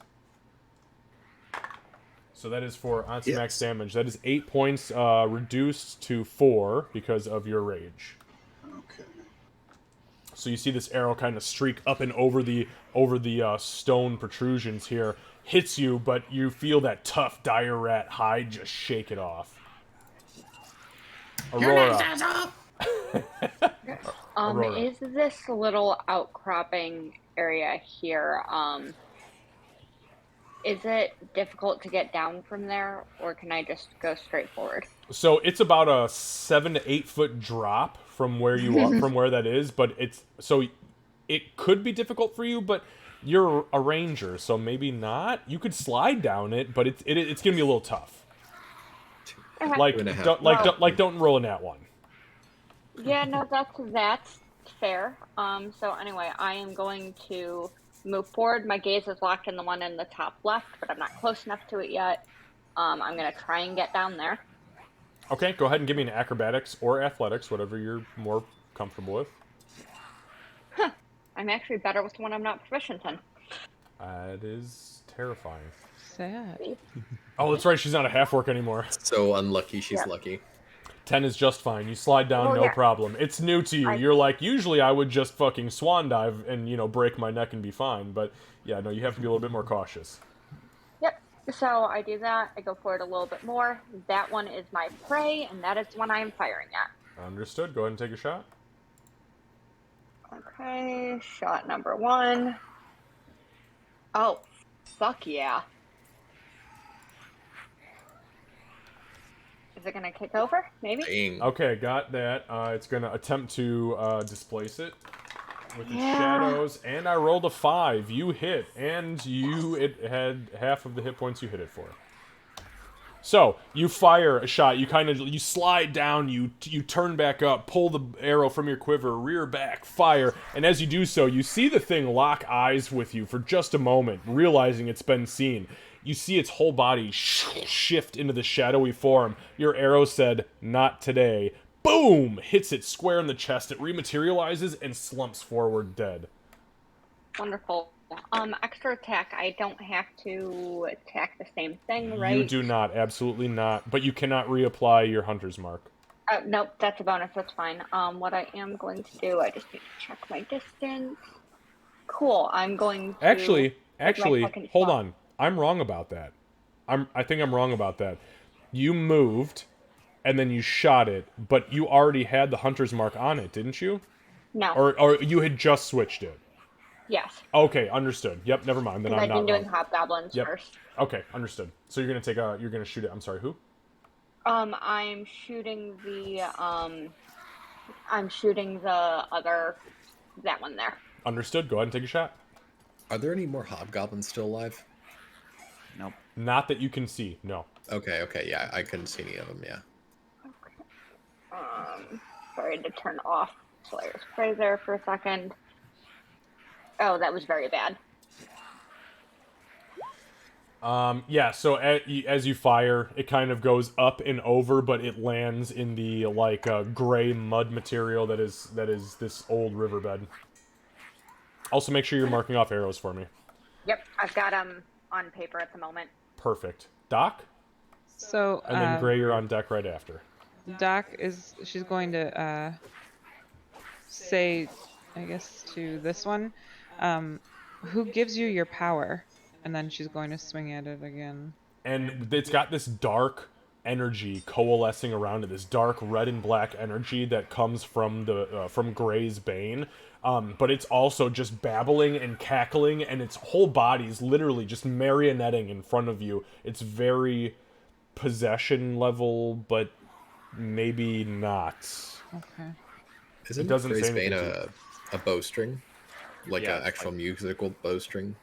So that is for max damage. That is 8 points reduced to 4 because of your rage. Okay. So you see this arrow kind of streak up and over the stone protrusions here, hits you, but you feel that tough dire rat hide just shake it off. Aurora. Aurora. Is this little outcropping area here, is it difficult to get down from there, or can I just go straight forward? So it's about a 7 to 8 foot drop from where you are, from where that is, but it could be difficult for you, but you're a ranger, so maybe not. You could slide down it, but it's gonna be a little tough. Like don't roll in that one. Yeah, no, that's fair. So anyway, I am going to move forward. My gaze is locked in the one in the top left, but I'm not close enough to it yet. I'm gonna try and get down there. Okay, go ahead and give me an acrobatics or athletics, whatever you're more comfortable with. Huh. I'm actually better with the one I'm not proficient in. That is terrifying. Sad. Oh, that's right, she's not a half-orc anymore. So unlucky, she's lucky. 10 is just fine. You slide down, no problem. It's new to you. You're like, usually I would just fucking swan dive and, break my neck and be fine. But, yeah, no, you have to be a little bit more cautious. Yep. So I do that. I go forward a little bit more. That one is my prey, and that is the one I am firing at. Understood. Go ahead and take a shot. Okay, shot number 1. Oh, fuck yeah. Is it gonna kick over? Maybe? Dang. Okay, got that. It's gonna attempt to displace it with its shadows, and I rolled a 5. You hit, and it had half of the hit points you hit it for. So you fire a shot. You slide down. You turn back up, pull the arrow from your quiver, rear back, fire, and as you do so, you see the thing lock eyes with you for just a moment, realizing it's been seen. You see its whole body shift into the shadowy form. Your arrow said, "Not today." Boom! Hits it square in the chest. It rematerializes and slumps forward dead. Wonderful. Extra attack. I don't have to attack the same thing, right? You do not. Absolutely not. But you cannot reapply your hunter's mark. Nope, that's a bonus. That's fine. What I am going to do, I just need to check my distance. Cool. I'm going to... Actually, hold on. I'm wrong about that. I think I'm wrong about that. You moved, and then you shot it, but you already had the hunter's mark on it, didn't you? No. Or you had just switched it? Yes. Okay, understood. Yep, never mind. Then I'm I've not been doing wrong. hobgoblins first. Okay, understood. So you're gonna shoot it. I'm sorry, who? I'm shooting the other, that one there. Understood. Go ahead and take a shot. Are there any more hobgoblins still alive? Nope. Not that you can see. No. Okay, yeah, I couldn't see any of them. Yeah. Okay. Sorry to turn off Slayer's Prey there for a second. Oh, that was very bad. Yeah, so as you fire, it kind of goes up and over, but it lands in the, gray mud material that is this old riverbed. Also, make sure you're marking off arrows for me. Yep, I've got them on paper at the moment. Perfect. Doc? So, and then Gray, you're on deck right after. Doc she's going to say, I guess, to this one, who gives you your power? And then she's going to swing at it again. And it's got this dark energy coalescing around it, this dark red and black energy that comes from from Gray's bane. But it's also just babbling and cackling, and its whole body's literally just marionetting in front of you. It's very possession level, but maybe not. Okay. Isn't Gray's bane a bowstring? Like an actual musical bowstring?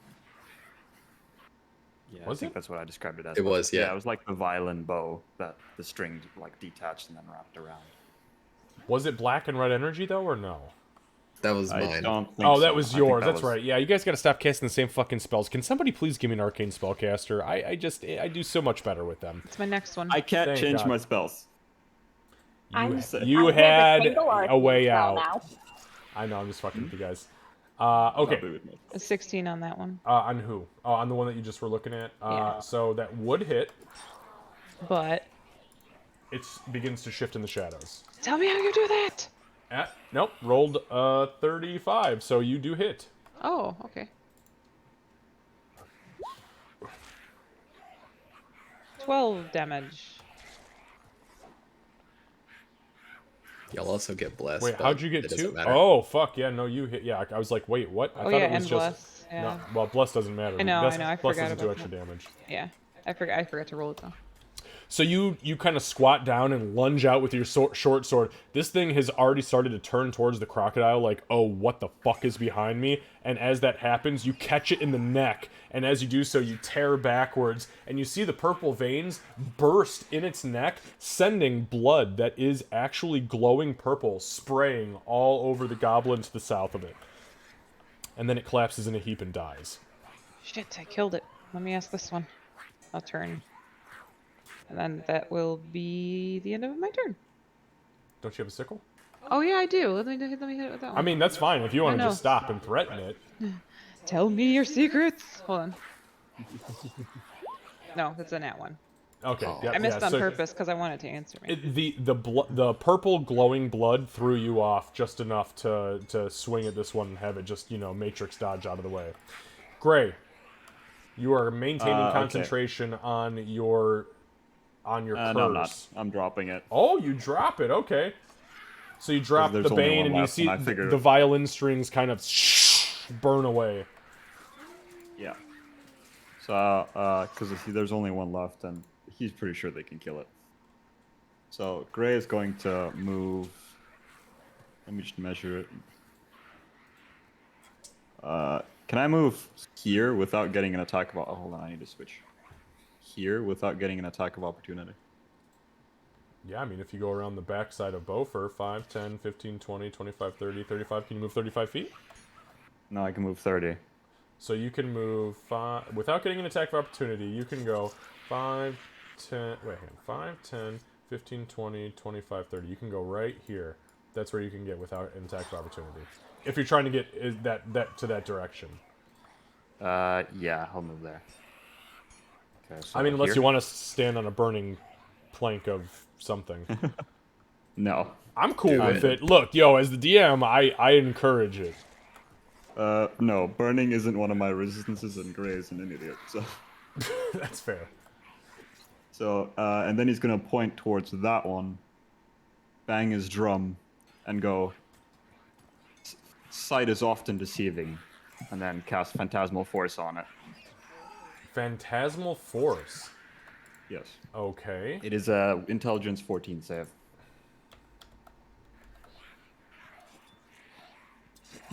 Yeah, I think that's what I described it as. It was, yeah. Yeah, it was like the violin bow that the string detached and then wrapped around. Was it black and red energy though, or no? That was mine. That was yours. That's right. Yeah, you guys gotta stop casting the same fucking spells. Can somebody please give me an arcane spellcaster? I do so much better with them. It's my next one. I can't change my spells. You had a way out. Now. I know. I'm just fucking with you guys. Okay. A 16 on that one. On who? Oh, on the one that you just were looking at. Yeah. So that would hit. But it begins to shift in the shadows. Tell me how you do that. Nope, rolled 35, so you do hit. Oh, okay. 12 damage. You'll also get blessed. Wait, but how'd you get it doesn't 2? matter. Oh, fuck, yeah, no, you hit. Yeah, I was like, wait, what? I Oh thought yeah, it was and just... bless. Yeah. No, well, bless doesn't matter. I know, I Bless forgot doesn't do about extra that. damage. Yeah. I forgot to roll it though. So you kind of squat down and lunge out with your short sword. This thing has already started to turn towards the crocodile like, oh, what the fuck is behind me? And as that happens, you catch it in the neck. And as you do so, you tear backwards. And you see the purple veins burst in its neck, sending blood that is actually glowing purple, spraying all over the goblin to the south of it. And then it collapses in a heap and dies. Shit, I killed it. Let me ask this one. I'll turn. And then that will be the end of my turn. Don't you have a sickle? Oh yeah, I do. Let me hit it with that one. I mean, that's fine if you want to No. just stop and threaten it. Tell me your secrets. Hold on. No, that's a nat one. Okay, Oh. yeah, I missed yeah, on so purpose because I wanted to answer me. the purple glowing blood threw you off just enough to swing at this one and have it just, matrix dodge out of the way. Gray, you are maintaining Okay. concentration on your curse. No, I'm not. I'm dropping it. Oh, you drop it. Okay. So you drop there's the only bane one and you left, see and I figured- the violin strings kind of burn away. Yeah. So, because there's only one left, and he's pretty sure they can kill it. So Gray is going to move. Let me just measure it. Can I move here without getting an attack of? Oh, hold on, I need to switch. Here without getting an attack of opportunity. Yeah, I mean, if you go around the backside of Beaufort, 5, 10, 15, 20, 25, 30, 35, can you move 35 feet? No, I can move 30. So you can move 5, without getting an attack of opportunity, you can go 5, 10, wait, hang on, 5, 10, 15, 20, 25, 30. You can go right here. That's where you can get without an attack of opportunity. If you're trying to get that to that direction. Yeah, I'll move there. Okay, so I mean, unless here? you want to stand on a burning plank of something. No. I'm cool Do with it. it. Look, yo, as the DM, I encourage it. No, burning isn't one of my resistances, and Gray is an idiot, so... That's fair. So, and then he's gonna point towards that one, bang his drum, and go, sight is often deceiving, and then cast Phantasmal Force on it. Phantasmal Force. Yes. Okay. It is a Intelligence 14 save.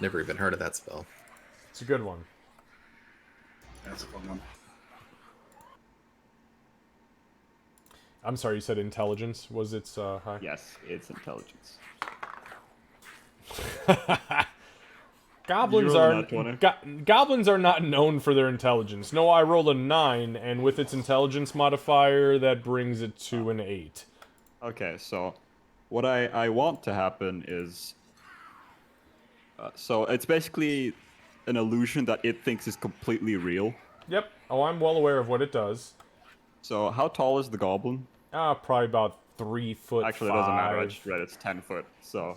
Never even heard of that spell. It's a good one. That's a fun one. I'm sorry, you said intelligence was its high? Yes, it's Intelligence. Goblins You rolled a are nat 20? goblins are not known for their intelligence. No, I rolled a 9, and with its intelligence modifier, that brings it to an 8. Okay, so what I want to happen is... so it's basically an illusion that it thinks is completely real. Yep. Oh, I'm well aware of what it does. So how tall is the goblin? Probably about 3 foot. Actually, it doesn't matter. I just read it's 10 foot. So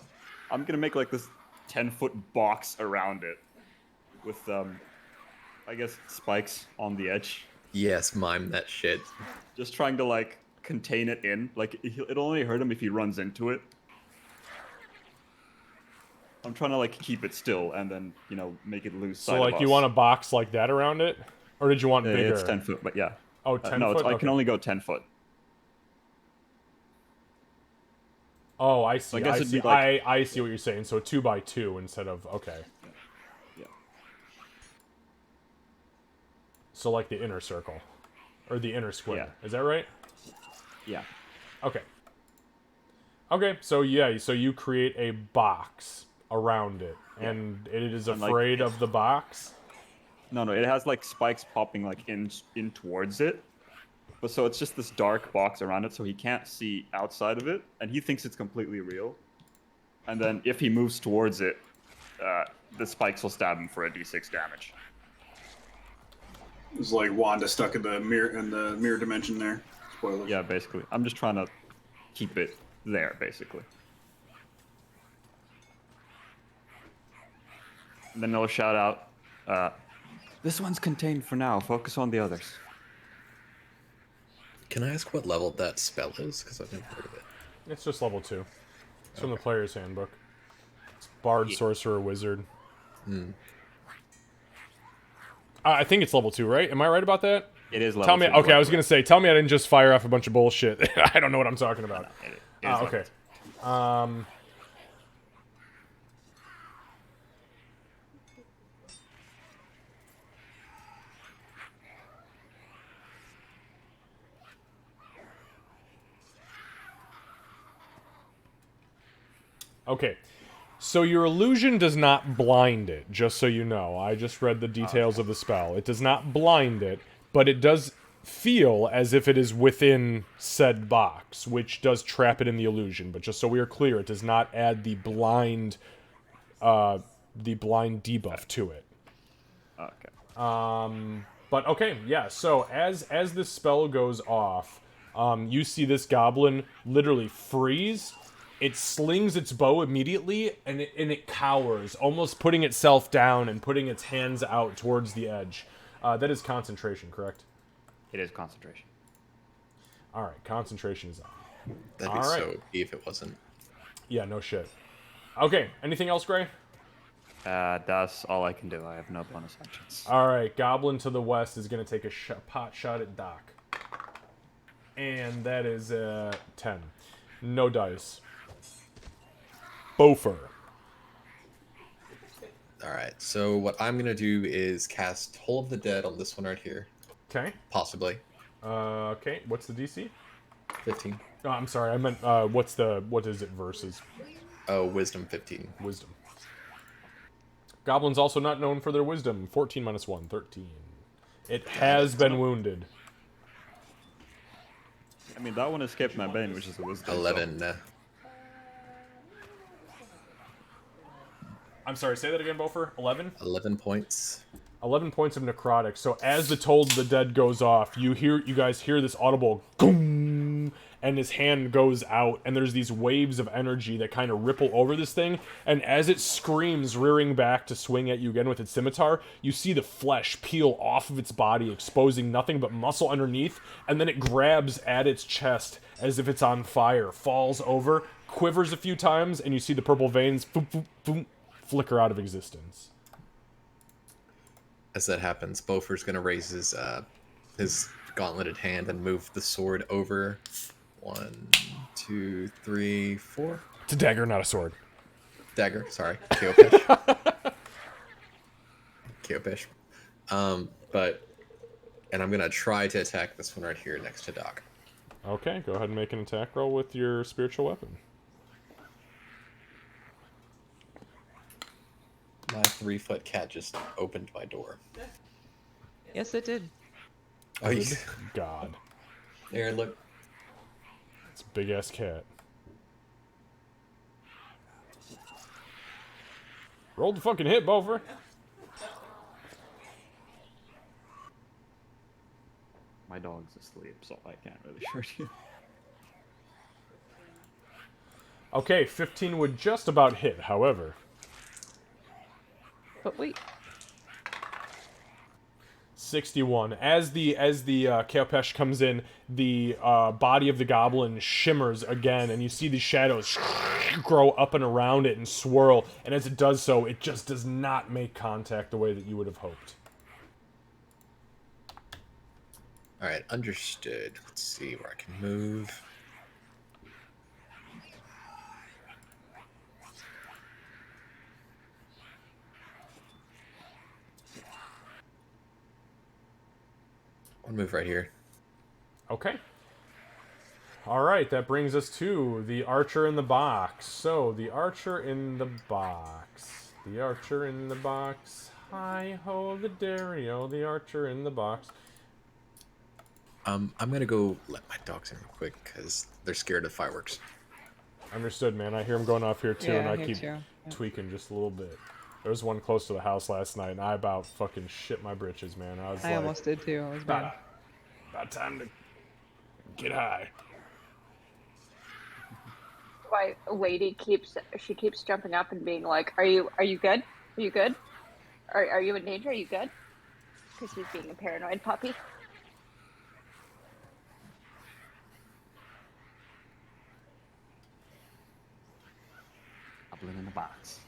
I'm gonna make like this 10-foot box around it with I guess spikes on the edge. Yes, mime that shit. Just trying to like contain it in. Like it'll only hurt him if he runs into it. I'm trying to like keep it still and then make it lose. So like you want a box like that around it, or did you want bigger? It's 10 foot, but yeah. Oh, 10 no, foot. I can only go 10 foot. Oh, I see. So I guess I it'd see. be like- I see what you're saying. So 2 by 2 instead of okay. Yeah. So like the inner circle, or the inner square. Yeah. Is that right? Yeah. Okay. Okay. So yeah. So you create a box around it, and it is And, like, afraid of the box. No, it has like spikes popping like in towards it. But so it's just this dark box around it, so he can't see outside of it, and he thinks it's completely real. And then if he moves towards it, the spikes will stab him for a d6 damage. It's like Wanda stuck in the mirror dimension there. Spoilers. Yeah, basically. I'm just trying to keep it there, basically. then they'll shout out, "This one's contained for now. Focus on the others." Can I ask what level that spell is? Because I've never heard of it. It's just level 2. It's from the player's handbook. It's Bard, Sorcerer, Wizard. I think it's level 2, right? Am I right about that? It is level Tell me. 2. Okay, I was gonna say. Tell me I didn't just fire off a bunch of bullshit. I don't know what I'm talking about. It is Okay. Okay. So your illusion does not blind it, just so you know. I just read the details of the spell. It does not blind it, but it does feel as if it is within said box, which does trap it in the illusion. But just so we are clear, it does not add the blind debuff to it. Okay. But okay, yeah. So as this spell goes off, you see this goblin literally freeze. It slings its bow immediately, and it cowers, almost putting itself down and putting its hands out towards the edge. That is concentration, correct? It is concentration. All right, concentration is on. That'd be so OP if it wasn't. Yeah, no shit. Okay, anything else, Gray? That's all I can do. I have no bonus actions. All right, Goblin to the west is going to take a pot shot at Doc. And that is 10. No dice. Bofer. Alright, so what I'm going to do is cast Toll of the Dead on this one right here. Okay. Possibly. Okay, what's the DC? 15. Oh, I'm sorry, I meant, what is it versus? Oh, Wisdom 15. Wisdom. Goblins also not known for their wisdom. 14 minus 1, 13. It has been wounded. I mean, that one escaped my bane, which is a wisdom. 11. So. I'm sorry, say that again, Bofer. 11? 11 points. 11 points of necrotic. So as the Toll of the Dead goes off, you guys hear this audible goom, and his hand goes out, and there's these waves of energy that kind of ripple over this thing, and as it screams, rearing back to swing at you again with its scimitar, you see the flesh peel off of its body, exposing nothing but muscle underneath, and then it grabs at its chest as if it's on fire, falls over, quivers a few times, and you see the purple veins boom, boom, boom, flicker out of existence. As that happens, Bofer's going to raise his gauntleted hand and move the sword over. 1, 2, 3, 4. It's a dagger, not a sword. Dagger, sorry. Keopish. Keopish. And I'm going to try to attack this one right here next to Doc. Okay, go ahead and make an attack roll with your spiritual weapon. My 3-foot cat just opened my door. Yes, it did. Oh, you... God. There, look. It's a big-ass cat. Roll the fucking hit, Bofer. My dog's asleep, so I can't really hurt you. Okay, 15 would just about hit, however. But wait. 61. As the Keopesh comes in, the body of the goblin shimmers again, and you see the shadows grow up and around it and swirl, and as it does so, it just does not make contact the way that you would have hoped. Alright, understood. Let's see where I can move. I'll move right here. Okay. Alright, that brings us to the archer in the box. So, the archer in the box. The archer in the box. Hi-ho, the Dario, the archer in the box. I'm gonna go let my dogs in real quick, because they're scared of fireworks. Understood, man. I hear them going off here, too, Yeah, and I here keep too. Yeah. tweaking just a little bit. There was one close to the house last night, and I about fucking shit my britches, man. I was I like, almost did too. It was bad. about time to get high. My lady keeps jumping up and being like, "Are you good? Are you good?" Are you in danger? Are you good? Because he's being a paranoid puppy. Goblin in the box.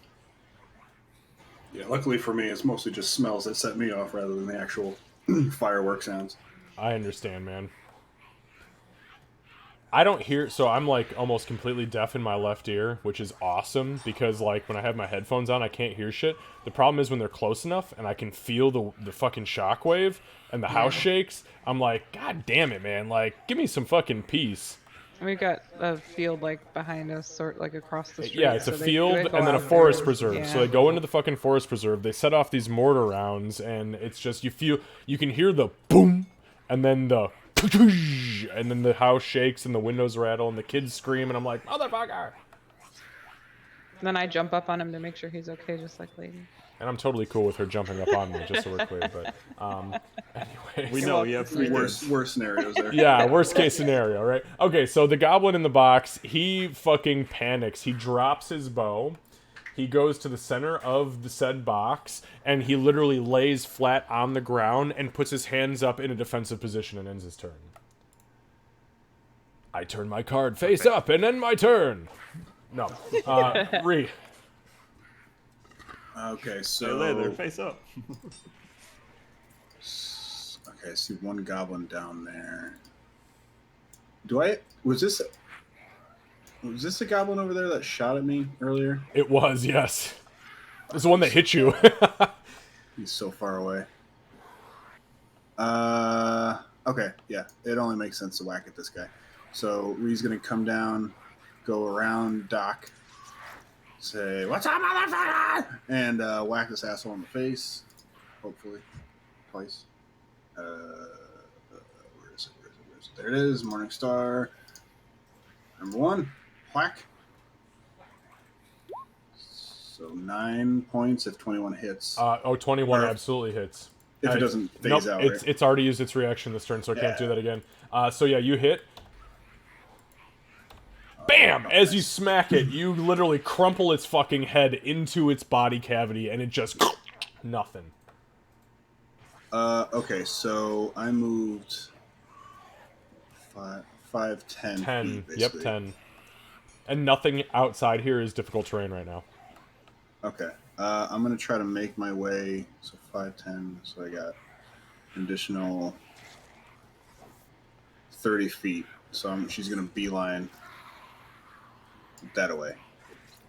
Yeah, luckily for me, it's mostly just smells that set me off rather than the actual firework sounds. I understand, man. I don't hear, so I'm like almost completely deaf in my left ear, which is awesome because like when I have my headphones on, I can't hear shit. The problem is when they're close enough and I can feel the fucking shockwave and the house shakes, I'm like, God damn it, man. Like, give me some fucking peace. We've got a field like behind us, sort like across the street. Yeah, it's so a they field go and then a out forest there. preserve. Yeah. So they go into the fucking forest preserve. They set off these mortar rounds, and it's just you can hear the boom, and then the and then the house shakes and the windows rattle and the kids scream, and I'm like, motherfucker. Then I jump up on him to make sure he's okay, just like Lady. And I'm totally cool with her jumping up on me, just so we're clear. But anyway, We know you have 3 kids. Worst scenarios there. yeah, worst case scenario, right? Okay, so the goblin in the box, he fucking panics. He drops his bow. He goes to the center of the said box, and he literally lays flat on the ground and puts his hands up in a defensive position and ends his turn. I turn my card face up and end my turn. No, Ree. Okay, Stay there, so face up. okay, I see one goblin down there. Was this a goblin over there that shot at me earlier? It was, yes. It was the one that hit you. He's so far away. Okay, yeah. It only makes sense to whack at this guy. So Ree's gonna come down, go around Doc, say, "What's up, motherfucker?" and whack this asshole in the face. Hopefully. Twice. Where is it? There it is, Morning Star. Number 1. Whack. So 9 points if 21 hits. 21 Or absolutely hits. if it doesn't phase Nope, out, right? it's already used its reaction this turn, so I can't do that again. So yeah, you hit. Bam! As you smack it, you literally crumple its fucking head into its body cavity, and it just nothing. Okay, so I moved 5, 10 10. feet, Yep, basically. 10. And nothing outside here is difficult terrain right now. Okay. I'm going to try to make my way. So 5, 10. So I got an additional 30 feet. So she's going to beeline that away.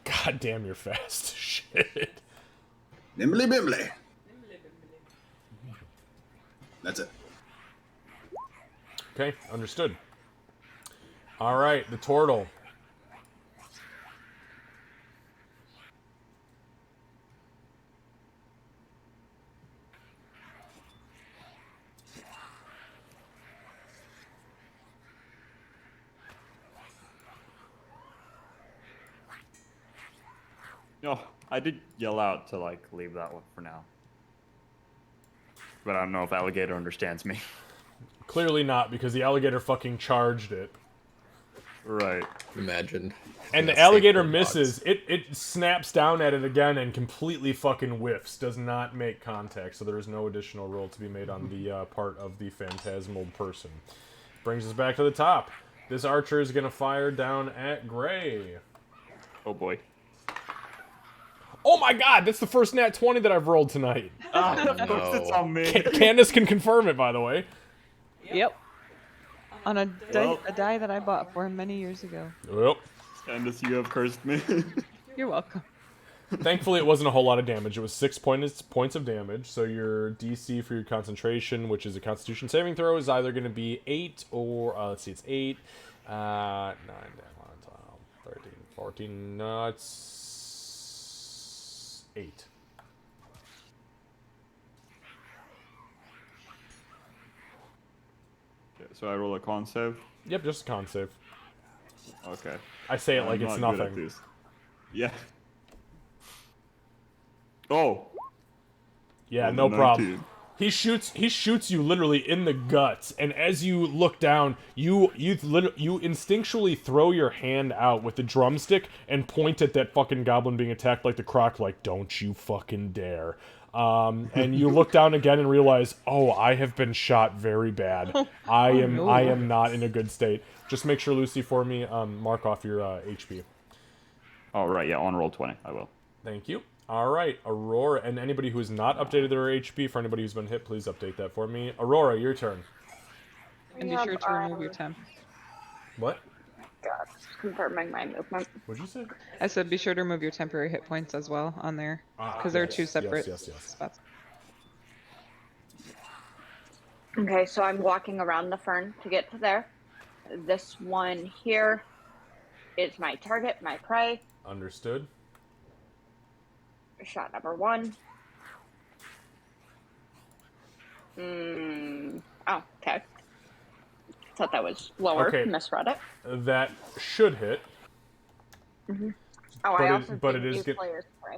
God damn, you're fast. Shit. Nimbly bimbly. That's it. Okay, understood. Alright, the turtle. No, I did yell out to like leave that one for now. But I don't know if Alligator understands me. Clearly not, because the alligator fucking charged it. Right. Imagine. And the That's alligator sacred misses. dogs. It snaps down at it again and completely fucking whiffs. Does not make contact, so there is no additional roll to be made on the part of the phantasmal person. Brings us back to the top. This archer is going to fire down at Gray. Oh boy. Oh my god, that's the first nat 20 that I've rolled tonight. Of course it's on me. Candace can confirm it, by the way. Yep. On a Well. die that I bought for him many years ago. Well, Candace, you have cursed me. You're welcome. thankfully it wasn't a whole lot of damage. It was 6 points of damage, so your DC for your concentration, which is a constitution saving throw, is either going to be 8 or, let's see, it's 8, 9, 10, 11, 12, 13, 14, no, it's 8. So I roll a con save? Yep, just a con save. Okay. I say it like I'm it's not good at nothing. these. Yeah. Oh. Yeah, Rolled a no problem. 19. He shoots you literally in the guts, and as you look down, you instinctually throw your hand out with the drumstick and point at that fucking goblin being attacked like the croc, like, don't you fucking dare. And you look down again and realize, oh, I have been shot very bad. I am not in a good state. Just make sure, Lucy, for me, mark off your HP. All right, yeah, on roll 20, I will. Thank you. All right, Aurora, and anybody who's not updated their HP, for anybody who's been hit, please update that for me. Aurora, your turn. And be sure to remove your temp. What? God, confirming my movement. What'd you say? I said be sure to remove your temporary hit points as well on there, because they're two separate yes. spots. Okay, so I'm walking around the fern to get to there. This one here is my target, my prey. Understood. Shot number 1. Oh, okay. Thought that was lower. Okay. Misread it. That should hit. Oh, But I it- also but didn't it is use get- player's prey.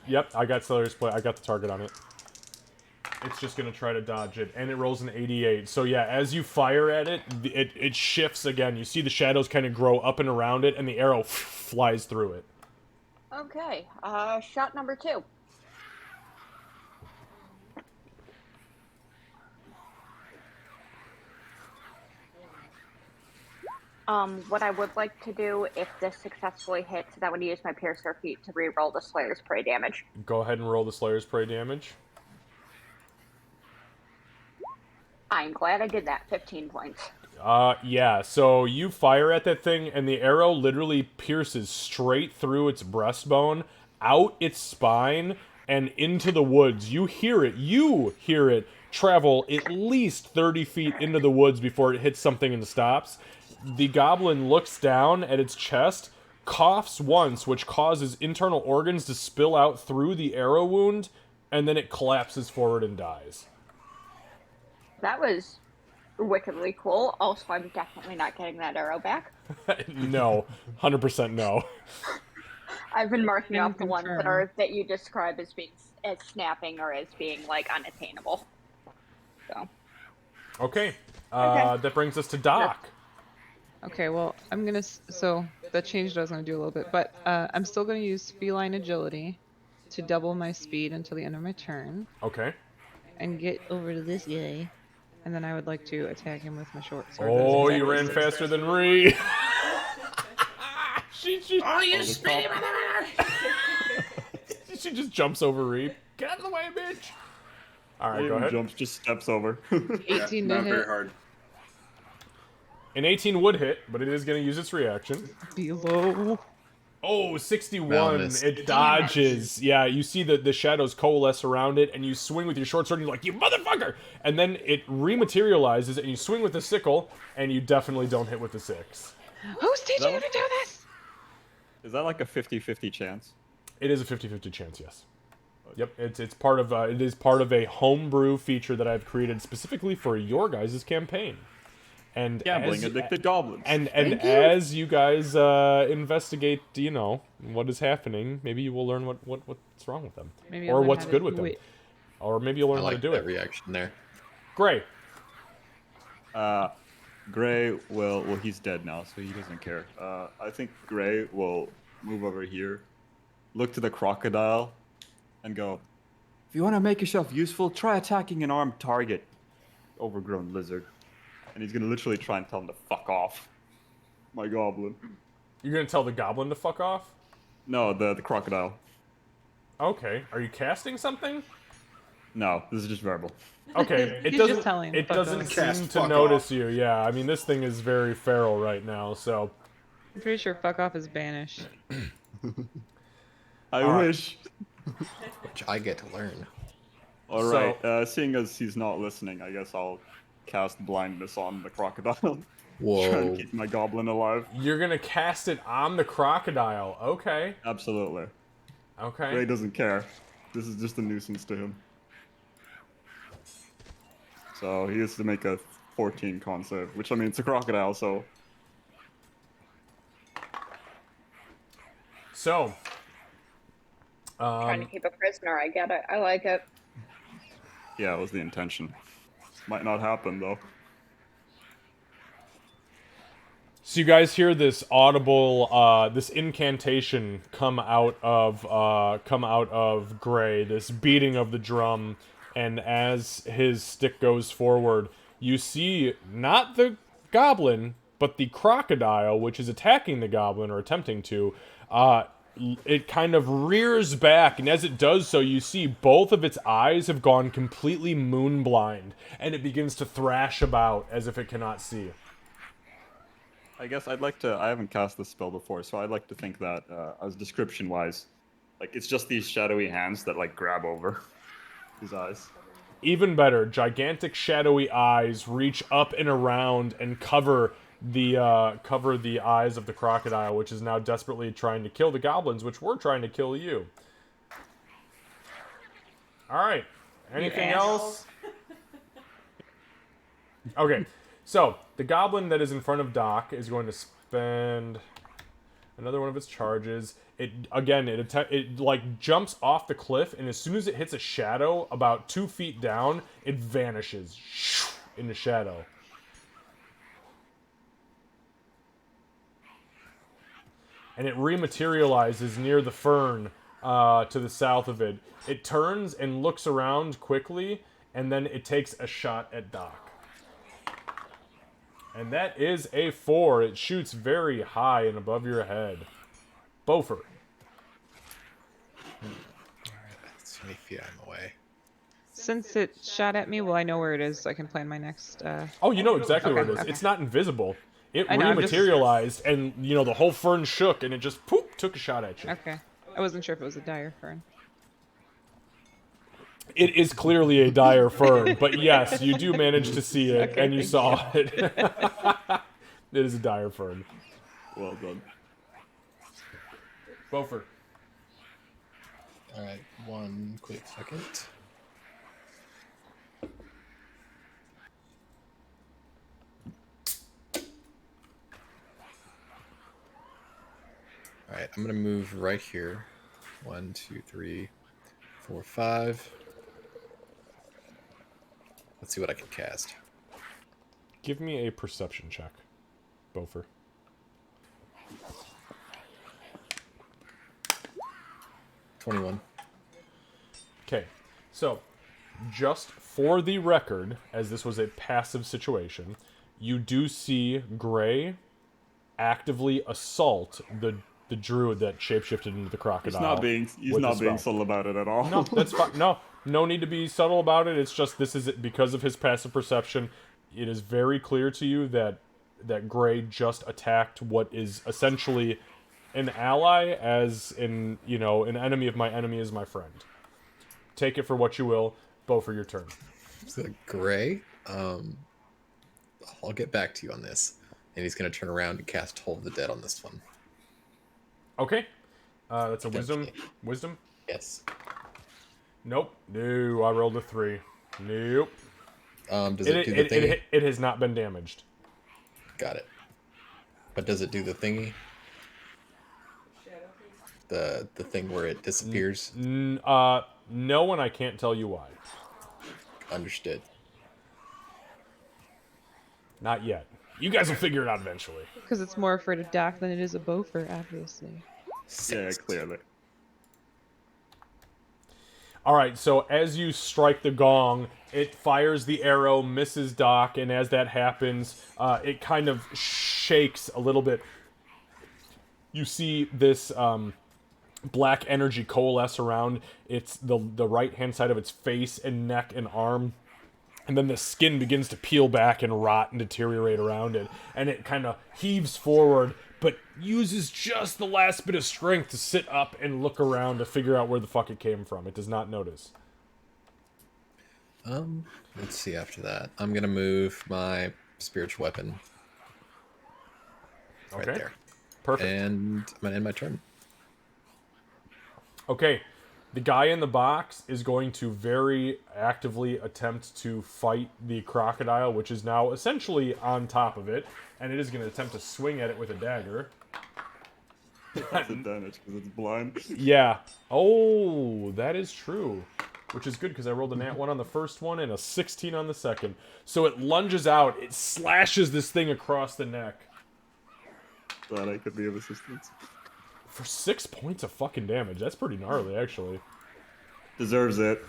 Yep, I got Slayer's play. I got the target on it. It's just gonna try to dodge it, and it rolls an 88. So yeah, as you fire at it, it shifts again. You see the shadows kind of grow up and around it, and the arrow flies through it. Okay, shot number 2. What I would like to do, if this successfully hits, is I would use my Piercer feat to re-roll the Slayer's Prey damage. Go ahead and roll the Slayer's Prey damage. I'm glad I did that. 15 points. Yeah, so you fire at that thing, and the arrow literally pierces straight through its breastbone, out its spine, and into the woods. You hear it travel at least 30 feet into the woods before it hits something and stops. The goblin looks down at its chest, coughs once, which causes internal organs to spill out through the arrow wound, and then it collapses forward and dies. That was wickedly cool. Also, I'm definitely not getting that arrow back. No, 100% no. I've been marking Can off the ones that confirm. are that you describe as being as snapping or as being like unattainable. So Okay, Okay. that brings us to Doc. Okay, well, I'm gonna. So that changed what I was gonna do a little bit, but I'm still gonna use feline agility to double my speed until the end of my turn Okay. and get over to this guy. And then I would like to attack him with my short sword. Oh, That's you exactly ran 6. faster than Ree. she Oh, you speedy motherfucker! she just jumps over Ree. Get out of the way, bitch. All right, go ahead. Jumps, just steps over. 18 to Not very hit. hard. An 18 would hit, but it is going to use its reaction. Below. Oh, 61. Wellness. It dodges. Yeah, you see the shadows coalesce around it, and you swing with your short sword, and you're like, you motherfucker! And then it rematerializes, and you swing with the sickle, and you definitely don't hit with the 6. Who's teaching you to do this? Is that like a 50-50 chance? It is a 50-50 chance, yes. Yep, it's part of it is part of a homebrew feature that I've created specifically for your guys' campaign. And Gambling addicted goblins. And as you guys investigate, what is happening, maybe you will learn what's wrong with them, Maybe or I'll learn what's how good to with do them, it. or maybe you'll learn I how to like do that it. reaction there. Gray. Gray will, he's dead now, so he doesn't care. I think Gray will move over here, look to the crocodile, and go, if you want to make yourself useful, try attacking an armed target. Overgrown lizard. And he's going to literally try and tell him to fuck off. My goblin. You're gonna tell the goblin to fuck off? No, the crocodile. Okay. Are you casting something? No, this is just verbal. Okay. It He's doesn't. just telling him, It fuck doesn't off. seem Cast to fuck notice off. you. Yeah. I mean, this thing is very feral right now. So. I'm pretty sure fuck off is banished. I Alright. wish. Which I get to learn. Alright, seeing as he's not listening, I guess I'll cast blindness on the crocodile. Try Whoa. and keep my goblin alive. You're gonna cast it on the crocodile. Okay. Absolutely. Okay. Gray doesn't care. This is just a nuisance to him. So he has to make a 14 con save, which I mean it's a crocodile, so So. Trying to keep a prisoner. I get it. I like it. yeah, it was the intention. Might not happen though. So you guys hear this audible, this incantation come out of Gray, this beating of the drum, and as his stick goes forward, you see not the goblin, but the crocodile, which is attacking the goblin, or attempting to. It kind of rears back, and as it does so, you see both of its eyes have gone completely moon-blind, and it begins to thrash about as if it cannot see. I guess I'd like to. I haven't cast this spell before, so I'd like to think that, as description-wise, like it's just these shadowy hands that like grab over his eyes. Even better, gigantic shadowy eyes reach up and around and cover the eyes of the crocodile, which is now desperately trying to kill the goblins, which were trying to kill you. All right. Anything else? Okay. So, the goblin that is in front of Doc is going to spend another one of its charges. It like jumps off the cliff, and as soon as it hits a shadow about 2 feet down, it vanishes in the shadow. And it rematerializes near the fern to the south of it. It turns and looks around quickly, and then it takes a shot at Doc. And that is a 4. It shoots very high and above your head. Beaufort. Alright, that's 20 feet out of the way. Since it shot at me, well, I know where it is, so I can plan my next. Oh, you know exactly where it Okay, is. okay. It's not invisible. It I know, I'm just- rematerialized, and the whole fern shook, and it just took a shot at you. Okay. I wasn't sure if it was a dire fern. It is clearly a dire fern, but yes, you do manage to see it, Okay, and you thank saw it. It is a dire fern. Well done. Beaufort. Alright, one quick second. Alright, I'm gonna move right here. 1, 2, 3, 4, 5. Let's see what I can cast. Give me a perception check, Beaufort. 21. Okay, so just for the record, as this was a passive situation, you do see Gray actively assault the druid that shapeshifted into the crocodile. He's not being subtle about it at all. No, that's fine. No need to be subtle about it. It's just this is because of his passive perception. It is very clear to you that Gray just attacked what is essentially an ally, as in an enemy of my enemy is my friend. Take it for what you will. Bo, for your turn. So Gray, I'll get back to you on this. And he's going to turn around and cast Toll of the Dead on this one. Okay. That's a wisdom. Wisdom? Yes. Nope. No, I rolled a 3. Nope. Does it do the thingy? It has not been damaged. Got it. But does it do the thingy? The thing where it disappears? No, and I can't tell you why. Understood. Not yet. You guys will figure it out eventually. Because it's more afraid of Doc than it is of Beaufort, obviously. Yeah, clearly. Alright, so as you strike the gong, it fires the arrow, misses Doc, and as that happens, it kind of shakes a little bit. You see this black energy coalesce around the right-hand side of its face and neck and arm. And then the skin begins to peel back and rot and deteriorate around it. And it kind of heaves forward, but uses just the last bit of strength to sit up and look around to figure out where the fuck it came from. It does not notice. Let's see after that. I'm going to move my spiritual weapon right there. Perfect. And I'm going to end my turn. Okay. The guy in the box is going to very actively attempt to fight the crocodile, which is now essentially on top of it, and it is going to attempt to swing at it with a dagger. That's advantage because it's blind. Yeah. Oh, that is true. Which is good because I rolled a nat 1 on the first one and a 16 on the second. So it lunges out. It slashes this thing across the neck. Glad I could be of assistance. For 6 points of fucking damage, that's pretty gnarly, actually. Deserves it.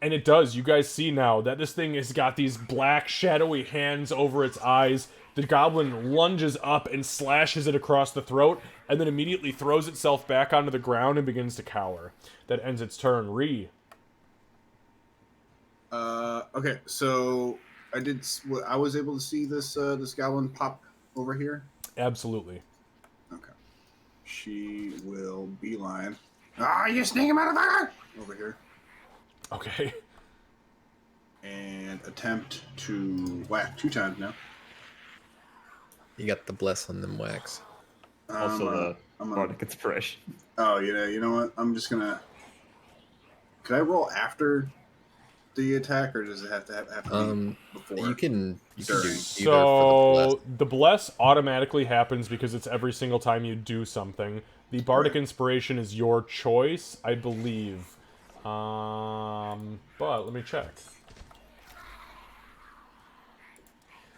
And it does. You guys see now that this thing has got these black, shadowy hands over its eyes. The goblin lunges up and slashes it across the throat, and then immediately throws itself back onto the ground and begins to cower. That ends its turn. Okay, so I was able to see this this goblin pop over here. Absolutely. Okay. She will beeline. Ah, you sneaky motherfucker! Over here. Okay. And attempt to whack 2 times now. You got the bless on them wax. Also the bardic inspiration. Oh, you know what? I'm just gonna. Could I roll after the attack, or does it have to be before? You can do either so for the bless automatically happens because it's every single time you do something. The bardic inspiration is your choice, I believe. But let me check.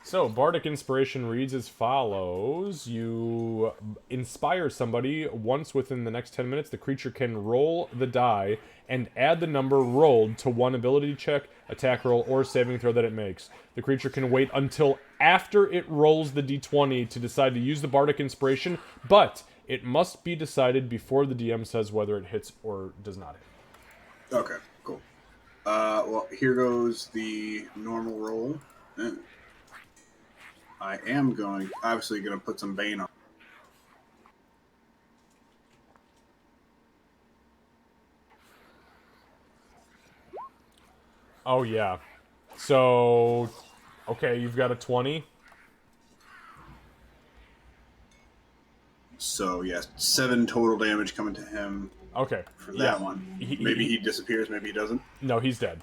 So, bardic inspiration reads as follows. You inspire somebody once within the next 10 minutes. The creature can roll the die and add the number rolled to one ability check, attack roll, or saving throw that it makes. The creature can wait until after it rolls the d20 to decide to use the bardic inspiration, but it must be decided before the DM says whether it hits or does not hit. Okay, cool. Well, here goes the normal roll. I am obviously going to put some Bane on. Oh, yeah. So, okay, you've got a 20. So, yes, 7 total damage coming to him. Okay. For that one. Maybe he disappears, maybe he doesn't. No, he's dead.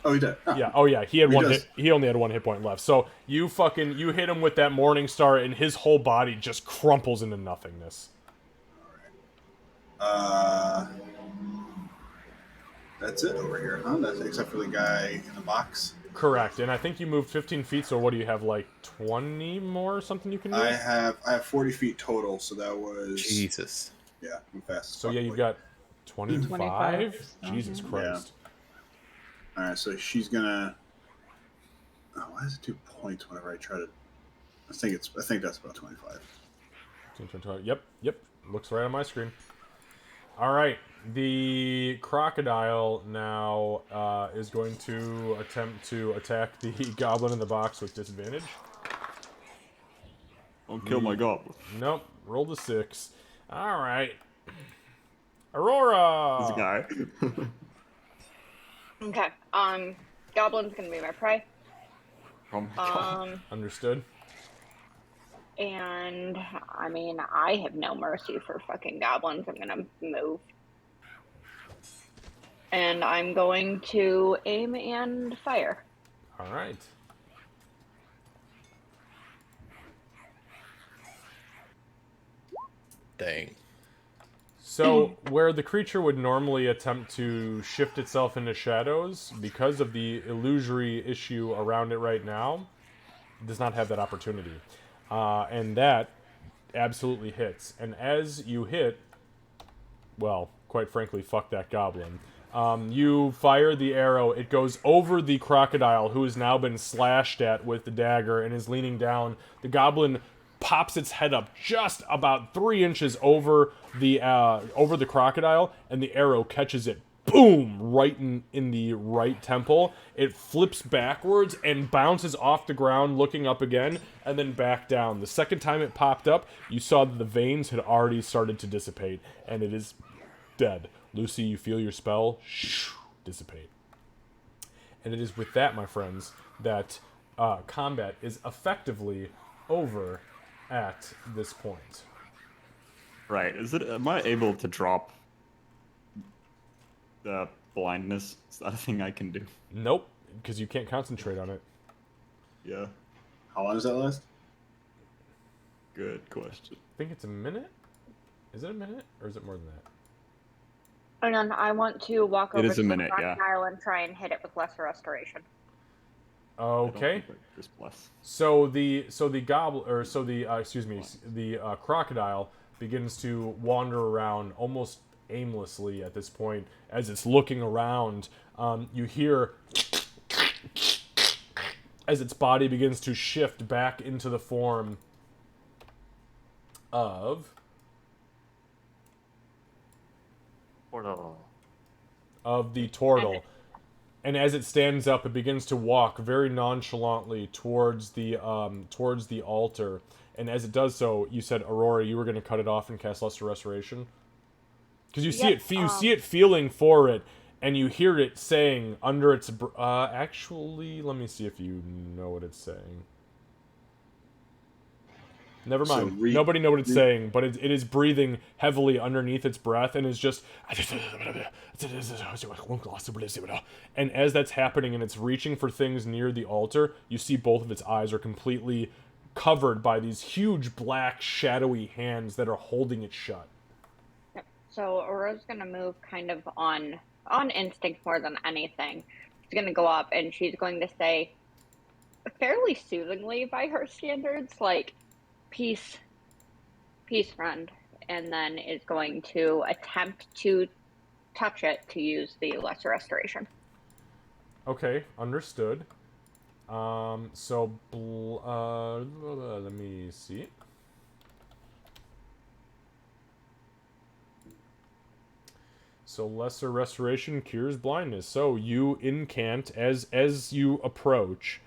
Oh, he did. Oh. Yeah. Oh, yeah. He had he only had 1 hit point left. So you hit him with that Morning Star, and his whole body just crumples into nothingness. All right. That's it over here, huh? That's except for the guy in the box. Correct. And I think you moved 15 feet. So what do you have? Like 20 more or something you can do? I have 40 feet total. So that was Jesus. Yeah, I'm fast. So yeah, you've got 25. Jesus Christ. Yeah. All right, so she's gonna. Oh, why does it do points whenever I try to? I think that's about 25. Yep. Looks right on my screen. All right, the crocodile now is going to attempt to attack the goblin in the box with disadvantage. Don't kill my goblin. Nope. Rolled a 6. All right. Aurora. This guy. Okay. Goblin's gonna be my prey. Oh my god. Understood. And I mean, I have no mercy for fucking goblins. I'm gonna move. And I'm going to aim and fire. All right. Dang. So, where the creature would normally attempt to shift itself into shadows, because of the illusory issue around it right now, it does not have that opportunity. And that absolutely hits. And as you hit, well, quite frankly, fuck that goblin. You fire the arrow. It goes over the crocodile, who has now been slashed at with the dagger and is leaning down. The goblin pops its head up just about 3 inches over the crocodile, and the arrow catches it, boom, right in the right temple. It flips backwards and bounces off the ground, looking up again, and then back down. The second time it popped up, you saw that the veins had already started to dissipate, and it is dead. Lucy, you feel your spell dissipate. And it is with that, my friends, that combat is effectively over at this point. Right. Am I able to drop the blindness? Is that a thing I can do? Nope, because you can't concentrate on it. Yeah. How long does that last? Good question. I think it's a minute? Is it a minute? Or is it more than that? And then I want to walk over It is to a the minute, yeah. crocodile and try and hit it with lesser restoration. Okay. Just bless. So the crocodile begins to wander around almost aimlessly at this point. As it's looking around, you hear as its body begins to shift back into the form of the turtle. And as it stands up, it begins to walk very nonchalantly towards the altar. And as it does so, you said, Aurora, you were going to cut it off and cast Lesser Restoration, because you see see it feeling for it, and you hear it saying under its. Actually, let me see if you know what it's saying. Never mind. Nobody know what it's saying, but it is breathing heavily underneath its breath and is just. And as that's happening and it's reaching for things near the altar, you see both of its eyes are completely covered by these huge black shadowy hands that are holding it shut. So Aurora's gonna move kind of on instinct more than anything. She's gonna go up and she's going to say, fairly soothingly by her standards, like, peace, friend, and then is going to attempt to touch it to use the Lesser Restoration. Okay, understood. Let me see. So Lesser Restoration cures blindness. So you incant as you approach.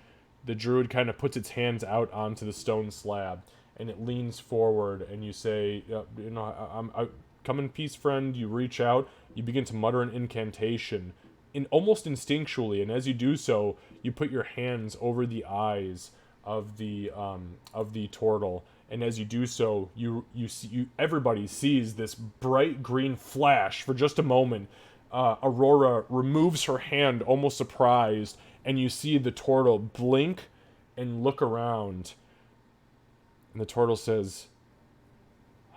The druid kind of puts its hands out onto the stone slab, and it leans forward, and you say, come in peace, friend. You reach out, you begin to mutter an incantation, almost instinctually, and as you do so, you put your hands over the eyes of the turtle, and as you do so, everybody sees this bright green flash for just a moment. Aurora removes her hand, almost surprised, and you see the turtle blink and look around. And the turtle says,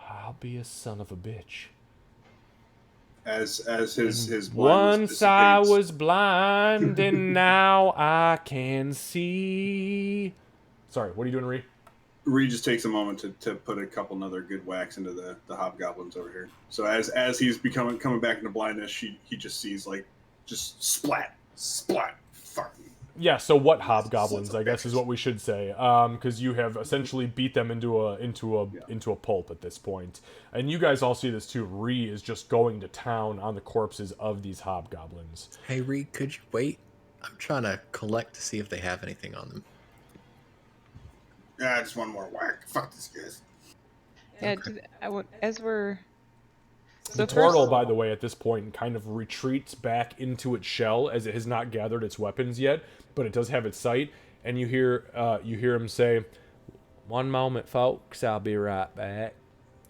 "I'll be a son of a bitch." As his Once I was blind and now I can see. Sorry, what are you doing, Ree? Ree just takes a moment to put a couple other good whacks into the hobgoblins over here. So as he's coming back into blindness, he just sees just splat, fuck. Yeah, so what hobgoblins, I guess, is what we should say, because you have essentially beat them into a pulp at this point, and you guys all see this too. Ree is just going to town on the corpses of these hobgoblins. Hey Ree, could you wait? I'm trying to collect to see if they have anything on them. Yeah, just one more whack. Fuck these guys. Yeah, Okay. as we're. The turtle, by the way, at this point kind of retreats back into its shell as it has not gathered its weapons yet, but it does have its sight, and you hear him say, "One moment, folks, I'll be right back."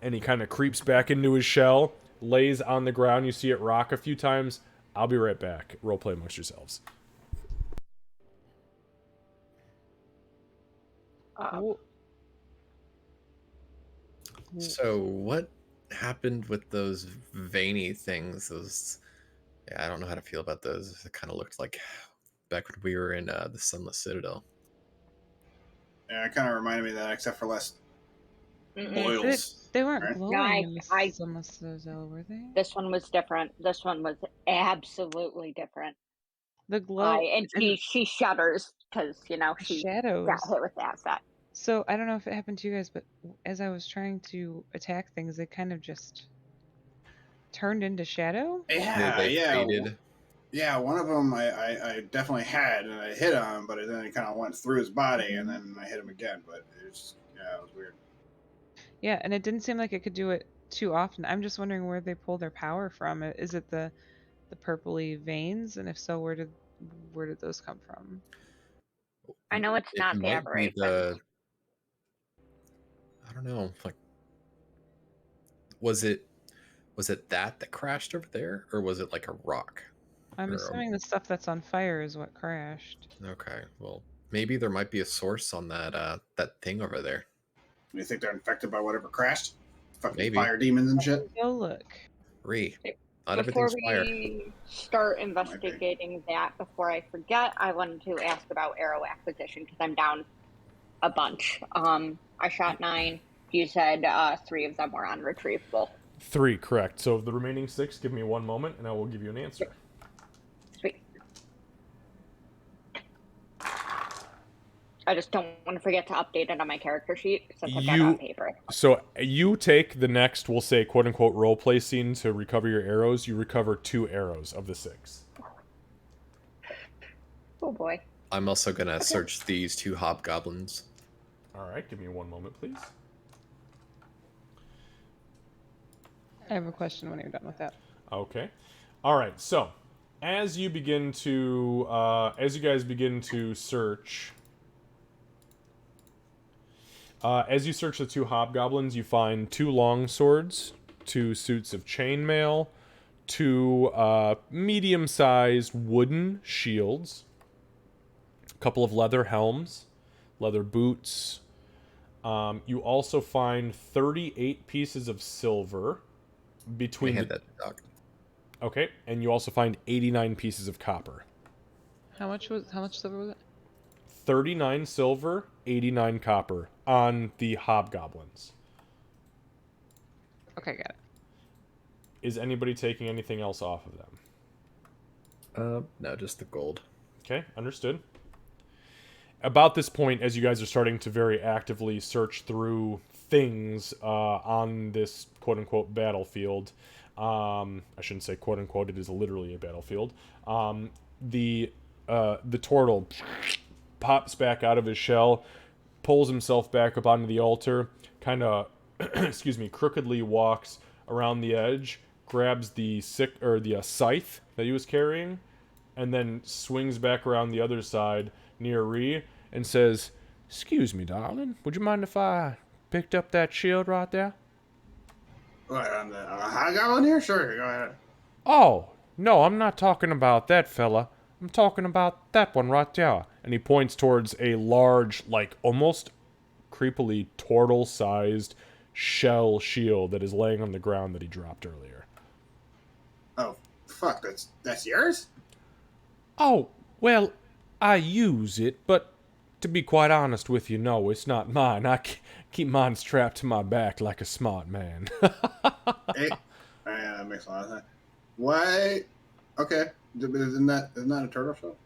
And he kind of creeps back into his shell, lays on the ground. You see it rock a few times. "I'll be right back." Roleplay amongst yourselves. So what happened with those veiny things? I don't know how to feel about those. It kind of looked like back when we were in the Sunless Citadel. Yeah, it kind of reminded me of that, except for less boils. They weren't glowing in the Sunless Citadel, were they? This one was different. This one was absolutely different. The glow, and she shudders because she shadows got hit with the asset. So I don't know if it happened to you guys, but as I was trying to attack things, they kind of just turned into shadow. Faded. Yeah, one of them I definitely had, and I hit him, but then it kind of went through his body, and then I hit him again. But it was weird. Yeah, and it didn't seem like it could do it too often. I'm just wondering where they pull their power from. Is it the purpley veins, and if so, where did those come from? I know it's not the aberration. I don't know. Was it that crashed over there, or was it like a rock? I'm assuming the stuff that's on fire is what crashed. Okay, well, maybe there might be a source on that thing over there. You think they're infected by whatever crashed? Fucking Maybe. fire demons and shit. Go look. Ree, Not Before everything's fire. we start investigating that, before I forget, I wanted to ask about arrow acquisition because I'm down a bunch. I shot 9. You said 3 of them were unretrievable. 3, correct. So the remaining 6, give me one moment, and I will give you an answer. Sweet. I just don't want to forget to update it on my character sheet since I've got it on paper. So you take the next, we'll say, quote-unquote, role-play scene to recover your arrows. You recover 2 arrows of the 6. Oh, boy. I'm also going to search these 2 hobgoblins. All right, give me one moment, please. I have a question when you're done with that. Okay. All right. So, as you begin to, as you guys begin to search, as you search the 2 hobgoblins, you find 2 long swords, 2 suits of chainmail, 2 medium-sized wooden shields, a couple of leather helms, leather boots. You also find 38 pieces of silver. Between hand that to Doc. Okay, and you also find 89 pieces of copper. How much silver was it? 39 silver, 89 copper on the hobgoblins. Okay, got it. Is anybody taking anything else off of them? No, just the gold. Okay, understood. About this point, as you guys are starting to very actively search through things on this quote-unquote battlefield, I shouldn't say quote-unquote, it is literally a battlefield, the turtle pops back out of his shell, pulls himself back up onto the altar, kind of, excuse me, crookedly walks around the edge, grabs the scythe that he was carrying, and then swings back around the other side near Ree and says, "Excuse me, darling, would you mind if I picked up that shield right there?" What, on the hobgoblin here? Sure, go ahead. "Oh, no, I'm not talking about that fella. I'm talking about that one right there." And he points towards a large, like, almost creepily turtle-sized shell shield that is laying on the ground that he dropped earlier. Oh, fuck, that's yours? "Oh, well, I use it, but to be quite honest with you, no, it's not mine. I keep mine strapped to my back like a smart man." Hey, yeah, that makes a lot of sense. Why? Okay, isn't that a turtle shell?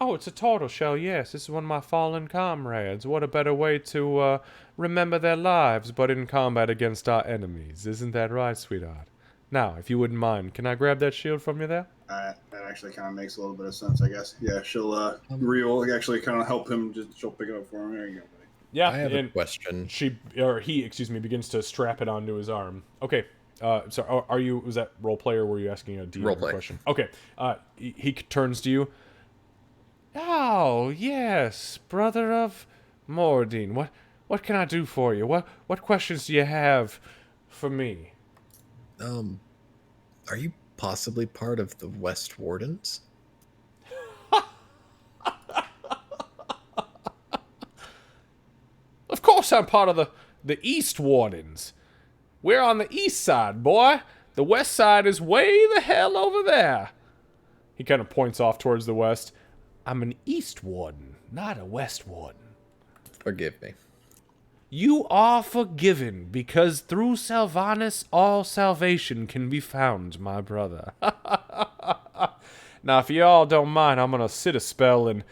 "Oh, it's a turtle shell, yes. This is one of my fallen comrades. What a better way to remember their lives but in combat against our enemies. Isn't that right, sweetheart? Now, if you wouldn't mind, can I grab that shield from you there?" That actually kind of makes a little bit of sense, I guess. Yeah, she'll Real actually kind of help him. She'll pick it up for him. There you go, buddy. Yeah, I have a question. He, begins to strap it onto his arm. Okay. So was that role play or were you asking a DM question? Okay. He turns to you. "Oh, yes, brother of Mordine. What can I do for you? What questions do you have for me?" Are you possibly part of the West Wardens? "Of course I'm part of the East Wardens. We're on the east side, boy. The west side is way the hell over there." He kind of points off towards the west. "I'm an East Warden, not a West Warden." Forgive me. "You are forgiven, because through Sylvanas all salvation can be found, my brother." Now, if you all don't mind, I'm going to sit a spell and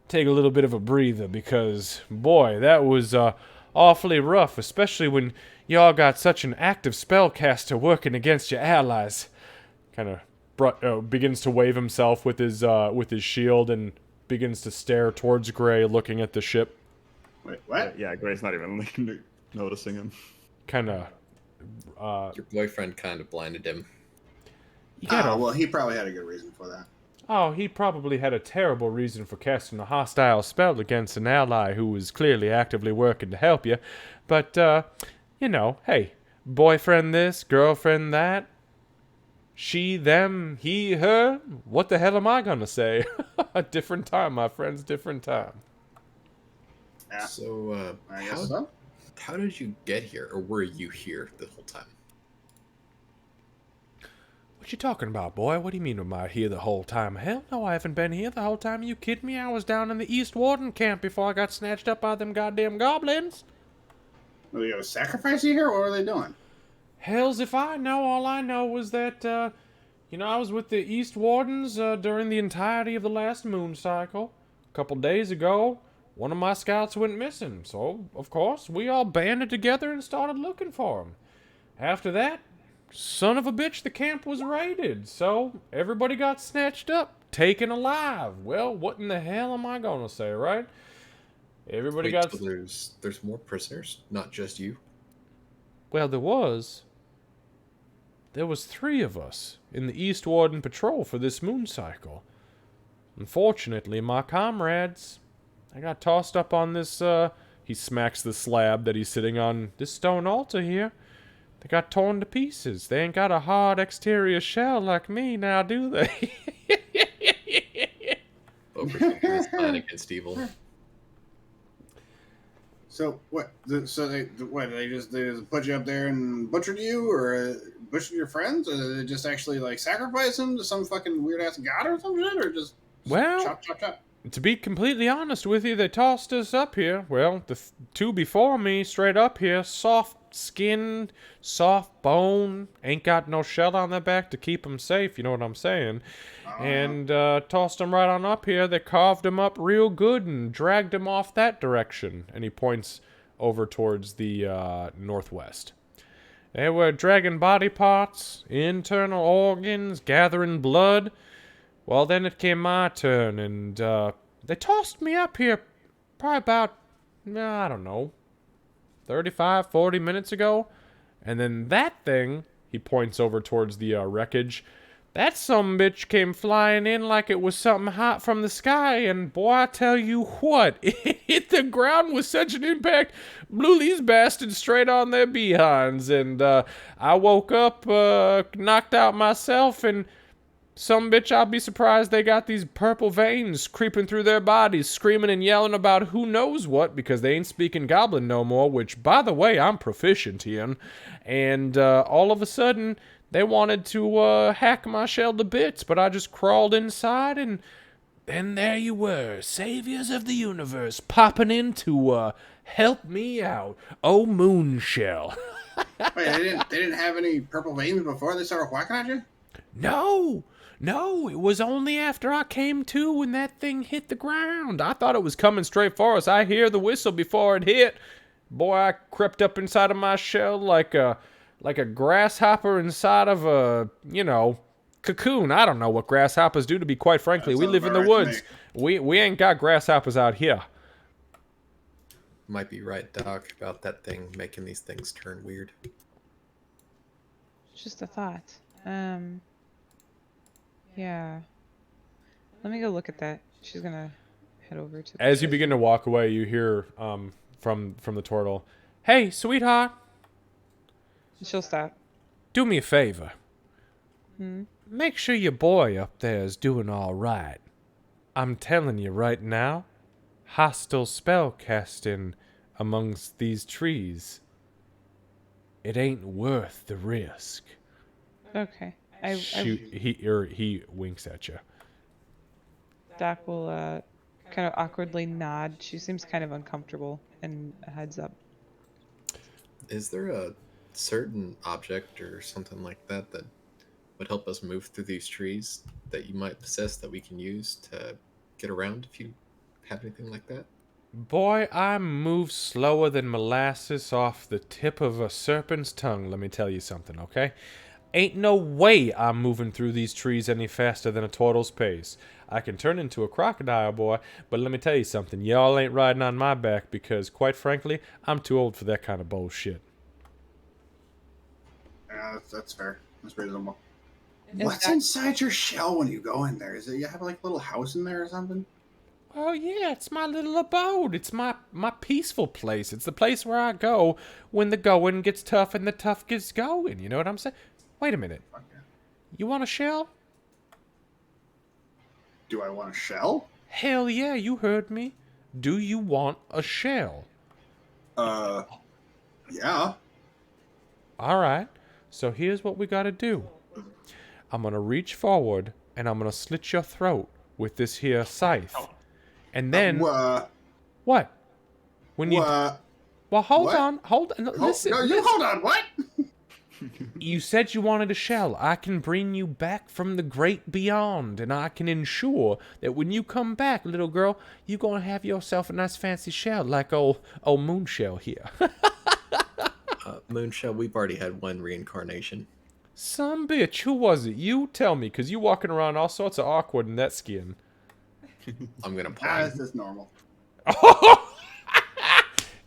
take a little bit of a breather, because, boy, that was awfully rough, especially when y'all got such an active spellcaster working against your allies. Kind of begins to wave himself with his shield and begins to stare towards Gray, looking at the ship. Wait, what? Yeah, Gray's not even noticing him. Kind of. Your boyfriend kind of blinded him. Well, he probably had a good reason for that. Oh, he probably had a terrible reason for casting a hostile spell against an ally who was clearly actively working to help you. But, hey, boyfriend this, girlfriend that. She, them, he, her. What the hell am I gonna say? A different time, my friends, different time. Yeah. So, I guess so. how did you get here, or were you here the whole time? What you talking about, boy? What do you mean am I here the whole time? Hell no, I haven't been here the whole time. You kidding me? I was down in the East Warden camp before I got snatched up by them goddamn goblins. Are they gonna sacrifice you here? What are they doing? Hells if I know. All I know was that, I was with the East Wardens during the entirety of the last moon cycle. A couple days ago, one of my scouts went missing. So, of course, we all banded together and started looking for him. After that, son of a bitch, the camp was raided. So, everybody got snatched up, taken alive. Well, what in the hell am I gonna say, right? Everybody Wait, got... so there's more prisoners, not just you? Well, there was 3 of us in the East Warden patrol for this moon cycle. Unfortunately, my comrades, I got tossed up on this, he smacks the slab that he's sitting on, this stone altar here. They got torn to pieces. They ain't got a hard exterior shell like me now, do they? But we're taking this fight against evil. So what? So they just put you up there and butchered you, or butchered your friends, or did they just actually like sacrifice them to some fucking weird ass god or some shit, or just Well, chop chop chop? to be completely honest with you, they tossed us up here. Well, the 2 before me, straight up here, soft skin, soft bone, ain't got no shell on their back to keep them safe, you know what I'm saying? And tossed them right on up here. They carved them up real good and dragged them off that direction. And he points over towards the northwest. They were dragging body parts, internal organs, gathering blood. Well, then it came my turn, and they tossed me up here probably about, I don't know, 35, 40 minutes ago. And then that thing, he points over towards the wreckage, that sumbitch came flying in like it was something hot from the sky, and boy, I tell you what, it hit the ground with such an impact, blew these bastards straight on their behinds, and I woke up, knocked out myself, and some bitch, I'll be surprised they got these purple veins creeping through their bodies, screaming and yelling about who knows what, because they ain't speaking goblin no more, which, by the way, I'm proficient in. And all of a sudden, they wanted to hack my shell to bits, but I just crawled inside, and then there you were, saviors of the universe, popping in to help me out. Oh, Moonshell. Wait, they didn't have any purple veins before they started whacking at you? No, it was only after I came to when that thing hit the ground. I thought it was coming straight for us. I hear the whistle before it hit. Boy, I crept up inside of my shell like a grasshopper inside of a, cocoon. I don't know what grasshoppers do, to be quite frankly. We live in the woods. We ain't got grasshoppers out here. Might be right, Doc, about that thing making these things turn weird. Just a thought. Yeah. Let me go look at that. She's gonna head over to. As you begin to walk away, you hear from the turtle, "Hey, sweetheart." She'll stop. Do me a favor. Make sure your boy up there is doing all right. I'm telling you right now, hostile spell casting amongst these trees. It ain't worth the risk. Okay. He winks at you. Doc will kind of awkwardly nod. She seems kind of uncomfortable and heads up. Is there a certain object or something like that that would help us move through these trees that you might possess that we can use to get around if you have anything like that? Boy, I move slower than molasses off the tip of a serpent's tongue, let me tell you something, okay? Ain't no way I'm moving through these trees any faster than a turtle's pace. I can turn into a crocodile, boy, but let me tell you something. Y'all ain't riding on my back because, quite frankly, I'm too old for that kind of bullshit. Yeah, that's fair. That's reasonable. What's inside your shell when you go in there? Is it you have like a little house in there or something? Oh, yeah, it's my little abode. It's my peaceful place. It's the place where I go when the going gets tough and the tough gets going. You know what I'm saying? Wait a minute. Okay. You want a shell? Do I want a shell? Hell yeah, you heard me. Do you want a shell? Yeah. All right. So here's what we got to do. I'm going to reach forward, and I'm going to slit your throat with this here scythe. And then... what? When you... well, hold on. Listen. No, you hold on. What? You said you wanted a shell. I can bring you back from the great beyond, and I can ensure that when you come back, little girl, you're going to have yourself a nice fancy shell like old Moonshell here. Moonshell, we've already had one reincarnation. Some bitch, who was it? You tell me, because you walking around all sorts of awkward in that skin. I'm going to point. That's just normal.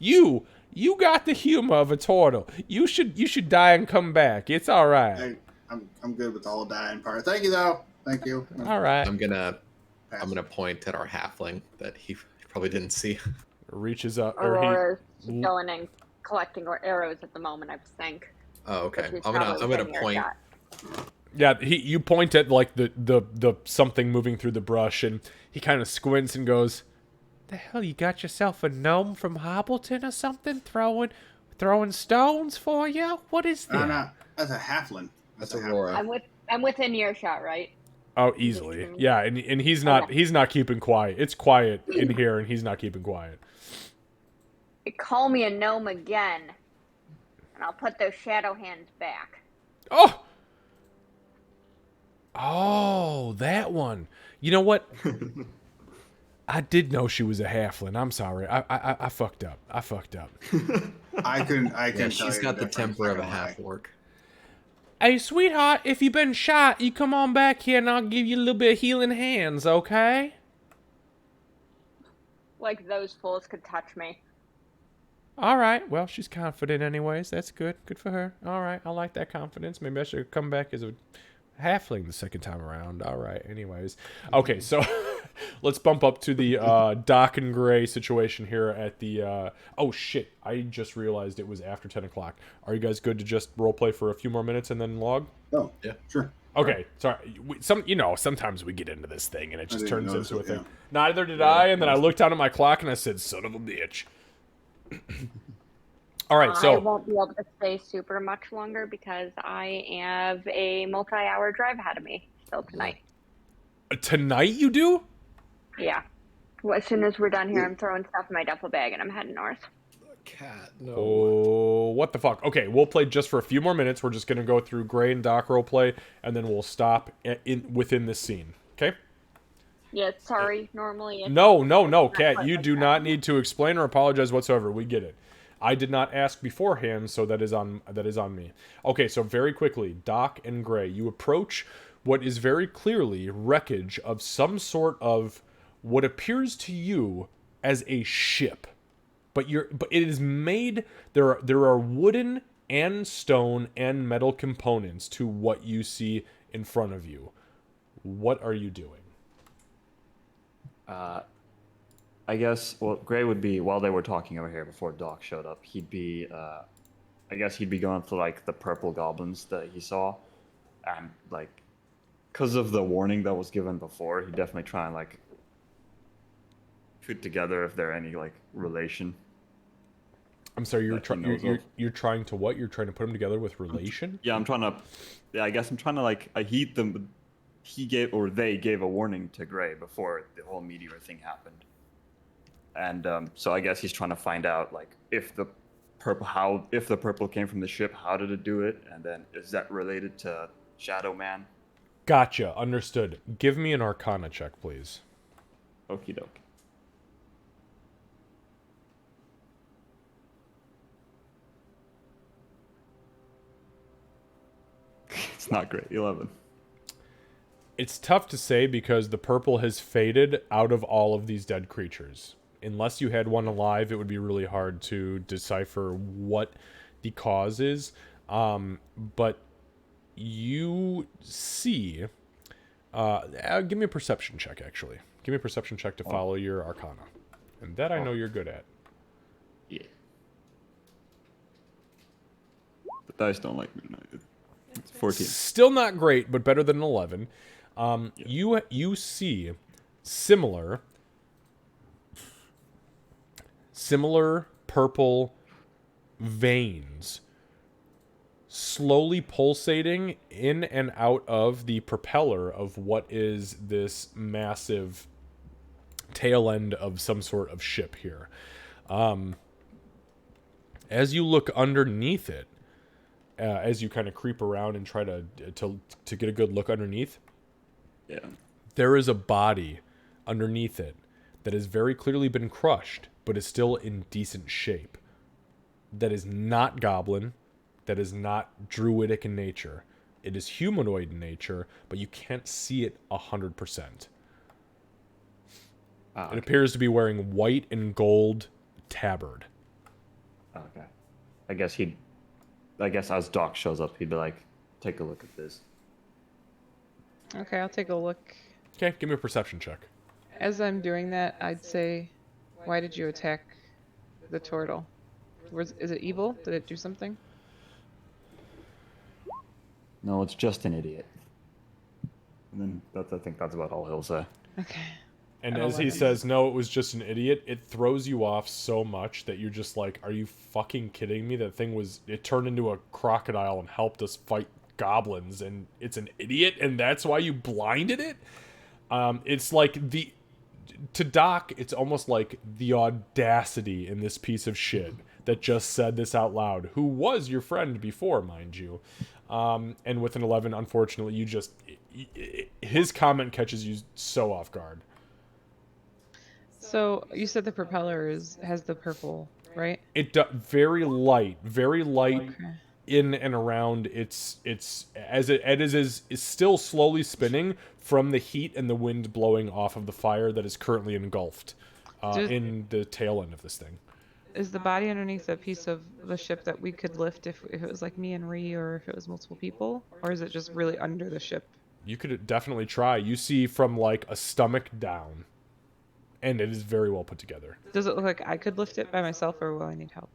You got the humor of a turtle. You should die and come back. It's all right. I'm good with the whole dying part. Thank you though. Thank you. All right. I'm gonna point at our halfling that he probably didn't see. Reaches up. Aurora's going and collecting arrows at the moment, I think. Oh, okay. I'm gonna point. Yeah, you point at like the something moving through the brush, and he kind of squints and goes, "The hell, you got yourself a gnome from Hobbleton or something throwing stones for you? What is that?" No, that's a halfling. That's Aurora. I'm within earshot, right? Oh, easily. Yeah, and he's not keeping quiet. It's quiet in here, and he's not keeping quiet. Call me a gnome again, and I'll put those shadow hands back. Oh, that one. You know what? I did know she was a halfling. I'm sorry. I fucked up. I can Yeah, she's got the temper of a half-orc. Hey, sweetheart, if you've been shot, you come on back here and I'll give you a little bit of healing hands, okay? Like those fools could touch me. All right. Well, she's confident anyways. That's good. Good for her. All right. I like that confidence. Maybe I should come back as a halfling the second time around. All right. Anyways. Okay, so let's bump up to the Doc and Gray situation here at the... oh, shit. I just realized it was after 10 o'clock. Are you guys good to just roleplay for a few more minutes and then log? Oh, yeah, sure. Okay, sorry. Sometimes we get into this thing and it just turns into a thing. Yeah. Neither did I, and then I looked down at my clock and I said, son of a bitch. All right, so... I won't be able to stay super much longer because I have a multi-hour drive ahead of me still tonight. Tonight you do? Yeah. Well, as soon as we're done here, I'm throwing stuff in my duffel bag and I'm heading north. Cat, no. Oh, what the fuck? Okay, we'll play just for a few more minutes. We're just going to go through Gray and Doc roleplay, and then we'll stop within this scene. Okay? Yeah, sorry. Normally it's... No, Cat. You do not need to explain or apologize whatsoever. We get it. I did not ask beforehand, so that is on me. Okay, so very quickly, Doc and Gray, you approach what is very clearly wreckage of some sort of what appears to you as a ship. But it is made... There are wooden and stone and metal components to what you see in front of you. What are you doing? I guess, well, Gray would be, while they were talking over here before Doc showed up, he'd be, I guess he'd be going for, like, the purple goblins that he saw. And, like, because of the warning that was given before, he'd definitely try and, like, put together if there are any, like, relation. I'm sorry, you're trying to what? You're trying to put them together with relation? Yeah, I guess I'm trying to, like, they gave a warning to Gray before the whole meteor thing happened. And so I guess he's trying to find out, like, if the purple came from the ship, how did it do it? And then is that related to Shadow Man? Gotcha, understood. Give me an Arcana check, please. Okie doke. It's not great. 11. It's tough to say because the purple has faded out of all of these dead creatures. Unless you had one alive, it would be really hard to decipher what the cause is. But you see... give me a perception check, actually. Give me a perception check to follow your Arcana. And that I know you're good at. Yeah. The dice don't like me tonight. It's 14. Still not great, but better than an 11. You see similar purple veins slowly pulsating in and out of the propeller of what is this massive tail end of some sort of ship here. As you look underneath it, as you kind of creep around and try to get a good look underneath, there is a body underneath it that has very clearly been crushed, but is still in decent shape. That is not goblin. That is not druidic in nature. It is humanoid in nature, but you can't see it 100%. It appears to be wearing white and gold tabard. Okay. I guess as Doc shows up, he'd be like, take a look at this. Okay, I'll take a look. Okay, give me a perception check. As I'm doing that, I'd say, why did you attack the turtle? Is it evil? Did it do something? No, it's just an idiot. And then I think that's about all he'll say. Okay. And as he says, no, it was just an idiot, it throws you off so much that you're just like, are you fucking kidding me? That thing it turned into a crocodile and helped us fight goblins, and it's an idiot, and that's why you blinded it? It's like to Doc, it's almost like the audacity in this piece of shit that just said this out loud, who was your friend before, mind you. And with an 11, unfortunately, his comment catches you so off guard. So you said the propeller has the purple, right? Very light Okay. in and around. It's as it is still slowly spinning from the heat and the wind blowing off of the fire that is currently engulfed in the tail end of this thing. Is the body underneath a piece of the ship that we could lift if it was like me and Ree, or if it was multiple people? Or is it just really under the ship? You could definitely try. You see from like a stomach down. And it is very well put together. Does it look like I could lift it by myself, or will I need help?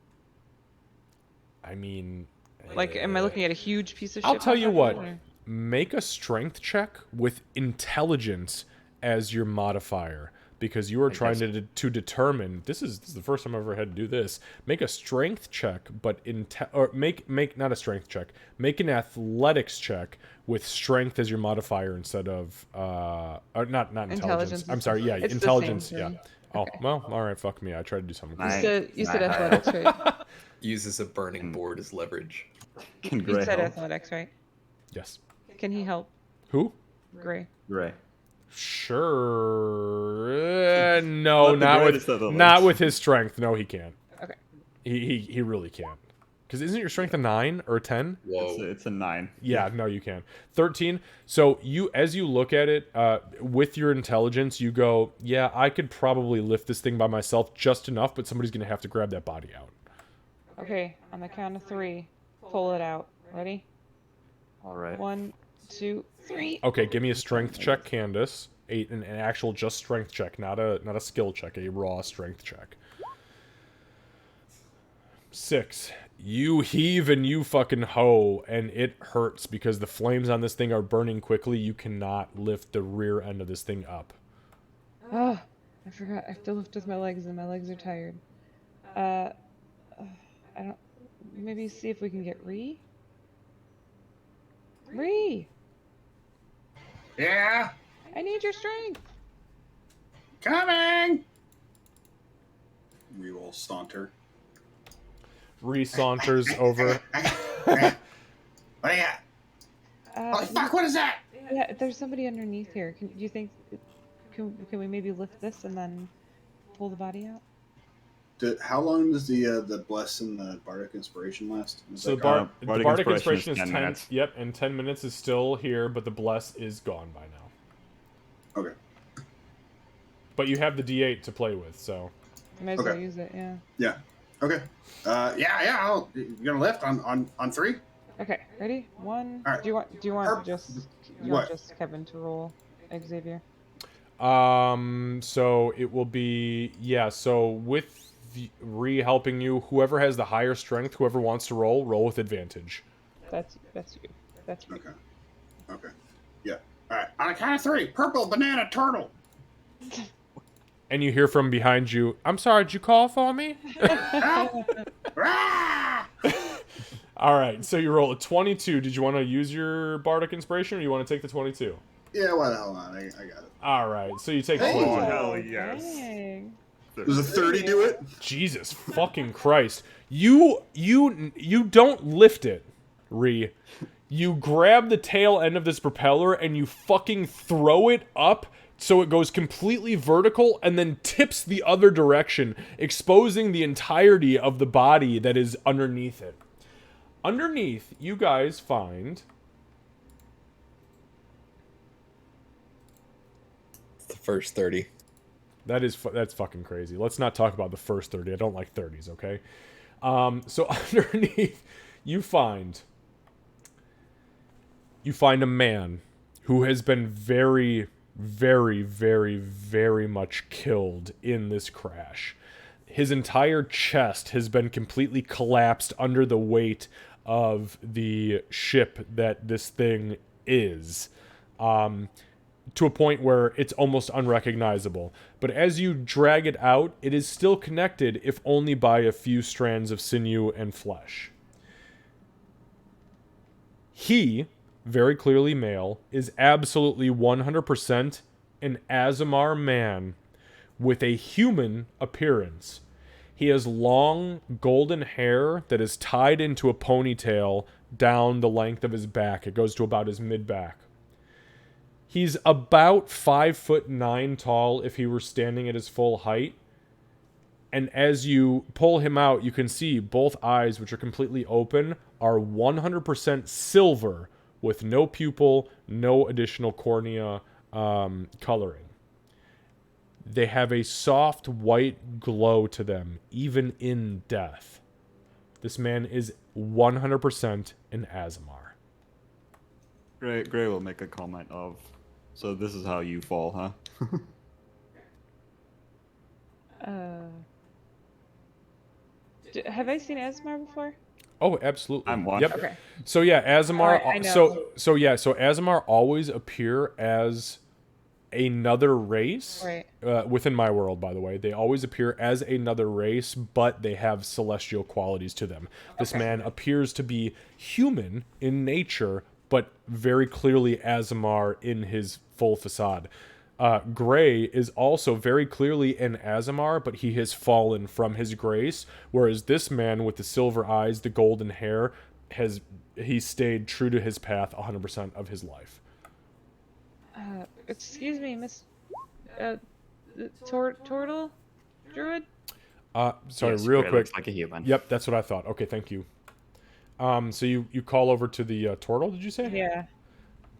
I mean... Like, am I looking at a huge piece of ship? I'll tell you what. Make a strength check with intelligence as your modifier. Because you are trying to determine... This is the first time I've ever had to do this. Make a strength check, but... Make not a strength check. Make an athletics check with strength as your modifier instead of... or not intelligence. I'm sorry, yeah, it's intelligence, the same yeah. Oh, well, alright, fuck me. I tried to do something. You said athletics, right? Uses a burning board as leverage. Can You Gray said help? athletics, right? Yes. Can he help? Who? Gray. Gray. Sure. No, Not the not greatest with of the not legs. with his strength. No, he can't. Okay. He really can't. Because isn't your strength a 9 or a 10? Whoa. It's a 9. Yeah, no, you can. 13. So as you look at it, with your intelligence, you go, yeah, I could probably lift this thing by myself just enough, but somebody's gonna have to grab that body out. Okay, on the count of 3, pull it out. Ready? All right. 1, 2, 3. Okay, give me a strength check, Candace. An actual just strength check, not a skill check, a raw strength check. 6. You heave and you fucking hoe, and it hurts because the flames on this thing are burning quickly. You cannot lift the rear end of this thing up. Oh, I forgot. I have to lift with my legs, and my legs are tired. I don't. Maybe see if we can get Ree. Ree, Yeah, I need your strength. coming. We will saunter. Re-saunters over. What do you got? Oh fuck! What is that? Yeah, there's somebody underneath here. Do you think? Can we maybe lift this and then pull the body out? How long does the bless and the bardic inspiration last? Is So that the gone? bardic inspiration is 10 minutes. Yep, and 10 minutes is still here, but the bless is gone by now. Okay. But you have the D8 to play with, so... I might as well use it. Yeah. Yeah. Okay. Yeah. You're gonna lift on 3. Okay. Ready? 1. All right. Do you want just What? Kevin to roll Xavier? So it will be... Yeah, so with helping you, whoever has the higher strength, whoever wants to roll with advantage. That's you. That's you. Okay. Yeah. All right. On a count of 3, purple banana turtle. And you hear from behind you, I'm sorry, did you call for me? Rah! All right, so you roll a 22. Did you want to use your bardic inspiration, or you want to take the 22? Yeah, why the hell not? I got it. All right, so you take Hey! 22. Oh, hell yes. Dang. Does a 30 do it? Jesus fucking Christ. You don't lift it, Ree. You grab the tail end of this propeller and you fucking throw it up so it goes completely vertical and then tips the other direction, exposing the entirety of the body that is underneath it. Underneath, you guys find... It's the first 30. That's fucking crazy. Let's not talk about the first 30. I don't like 30s, okay? So underneath, you find a man who has been very, very, very, very much killed in this crash. His entire chest has been completely collapsed under the weight of the ship that this thing is. To a point where it's almost unrecognizable. But as you drag it out, it is still connected, if only by a few strands of sinew and flesh. He, very clearly male, is absolutely 100% an Aasimar man with a human appearance. He has long golden hair that is tied into a ponytail down the length of his back. It goes to about his mid-back. He's about 5'9" tall if he were standing at his full height. And as you pull him out, you can see both eyes, which are completely open, are 100% silver with no pupil, no additional cornea coloring. They have a soft white glow to them, even in death. This man is 100% an Aasimar. Gray will make a comment of, so this is how you fall, huh? Have I seen Aasimar before? Oh, absolutely. I'm watching. Yep. Okay. So yeah, Aasimar. I know. So Aasimar always appear as another race. Right. Within my world, by the way, they always appear as another race, but they have celestial qualities to them. This man appears to be human in nature, but very clearly Aasimar in his full facade. Gray is also very clearly an Aasimar, but he has fallen from his grace, whereas this man with the silver eyes, the golden hair, he stayed true to his path 100% of his life. Excuse me, Miss Turtle Druid? Sorry, Yes, real Gray quick. looks like a human. Yep, that's what I thought. Okay, thank you. So you call over to the turtle, did you say? Yeah.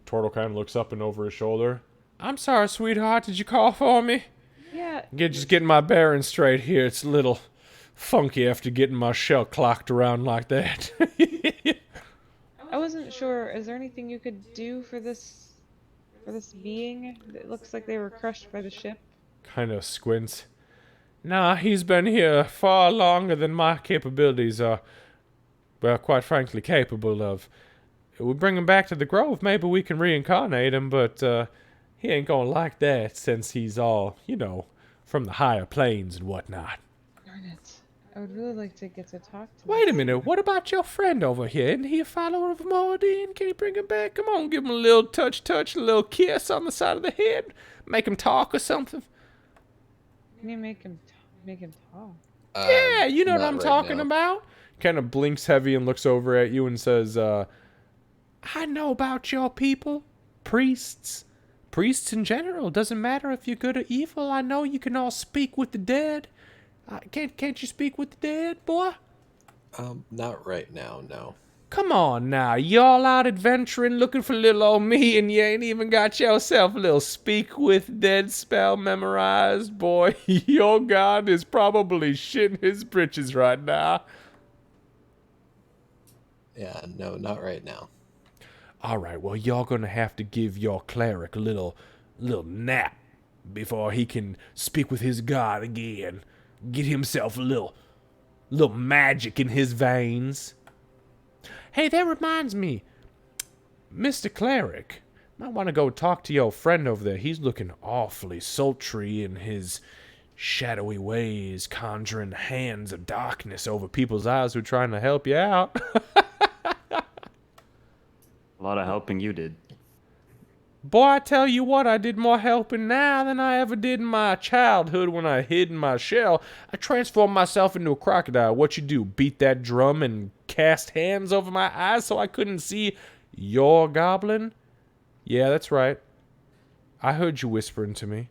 Turtle kind of looks up and over his shoulder. I'm sorry, sweetheart. Did you call for me? Yeah. Just getting my bearings straight here. It's a little funky after getting my shell clocked around like that. I wasn't sure. Is there anything you could do for this being? It looks like they were crushed by the ship. Kind of squints. Nah, he's been here far longer than my capabilities are, well, quite frankly, capable of. We bring him back to the grove, maybe we can reincarnate him, but he ain't gonna like that since he's all, from the higher planes and whatnot. Darn it. I would really like to get to talk to Wait a minute, what about your friend over here? Isn't he a follower of Mordine? Can you bring him back? Come on, give him a little touch, a little kiss on the side of the head. Make him talk or something. Can you make him talk? Yeah, you know what not I'm right talking now. about. Kind of blinks heavy and looks over at you and says, I know about your people. Priests in general. Doesn't matter if you're good or evil. I know you can all speak with the dead. Can't you speak with the dead, boy? Not right now, no. Come on now, y'all out adventuring looking for little old me and you ain't even got yourself a little speak with dead spell memorized? Boy, your god is probably shitting his britches right now. Yeah, no, not right now. Alright, well y'all gonna have to give your cleric a little nap before he can speak with his god again. Get himself a little magic in his veins. Hey, that reminds me. Mr. Cleric, might want to go talk to your friend over there. He's looking awfully sultry in his shadowy ways, conjuring hands of darkness over people's eyes who are trying to help you out. A lot of helping you did. Boy, I tell you what, I did more helping now than I ever did in my childhood when I hid in my shell. I transformed myself into a crocodile. What you do, beat that drum and cast hands over my eyes so I couldn't see your goblin? Yeah, that's right. I heard you whispering to me.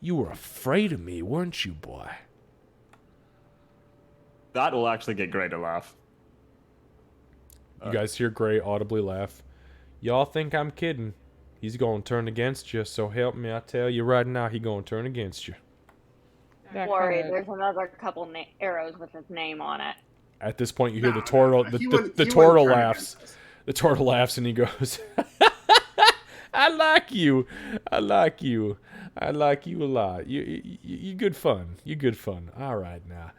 You were afraid of me, weren't you, boy? That will actually get Gray to laugh. You guys hear Gray audibly laugh. Y'all think I'm kidding. He's gonna turn against you, so help me, I tell you right now, he gonna turn against you. Worry, there's another couple arrows with his name on it. At this point, you hear the turtle. The turtle laughs. The turtle laughs and he goes, "I like you. I like you. I like you a lot. You good fun. You good fun. All right now.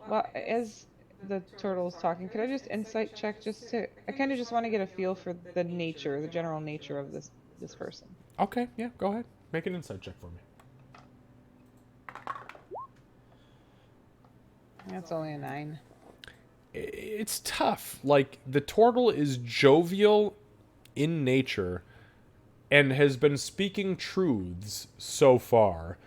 Well, as the turtle's talking, could I just insight check I kind of just want to get a feel for the general nature of this person. Okay, yeah, go ahead. Make an insight check for me. That's only a 9. It's tough. Like, the turtle is jovial in nature and has been speaking truths so far,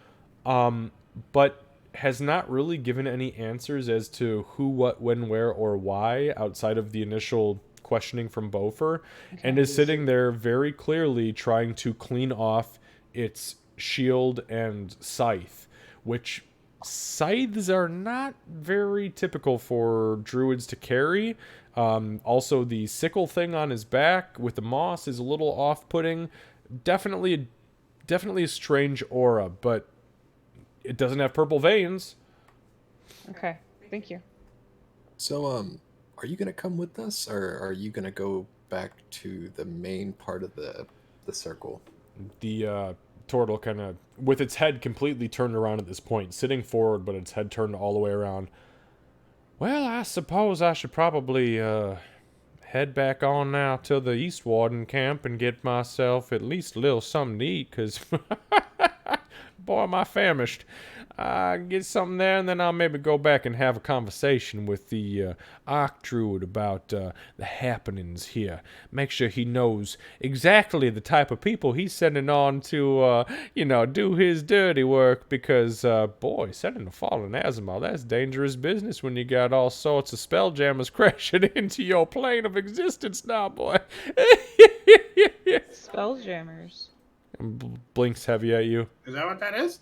but has not really given any answers as to who, what, when, where, or why outside of the initial questioning from Beaufort, and is sitting there very clearly trying to clean off its shield and scythe, which scythes are not very typical for druids to carry. Also, the sickle thing on his back with the moss is a little off-putting. Definitely a strange aura, but it doesn't have purple veins. Okay, thank you. So, are you gonna come with us, or are you gonna go back to the main part of the circle? The turtle kind of, with its head completely turned around at this point, sitting forward, but its head turned all the way around. Well, I suppose I should probably head back on now to the East Warden camp and get myself at least a little something to eat, because boy, am I famished. Get something there, and then I'll maybe go back and have a conversation with the Archdruid about the happenings here. Make sure he knows exactly the type of people he's sending on to, do his dirty work, because, boy, sending a fallen Azimuth, that's dangerous business when you got all sorts of spelljammers crashing into your plane of existence now, boy. Spelljammers. Blinks heavy at you. Is that what that is?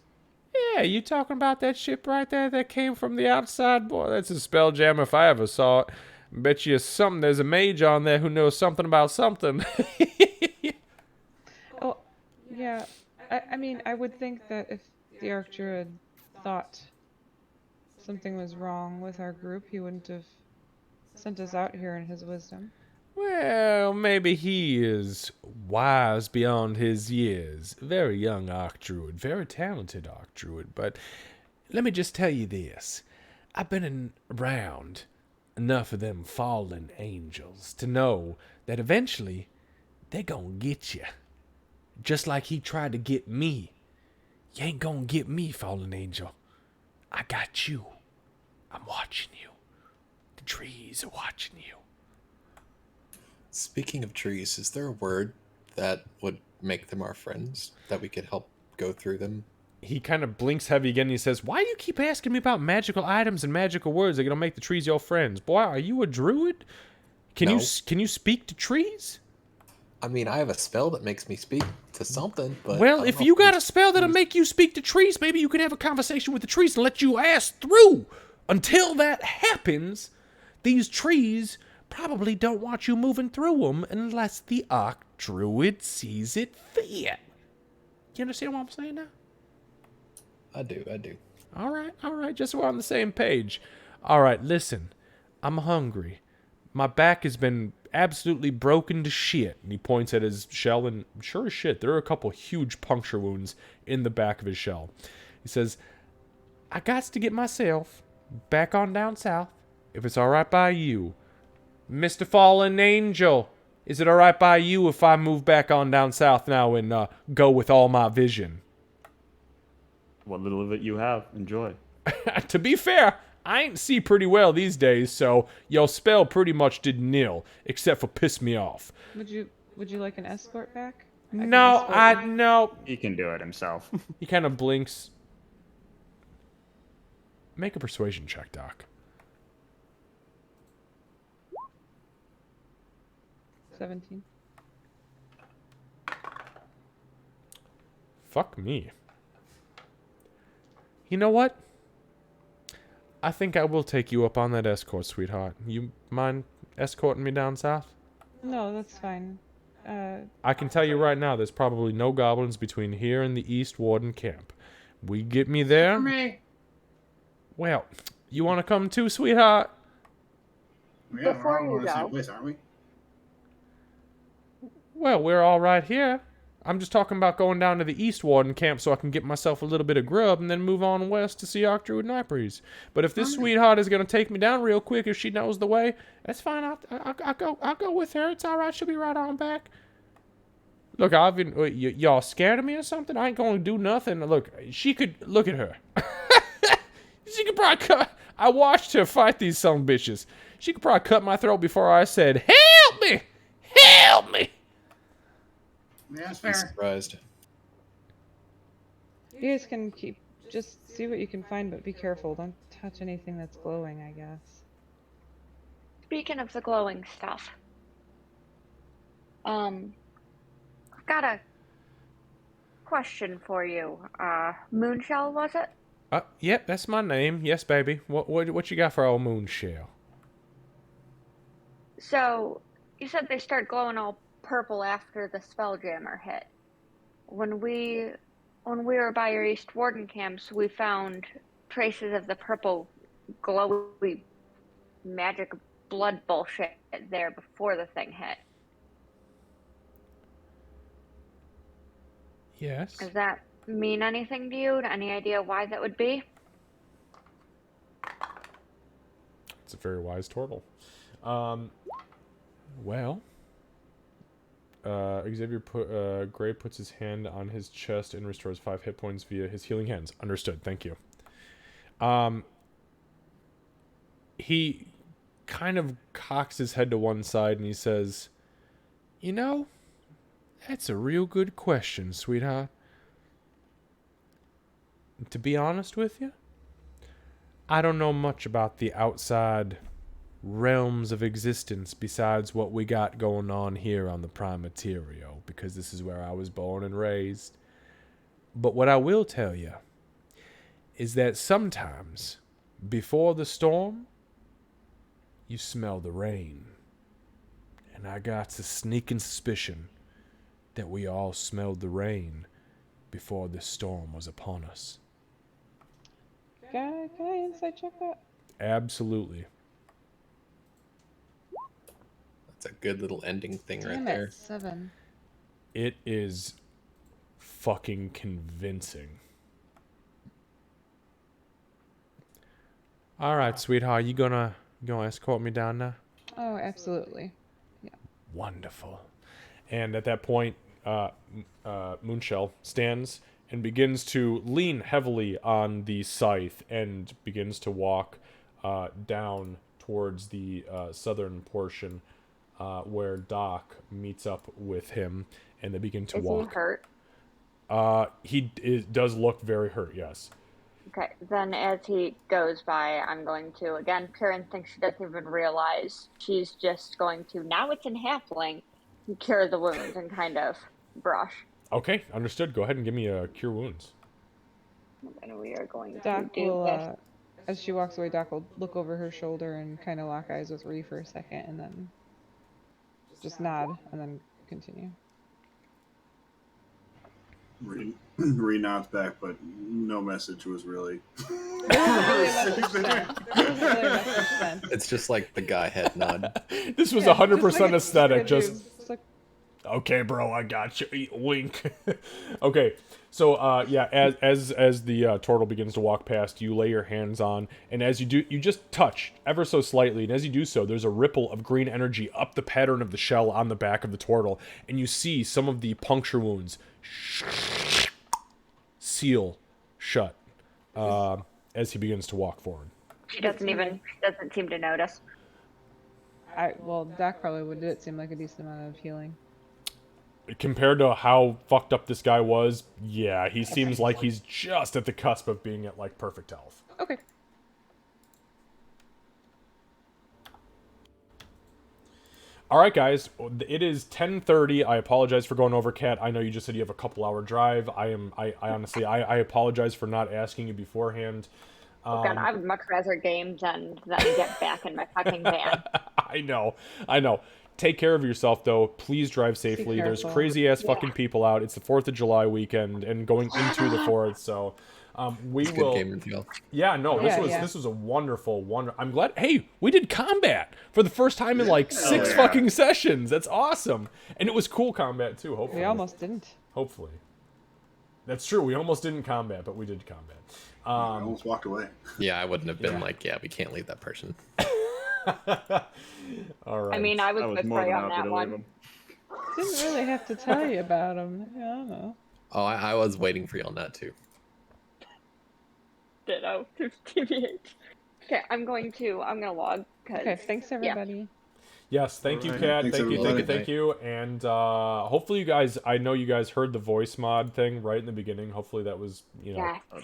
Yeah, you talking about that ship right there that came from the outside? Boy, that's a spelljammer if I ever saw it. Bet you there's a mage on there who knows something about something. Oh, yeah. I mean, I would think that if the Archdruid thought something was wrong with our group, he wouldn't have sent us out here in his wisdom. Well, maybe he is wise beyond his years. Very young Archdruid, very talented Archdruid, but let me just tell you this. I've been around enough of them fallen angels to know that eventually they're gonna get you. Just like he tried to get me. You ain't gonna get me, fallen angel. I got you. I'm watching you. The trees are watching you. Speaking of trees, is there a word that would make them our friends, that we could help go through them? He kind of blinks heavy again and he says, why do you keep asking me about magical items and magical words that are going to make the trees your friends? Boy, are you a druid? Can you speak to trees? I mean, I have a spell that makes me speak to something, but... Well, if you got a spell that'll make you speak to trees, maybe you can have a conversation with the trees and let you ass through. Until that happens, these trees probably don't want you moving through them unless the Archdruid sees it fit. You understand what I'm saying now? I do. All right, just so we're on the same page. All right, listen, I'm hungry. My back has been absolutely broken to shit. And he points at his shell, and sure as shit, there are a couple huge puncture wounds in the back of his shell. He says, I got to get myself back on down south, if it's all right by you. Mr. Fallen Angel, is it all right by you if I move back on down south now and go with all my vision? What little of it you have, enjoy. To be fair, I ain't see pretty well these days, so your spell pretty much did nil, except for piss me off. Would you like an escort back? No. He can do it himself. He kind of blinks. Make a persuasion check, Doc. 17. Fuck me. You know what? I think I will take you up on that escort, sweetheart. You mind escorting me down south? No, that's fine. I can tell you right now, there's probably no goblins between here and the East Warden camp. We get me there. Me. Well, you want to come too, sweetheart? Yeah, Before we're all you in the same go. place, aren't we? Well, we're all right here. I'm just talking about going down to the East Warden camp so I can get myself a little bit of grub and then move on west to see Arc Druid Nightbreeze. But if this sweetheart is going to take me down real quick, if she knows the way, that's fine. I'll go with her. It's all right. She'll be right on back. Look, y'all scared of me or something? I ain't going to do nothing. Look, she could, look at her. She could probably cut, I watched her fight these some bitches. She could probably cut my throat before I said, help me! Help me! Yeah, that's Be fair. surprised. You guys can just see what you can find, but be careful. Don't touch anything that's glowing, I guess. Speaking of the glowing stuff, I've got a question for you. Moonshell, was it? Yep, that's my name. Yes, baby. What you got for old Moonshell? So, you said they start glowing all purple after the Spelljammer hit. When we were by your East Warden camps, we found traces of the purple glowy magic blood bullshit there before the thing hit. Yes. Does that mean anything to you? Any idea why that would be? It's a very wise turtle. Well, Xavier Gray puts his hand on his chest and restores 5 hit points via his healing hands. Understood. Thank you. He kind of cocks his head to one side and he says, "You know, that's a real good question, sweetheart. To be honest with you, I don't know much about the outside realms of existence besides what we got going on here on the prime material, because this is where I was born and raised. But what I will tell you is that sometimes, before the storm, you smell the rain. And I got a sneaking suspicion that we all smelled the rain before this storm was upon us." Can I inside check that? Absolutely. That's a good little ending thing right Damn there. it, 7. It is fucking convincing. All right, sweetheart, you gonna escort me down now? Oh, absolutely. Wonderful. And at that point, Moonshell stands and begins to lean heavily on the scythe and begins to walk down towards the southern portion where Doc meets up with him, and they begin to walk. Is he hurt? He does look very hurt, yes. Okay, then as he goes by, I'm going to, again, Karen thinks she doesn't even realize. She's just going to, now it's in halfling, cure the wounds and kind of brush. Okay, understood. Go ahead and give me a Cure Wounds. And we are going Doc to do will, this. as she walks away, Doc will look over her shoulder and kind of lock eyes with Ree for a second, and then just nod, and then continue. Ree nods back, but no message was really. It's just like the guy head nod. This was 100% aesthetic. Just okay, bro. I got you. Wink. Okay, so yeah, as the turtle begins to walk past, you lay your hands on, and as you do, you just touch ever so slightly, and as you do so, there's a ripple of green energy up the pattern of the shell on the back of the turtle, and you see some of the puncture wounds seal shut as he begins to walk forward. She doesn't seem to notice. Well, Doc probably would. Did it seem like a decent amount of healing? Compared to how fucked up this guy was, yeah, he seems like he's just at the cusp of being at, like, perfect health. Okay. All right, guys, it is 10:30. I apologize for going over, Kat. I know you just said you have a couple-hour drive. I honestly, I apologize for not asking you beforehand. Oh God, I would much rather game than get back in my fucking van. I know. Take care of yourself, though. Please drive safely. There's crazy-ass fucking people out. It's the 4th of July weekend and going into the 4th, so... we will. Good game reveal. Yeah, no, this was a wonderful. I'm glad. Hey, we did combat for the first time in like 6 fucking sessions. That's awesome, and it was cool combat too. Hopefully, we almost didn't. Hopefully, that's true. We almost didn't combat, but we did combat. I almost walked away. Yeah, I wouldn't have been like, yeah, we can't leave that person. All right. I mean, I was with Frey on that one. Didn't really have to tell you about him. I don't know. Oh, I was waiting for you on that too. Ditto. Okay, I'm gonna log. Okay, thanks everybody. Yes, thank you, Kat. Thank you. And hopefully you guys, I know you guys heard the voice mod thing right in the beginning. Hopefully that was,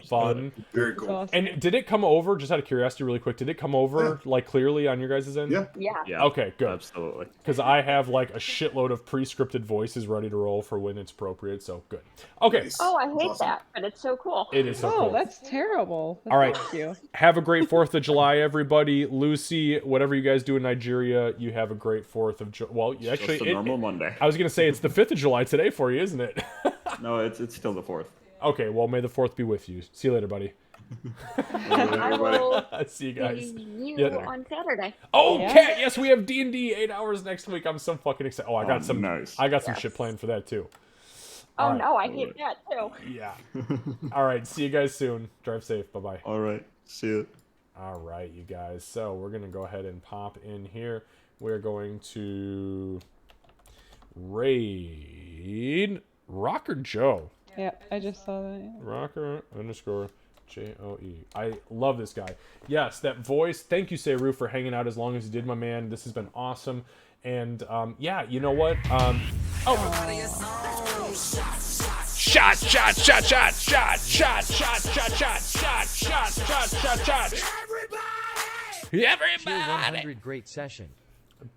fun. Very cool. And did it come over, just out of curiosity really quick, did it come over, like, clearly on your guys' end? Yeah. Okay, good. Absolutely. Because I have, like, a shitload of pre-scripted voices ready to roll for when it's appropriate, so good. Okay. Oh, I hate that, but it's so cool. It is so cool. Oh, that's terrible. All right. Thank you. Have a great 4th of July, everybody. Lucy, whatever you guys do in Nigeria, you have a great 4th of July. Well, you actually... Just a normal Monday. I was going to say, it's the 5th of July today for you, isn't it? No, it's still the 4th. Okay, well, may the 4th be with you. See you later, buddy. I will see you guys. see you on Saturday. Okay, yes, we have D&D 8 hours next week. I'm so fucking excited. Oh, I got some nice. I got some shit planned for that too. Oh All right. no, I hate that too. Yeah. All right, see you guys soon. Drive safe. Bye-bye. All right. See you. All right, you guys. So, we're going to go ahead and pop in here. We're going to raid Rocker Joe. Yeah, I just saw that. Yeah. Rocker _ Joe. I love this guy. Yes, that voice. Thank you, Seru, for hanging out as long as you did, my man. This has been awesome. And yeah, you know what? Everybody! Great session.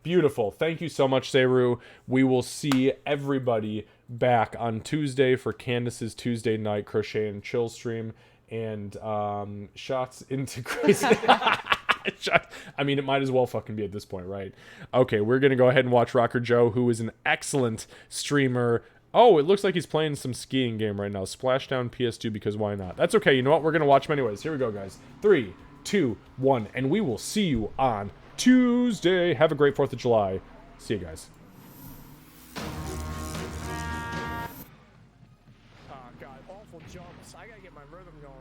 Beautiful. Thank you so much, Seru. We will see everybody back on Tuesday for Candace's Tuesday night crochet and chill stream. And shots into crazy. I mean, it might as well fucking be at this point, right? Okay, we're gonna go ahead and watch Rocker Joe, who is an excellent streamer. Oh, it looks like he's playing some skiing game right now. Splashdown PS2, because why not? That's okay. You know what? We're gonna watch him anyways. Here we go, guys. 3, 2, 1, and we will see you on Tuesday. Have a great 4th of July. See you guys. God, awful jumps. I gotta get my rhythm going.